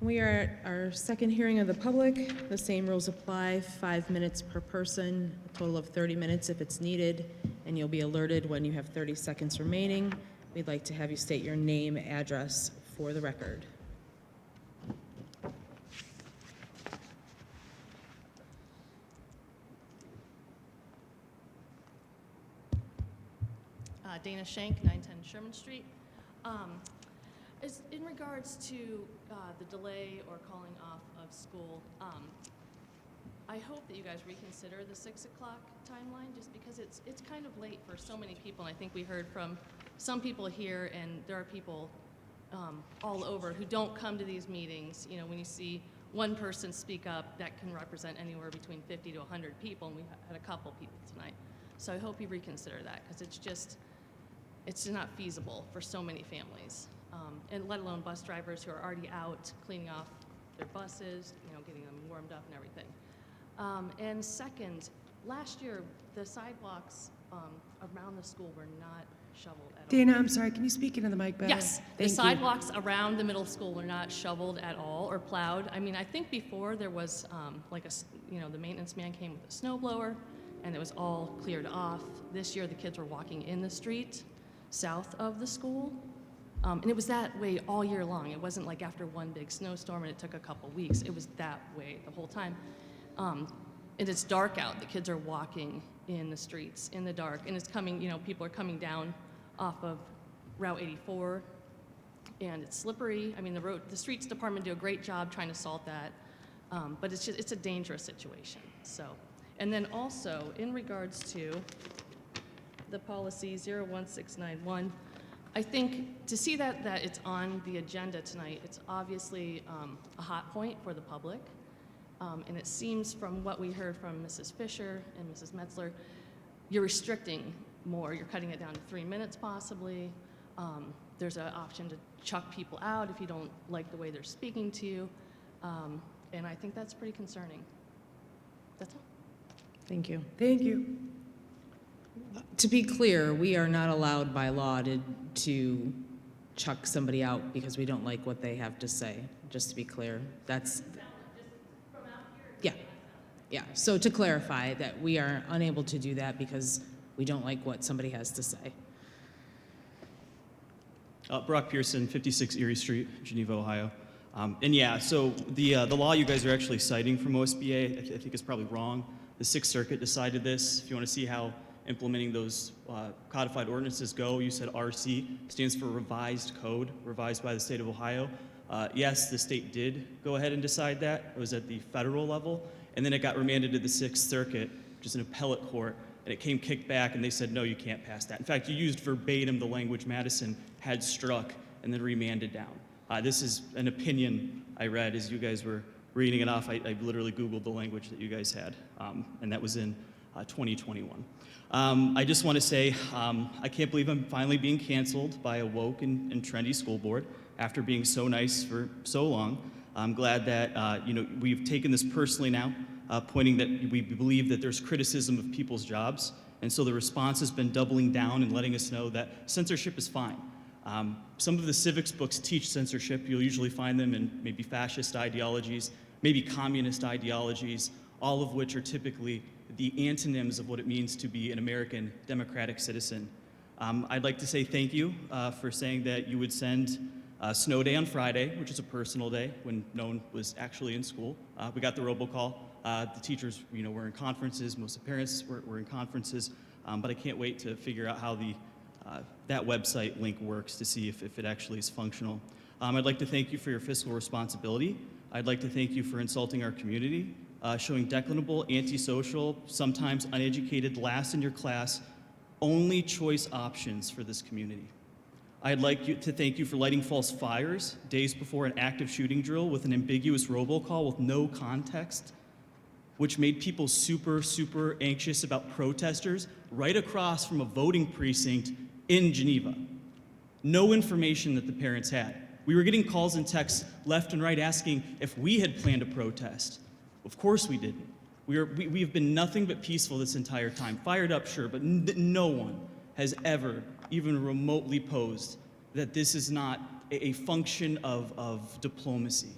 We are at our second hearing of the public. The same rules apply, 5 minutes per person, a total of 30 minutes if it's needed, and you'll be alerted when you have 30 seconds remaining. We'd like to have you state your name, address for the record. Dana Shank, 910 Sherman Street. Is in regards to the delay or calling off of school, I hope that you guys reconsider the 6 o'clock timeline, just because it's kind of late for so many people. And I think we heard from some people here, and there are people all over who don't come to these meetings. You know, when you see one person speak up, that can represent anywhere between 50 to 100 people, and we've had a couple people tonight. So I hope you reconsider that, because it's just not feasible for so many families, and let alone bus drivers who are already out cleaning off their buses, you know, getting them warmed up and everything. And second, last year, the sidewalks around the school were not shoveled at all. Dana, I'm sorry, can you speak into the mic better? Yes, the Thank you. sidewalks around the middle school were not shoveled at all or plowed. I mean, I think before there was the maintenance man came with a snow blower, and it was all cleared off. This year, the kids were walking in the street south of the school, and it was that way all year long. It wasn't like after one big snowstorm and it took a couple weeks. It was that way the whole time. And it's dark out. The kids are walking in the streets in the dark, and it's coming, you know, people are coming down off of Route 84, and it's slippery. I mean, the streets department do a great job trying to salt that, but it's a dangerous situation. So, and then also in regards to the policy 01691, I think to see that it's on the agenda tonight, it's obviously a hot point for the public. And it seems from what we heard from Mrs. Fisher and Mrs. Metzler, you're restricting more. You're cutting it down to 3 minutes possibly. There's an option to chuck people out if you don't like the way they're speaking to you. And I think that's pretty concerning. That's all. Thank you. Thank you. To be clear, we are not allowed by law to chuck somebody out because we don't like what they have to say, just to be clear. That's, yeah, yeah. So to clarify that we are unable to do that because we don't like what somebody has to say. Brock Pearson, 56 Erie Street, Geneva, Ohio. And yeah, so the law you guys are actually citing from OSBA, I think is probably wrong. The Sixth Circuit decided this. If you want to see how implementing those codified ordinances go, you said RC stands for Revised Code, revised by the state of Ohio. Yes, the state did go ahead and decide that. It was at the federal level. And then it got remanded to the Sixth Circuit, which is an appellate court, and it came kicked back, and they said, no, you can't pass that. In fact, you used verbatim the language Madison had struck and then remanded down. This is an opinion I read as you guys were reading it off. I literally Googled the language that you guys had, and that was in 2021. I just want to say I can't believe I'm finally being canceled by a woke and trendy school board after being so nice for so long. I'm glad that we've taken this personally now, pointing that we believe that there's criticism of people's jobs, and so the response has been doubling down and letting us know that censorship is fine. Some of the civics books teach censorship. You'll usually find them in maybe fascist ideologies, maybe communist ideologies, all of which are typically the antonyms of what it means to be an American democratic citizen. I'd like to say thank you for saying that you would send snow day on Friday, which is a personal day when no one was actually in school. We got the robocall. The teachers, were in conferences. Most of the parents were in conferences. But I can't wait to figure out how that website link works to see if it actually is functional. I'd like to thank you for your fiscal responsibility. I'd like to thank you for insulting our community, showing declinable, antisocial, sometimes uneducated, last in your class, only choice options for this community. I'd like to thank you for lighting false fires days before an active shooting drill with an ambiguous robocall with no context, which made people super, super anxious about protesters right across from a voting precinct in Geneva. No information that the parents had. We were getting calls and texts left and right asking if we had planned a protest. Of course we didn't. We have been nothing but peaceful this entire time. Fired up, sure, but no one has ever even remotely posed that this is not a function of diplomacy.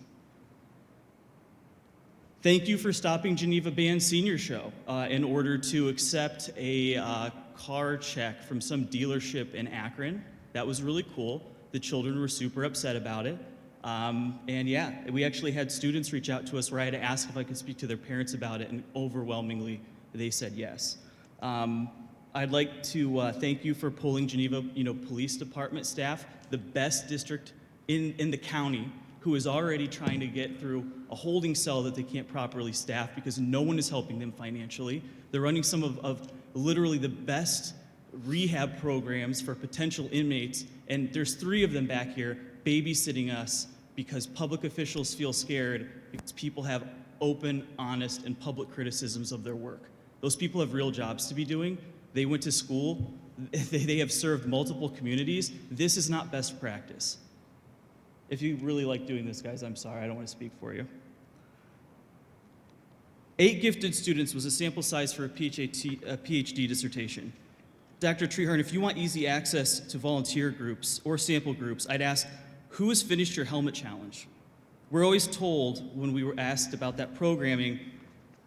Thank you for stopping Geneva Band's senior show in order to accept a car check from some dealership in Akron. That was really cool. The children were super upset about it. And yeah, we actually had students reach out to us where I had to ask if I could speak to their parents about it, and overwhelmingly they said yes. I'd like to thank you for pulling Geneva, Police Department staff, the best district in the county, who is already trying to get through a holding cell that they can't properly staff because no one is helping them financially. They're running some of literally the best rehab programs for potential inmates, and there's 3 of them back here babysitting us because public officials feel scared because people have open, honest, and public criticisms of their work. Those people have real jobs to be doing. They went to school. They have served multiple communities. This is not best practice. If you really like doing this, guys, I'm sorry. I don't want to speak for you. 8 gifted students was a sample size for a PhD dissertation. Dr. Treharn, if you want easy access to volunteer groups or sample groups, I'd ask, who has finished your helmet challenge? We're always told when we were asked about that programming,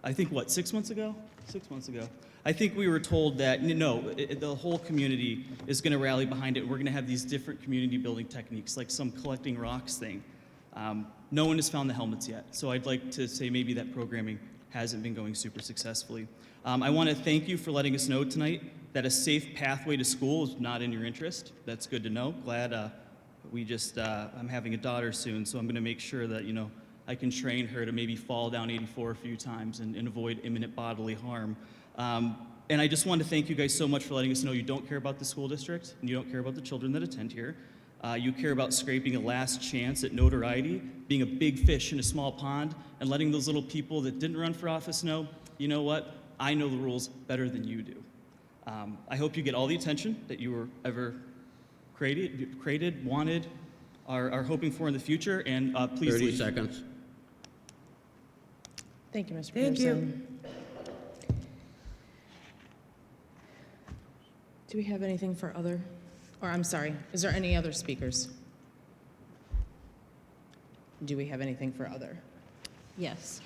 I think, 6 months ago? 6 months ago. I think we were told that, no, the whole community is going to rally behind it. We're going to have these different community building techniques, like some collecting rocks thing. No one has found the helmets yet, so I'd like to say maybe that programming hasn't been going super successfully. I want to thank you for letting us know tonight that a safe pathway to school is not in your interest. That's good to know. Glad I'm having a daughter soon, so I'm going to make sure that, I can train her to maybe fall down 84 a few times and avoid imminent bodily harm. And I just want to thank you guys so much for letting us know you don't care about the school district and you don't care about the children that attend here. You care about scraping a last chance at notoriety, being a big fish in a small pond, and letting those little people that didn't run for office know, you know what, I know the rules better than you do. I hope you get all the attention that you were ever created, wanted, are hoping for in the future, and please 30 leave. seconds. Thank you, Mr. Thank Pearson. Do we have anything for other, or I'm sorry, is there any other speakers? Do we have anything for other? Yes.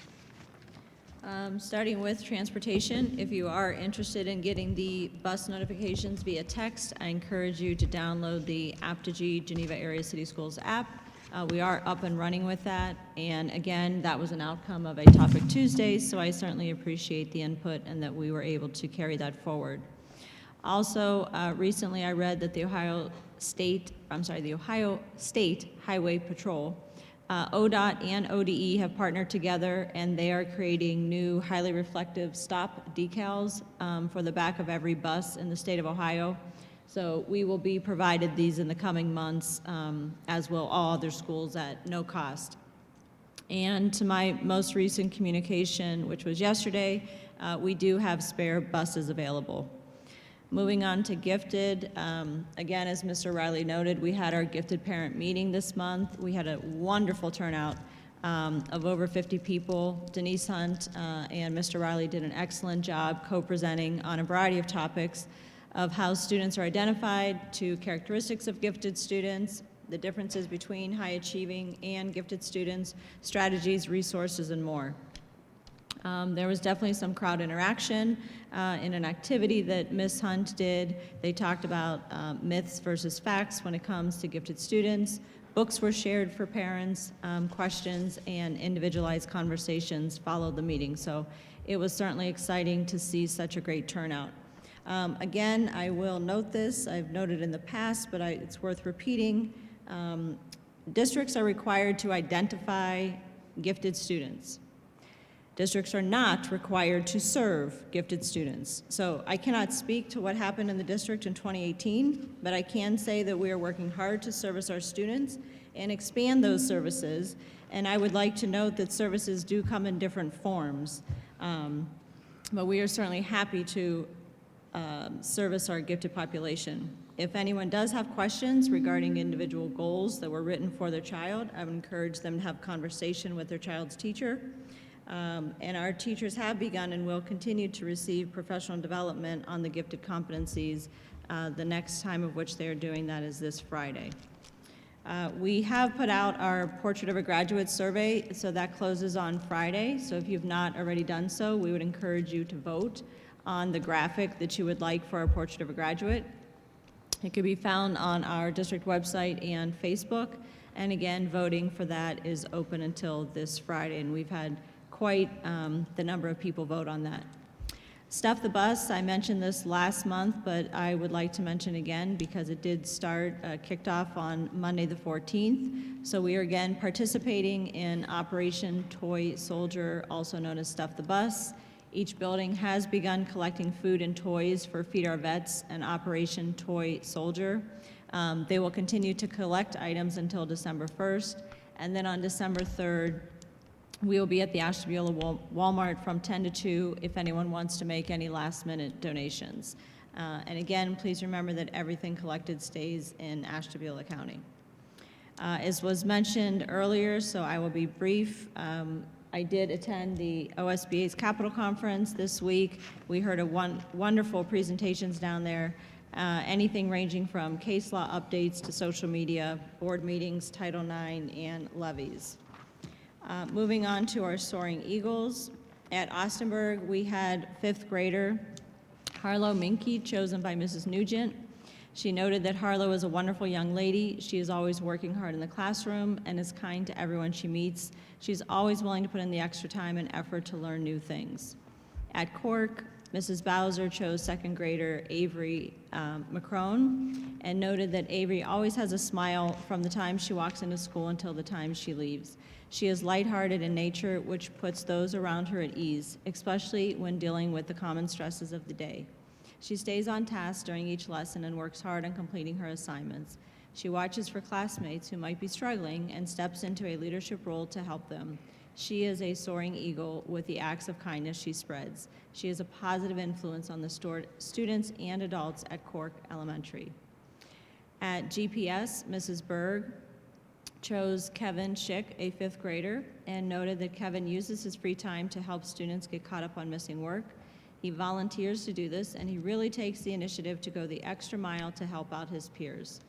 Starting with transportation, if you are interested in getting the bus notifications via text, I encourage you to download the Apogee Geneva Area City Schools app. We are up and running with that, and again, that was an outcome of a Topic Tuesday, so I certainly appreciate the input and that we were able to carry that forward. Also, recently I read that the Ohio State Highway Patrol, ODOT and ODE have partnered together, and they are creating new highly reflective stop decals for the back of every bus in the state of Ohio. So we will be provided these in the coming months, as will all other schools at no cost. And to my most recent communication, which was yesterday, we do have spare buses available. Moving on to gifted, again, as Mr. Riley noted, we had our gifted parent meeting this month. We had a wonderful turnout of over 50 people. Denise Hunt and Mr. Riley did an excellent job co-presenting on a variety of topics of how students are identified, to characteristics of gifted students, the differences between high achieving and gifted students, strategies, resources, and more. There was definitely some crowd interaction in an activity that Ms. Hunt did. They talked about myths versus facts when it comes to gifted students. Books were shared for parents, questions and individualized conversations followed the meeting. So it was certainly exciting to see such a great turnout. Again, I will note this, I've noted in the past, but it's worth repeating. Districts are required to identify gifted students. Districts are not required to serve gifted students. So I cannot speak to what happened in the district in 2018, but I can say that we are working hard to service our students and expand those services. And I would like to note that services do come in different forms, but we are certainly happy to service our gifted population. If anyone does have questions regarding individual goals that were written for their child, I would encourage them to have conversation with their child's teacher. And our teachers have begun and will continue to receive professional development on the gifted competencies. The next time of which they are doing that is this Friday. We have put out our Portrait of a Graduate survey, so that closes on Friday. So if you've not already done so, we would encourage you to vote on the graphic that you would like for our Portrait of a Graduate. It can be found on our district website and Facebook. And again, voting for that is open until this Friday, and we've had quite the number of people vote on that. Stuff the Bus, I mentioned this last month, but I would like to mention again because it did start, kicked off on Monday the 14th. So we are again participating in Operation Toy Soldier, also known as Stuff the Bus. Each building has begun collecting food and toys for Feed Our Vets and Operation Toy Soldier. They will continue to collect items until December 1st, and then on December 3rd, we will be at the Ashtabula Walmart from 10 to 2 if anyone wants to make any last-minute donations. And again, please remember that everything collected stays in Ashtabula County. As was mentioned earlier, so I will be brief, I did attend the OSBA's Capital Conference this week. We heard wonderful presentations down there, anything ranging from case law updates to social media, board meetings, Title IX, and levies. Moving on to our Soaring Eagles. At Austenburg, we had 5th grader Harlow Minke, chosen by Mrs. Nugent. She noted that Harlow is a wonderful young lady. She is always working hard in the classroom and is kind to everyone she meets. She's always willing to put in the extra time and effort to learn new things. At Cork, Mrs. Bowser chose 2nd grader Avery McCrone and noted that Avery always has a smile from the time she walks into school until the time she leaves. She is lighthearted in nature, which puts those around her at ease, especially when dealing with the common stresses of the day. She stays on task during each lesson and works hard on completing her assignments. She watches for classmates who might be struggling and steps into a leadership role to help them. She is a soaring eagle with the acts of kindness she spreads. She is a positive influence on the students and adults at Cork Elementary. At GPS, Mrs. Berg chose Kevin Schick, a 5th grader, and noted that Kevin uses his free time to help students get caught up on missing work. He volunteers to do this, and he really takes the initiative to go the extra mile to help out his peers.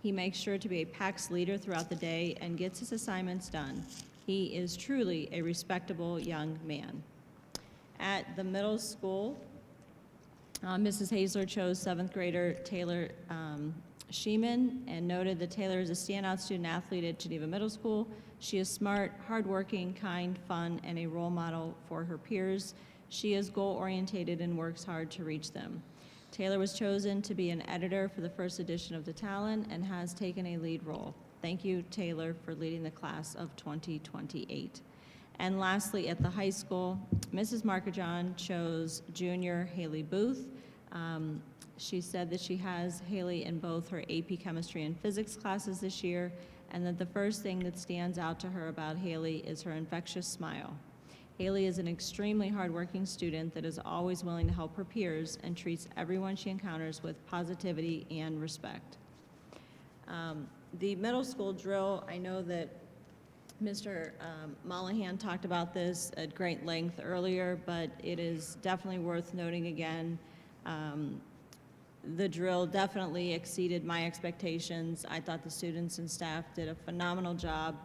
He makes sure to be a PAX leader throughout the day and gets his assignments done. He is truly a respectable young man. At the middle school, Mrs. Hazler chose 7th grader Taylor Sheeman and noted that Taylor is a standout student athlete at Geneva Middle School. She is smart, hardworking, kind, fun, and a role model for her peers. She is goal-oriented and works hard to reach them. Taylor was chosen to be an editor for the first edition of The Talon and has taken a lead role. Thank you, Taylor, for leading the class of 2028. And lastly, at the high school, Mrs. Markajon chose junior Haley Booth. She said that she has Haley in both her AP Chemistry and Physics classes this year, and that the first thing that stands out to her about Haley is her infectious smile. Haley is an extremely hardworking student that is always willing to help her peers and treats everyone she encounters with positivity and respect. The middle school drill, I know that Mr. Mollahan talked about this at great length earlier, but it is definitely worth noting again. The drill definitely exceeded my expectations. I thought the students and staff did a phenomenal job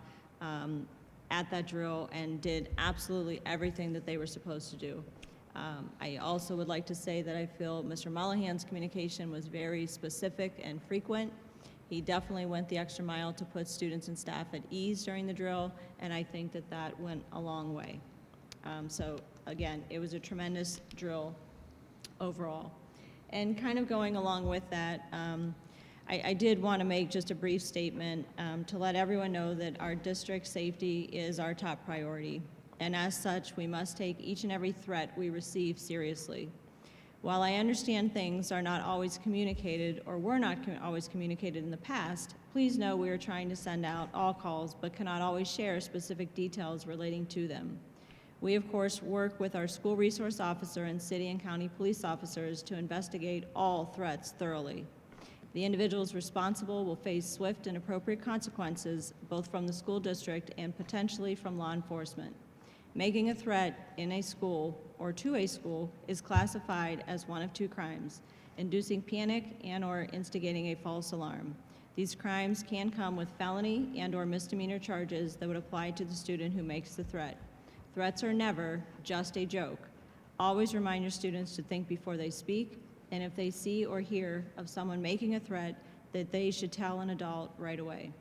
at that drill and did absolutely everything that they were supposed to do. I also would like to say that I feel Mr. Mollahan's communication was very specific and frequent. He definitely went the extra mile to put students and staff at ease during the drill, and I think that that went a long way. So again, it was a tremendous drill overall. And kind of going along with that, I did want to make just a brief statement to let everyone know that our district safety is our top priority. And as such, we must take each and every threat we receive seriously. While I understand things are not always communicated or were not always communicated in the past, please know we are trying to send out all calls but cannot always share specific details relating to them. We, of course, work with our school resource officer and city and county police officers to investigate all threats thoroughly. The individuals responsible will face swift and appropriate consequences, both from the school district and potentially from law enforcement. Making a threat in a school or to a school is classified as one of 2 crimes: inducing panic and/or instigating a false alarm. These crimes can come with felony and/or misdemeanor charges that would apply to the student who makes the threat. Threats are never just a joke. Always remind your students to think before they speak, and if they see or hear of someone making a threat, that they should tell an adult right away.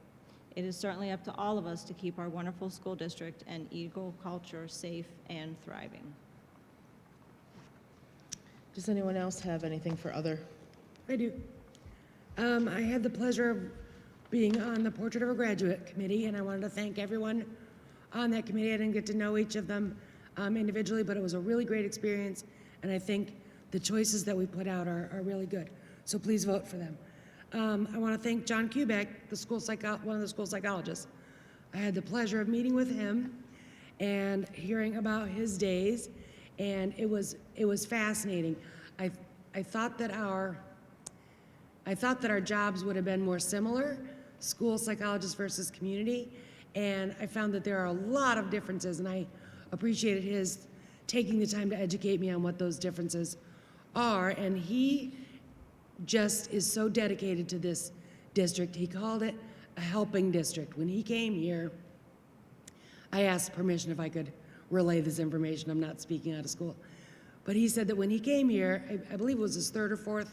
It is certainly up to all of us to keep our wonderful school district and Eagle culture safe and thriving. Does anyone else have anything for other? I do. I had the pleasure of being on the Portrait of a Graduate Committee, and I wanted to thank everyone on that committee. I didn't get to know each of them individually, but it was a really great experience, and I think the choices that we put out are really good. So please vote for them. I want to thank John Kubek, one of the school psychologists. I had the pleasure of meeting with him and hearing about his days, and it was fascinating. I thought that our jobs would have been more similar, school psychologist versus community, and I found that there are a lot of differences, and I appreciated his taking the time to educate me on what those differences are, and he just is so dedicated to this district. He called it a helping district. When he came here, I asked permission if I could relay this information. I'm not speaking out of school. But he said that when he came here, I believe it was his 3rd or 4th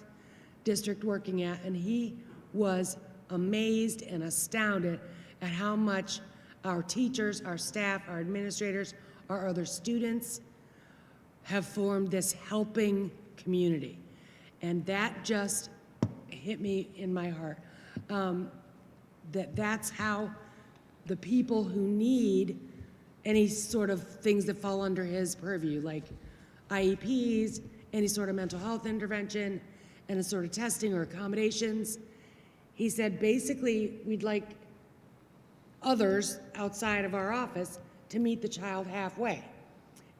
district working at, and he was amazed and astounded at how much our teachers, our staff, our administrators, our other students have formed this helping community. And that just hit me in my heart. That's how the people who need any sort of things that fall under his purview, like IEPs, any sort of mental health intervention, and a sort of testing or accommodations. He said, basically, we'd like others outside of our office to meet the child halfway.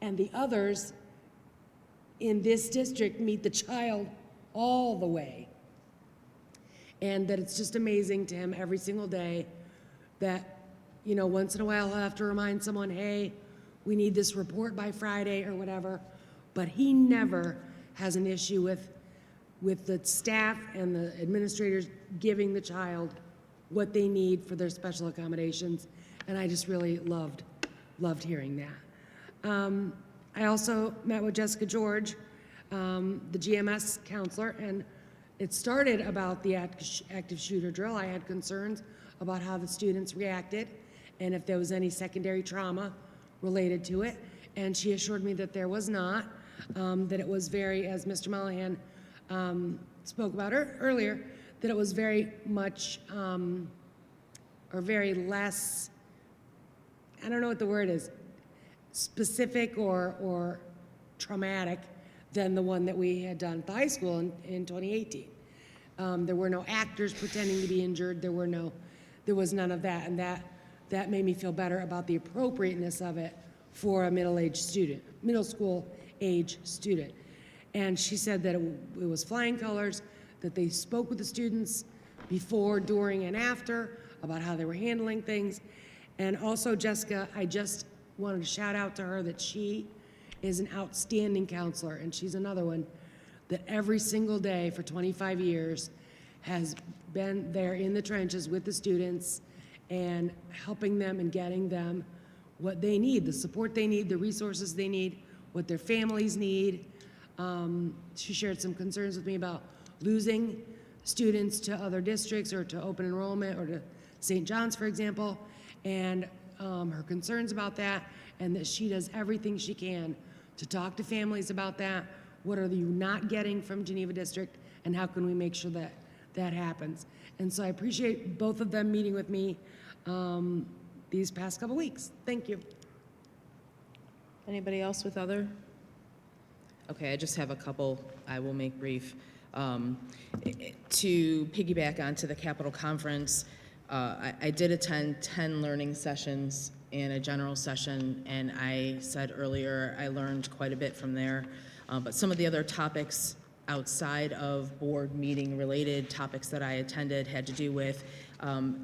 And the others in this district meet the child all the way. And that it's just amazing to him every single day that you know, once in a while, he'll have to remind someone, hey, we need this report by Friday or whatever. But he never has an issue with the staff and the administrators giving the child what they need for their special accommodations. And I just really loved hearing that. I also met with Jessica George, the GMS counselor, and it started about the active shooter drill. I had concerns about how the students reacted and if there was any secondary trauma related to it. And she assured me that there was not, that it was very, as Mr. Mollahan spoke about earlier, that it was very much, or very less, I don't know what the word is, specific or traumatic than the one that we had done at the high school in 2018. There were no actors pretending to be injured. There was none of that, and that made me feel better about the appropriateness of it for a middle school age student. And she said that it was flying colors, that they spoke with the students before, during, and after about how they were handling things. And also, Jessica, I just wanted to shout out to her that she is an outstanding counselor, and she's another one that every single day for 25 years has been there in the trenches with the students and helping them and getting them what they need, the support they need, the resources they need, what their families need. She shared some concerns with me about losing students to other districts or to open enrollment or to St. John's, for example, and her concerns about that, and that she does everything she can to talk to families about that. What are you not getting from Geneva District, and how can we make sure that that happens? And so I appreciate both of them meeting with me these past couple weeks. Thank you. Anybody else with other? Okay, I just have a couple I will make brief. To piggyback onto the Capitol Conference, I did attend 10 learning sessions and a general session, and I said earlier I learned quite a bit from there. But some of the other topics outside of board meeting related topics that I attended had to do with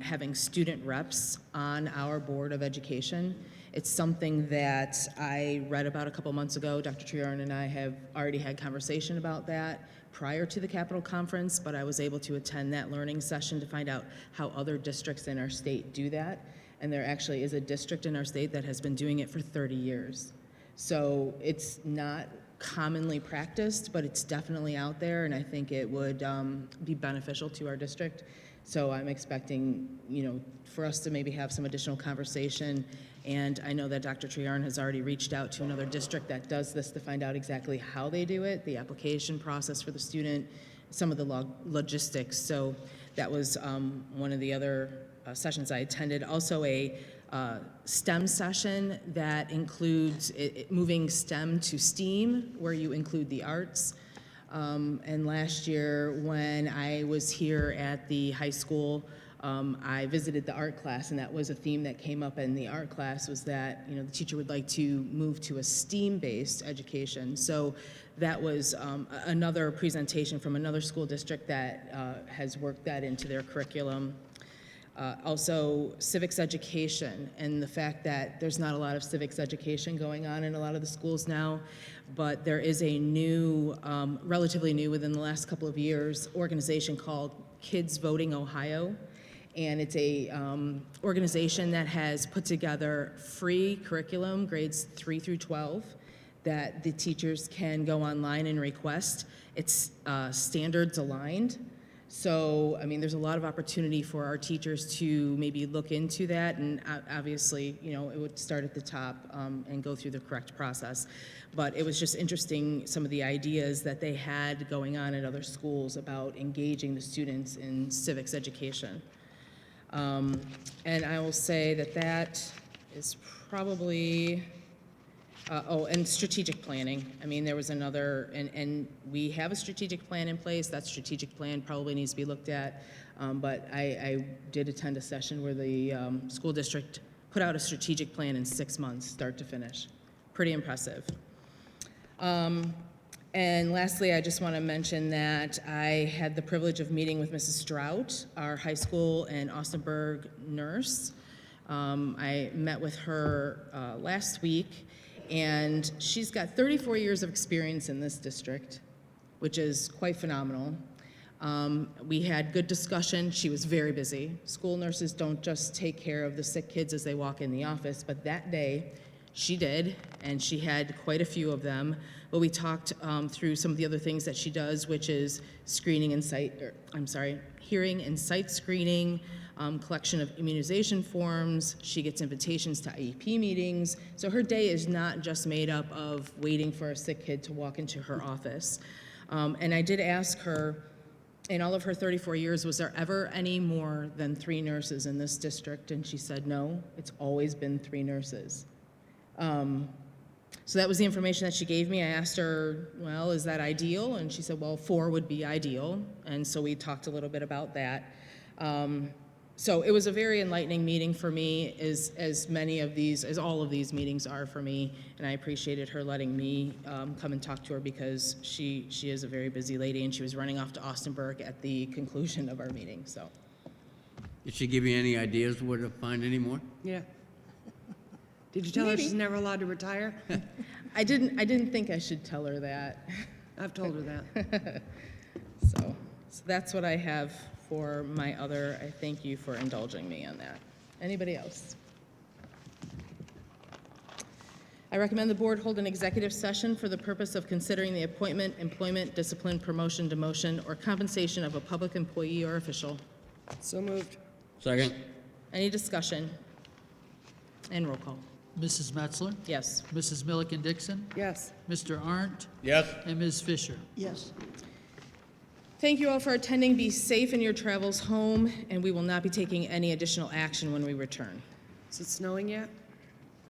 having student reps on our Board of Education. It's something that I read about a couple months ago. Dr. Treharn and I have already had conversation about that prior to the Capitol Conference, but I was able to attend that learning session to find out how other districts in our state do that. And there actually is a district in our state that has been doing it for 30 years. So it's not commonly practiced, but it's definitely out there, and I think it would be beneficial to our district. So I'm expecting, for us to maybe have some additional conversation. And I know that Dr. Treharn has already reached out to another district that does this to find out exactly how they do it, the application process for the student, some of the logistics. So that was one of the other sessions I attended. Also a STEM session that includes moving STEM to STEAM, where you include the arts. And last year, when I was here at the high school, I visited the art class, and that was a theme that came up in the art class, was that the teacher would like to move to a STEAM-based education. So that was another presentation from another school district that has worked that into their curriculum. Also, civics education, and the fact that there's not a lot of civics education going on in a lot of the schools now, but there is a new, relatively new within the last couple of years, organization called Kids Voting Ohio. And it's a organization that has put together free curriculum, grades 3 through 12, that the teachers can go online and request. It's standards aligned. So, there's a lot of opportunity for our teachers to maybe look into that, and obviously, it would start at the top and go through the correct process. But it was just interesting, some of the ideas that they had going on at other schools about engaging the students in civics education. And I will say that is probably, and strategic planning. There was another, and we have a strategic plan in place. That strategic plan probably needs to be looked at. But I did attend a session where the school district put out a strategic plan in 6 months, start to finish. Pretty impressive. And lastly, I just want to mention that I had the privilege of meeting with Mrs. Strout, our high school and Austinburg nurse. I met with her last week, and she's got 34 years of experience in this district, which is quite phenomenal. We had good discussion. She was very busy. School nurses don't just take care of the sick kids as they walk in the office, but that day she did, and she had quite a few of them. But we talked through some of the other things that she does, which is hearing and sight screening, collection of immunization forms. She gets invitations to IEP meetings. So her day is not just made up of waiting for a sick kid to walk into her office. And I did ask her, in all of her 34 years, was there ever any more than 3 nurses in this district? And she said, no, it's always been 3 nurses. So that was the information that she gave me. I asked her, well, is that ideal? And she said, well, 4 would be ideal. And so we talked a little bit about that. So it was a very enlightening meeting for me, as all of these meetings are for me. And I appreciated her letting me come and talk to her, because she is a very busy lady, and she was running off to Austinburg at the conclusion of our meeting. So, Did she give you any ideas where to find any more? Yeah. Did you tell her Maybe. she's never allowed to retire? I didn't think I should tell her that. I've told her that. So that's what I have for my other. I thank you for indulging me on that. Anybody else? I recommend the board hold an executive session for the purpose of considering the appointment, employment, discipline, promotion, demotion, or compensation of a public employee or official. So moved. Second. Any discussion? And roll call. Mrs. Metzler? Yes. Mrs. Milliken Dixon? Yes. Mr. Arndt? Yes. And Ms. Fisher? Yes. Thank you all for attending. Be safe in your travels home, and we will not be taking any additional action when we return. Is it snowing yet?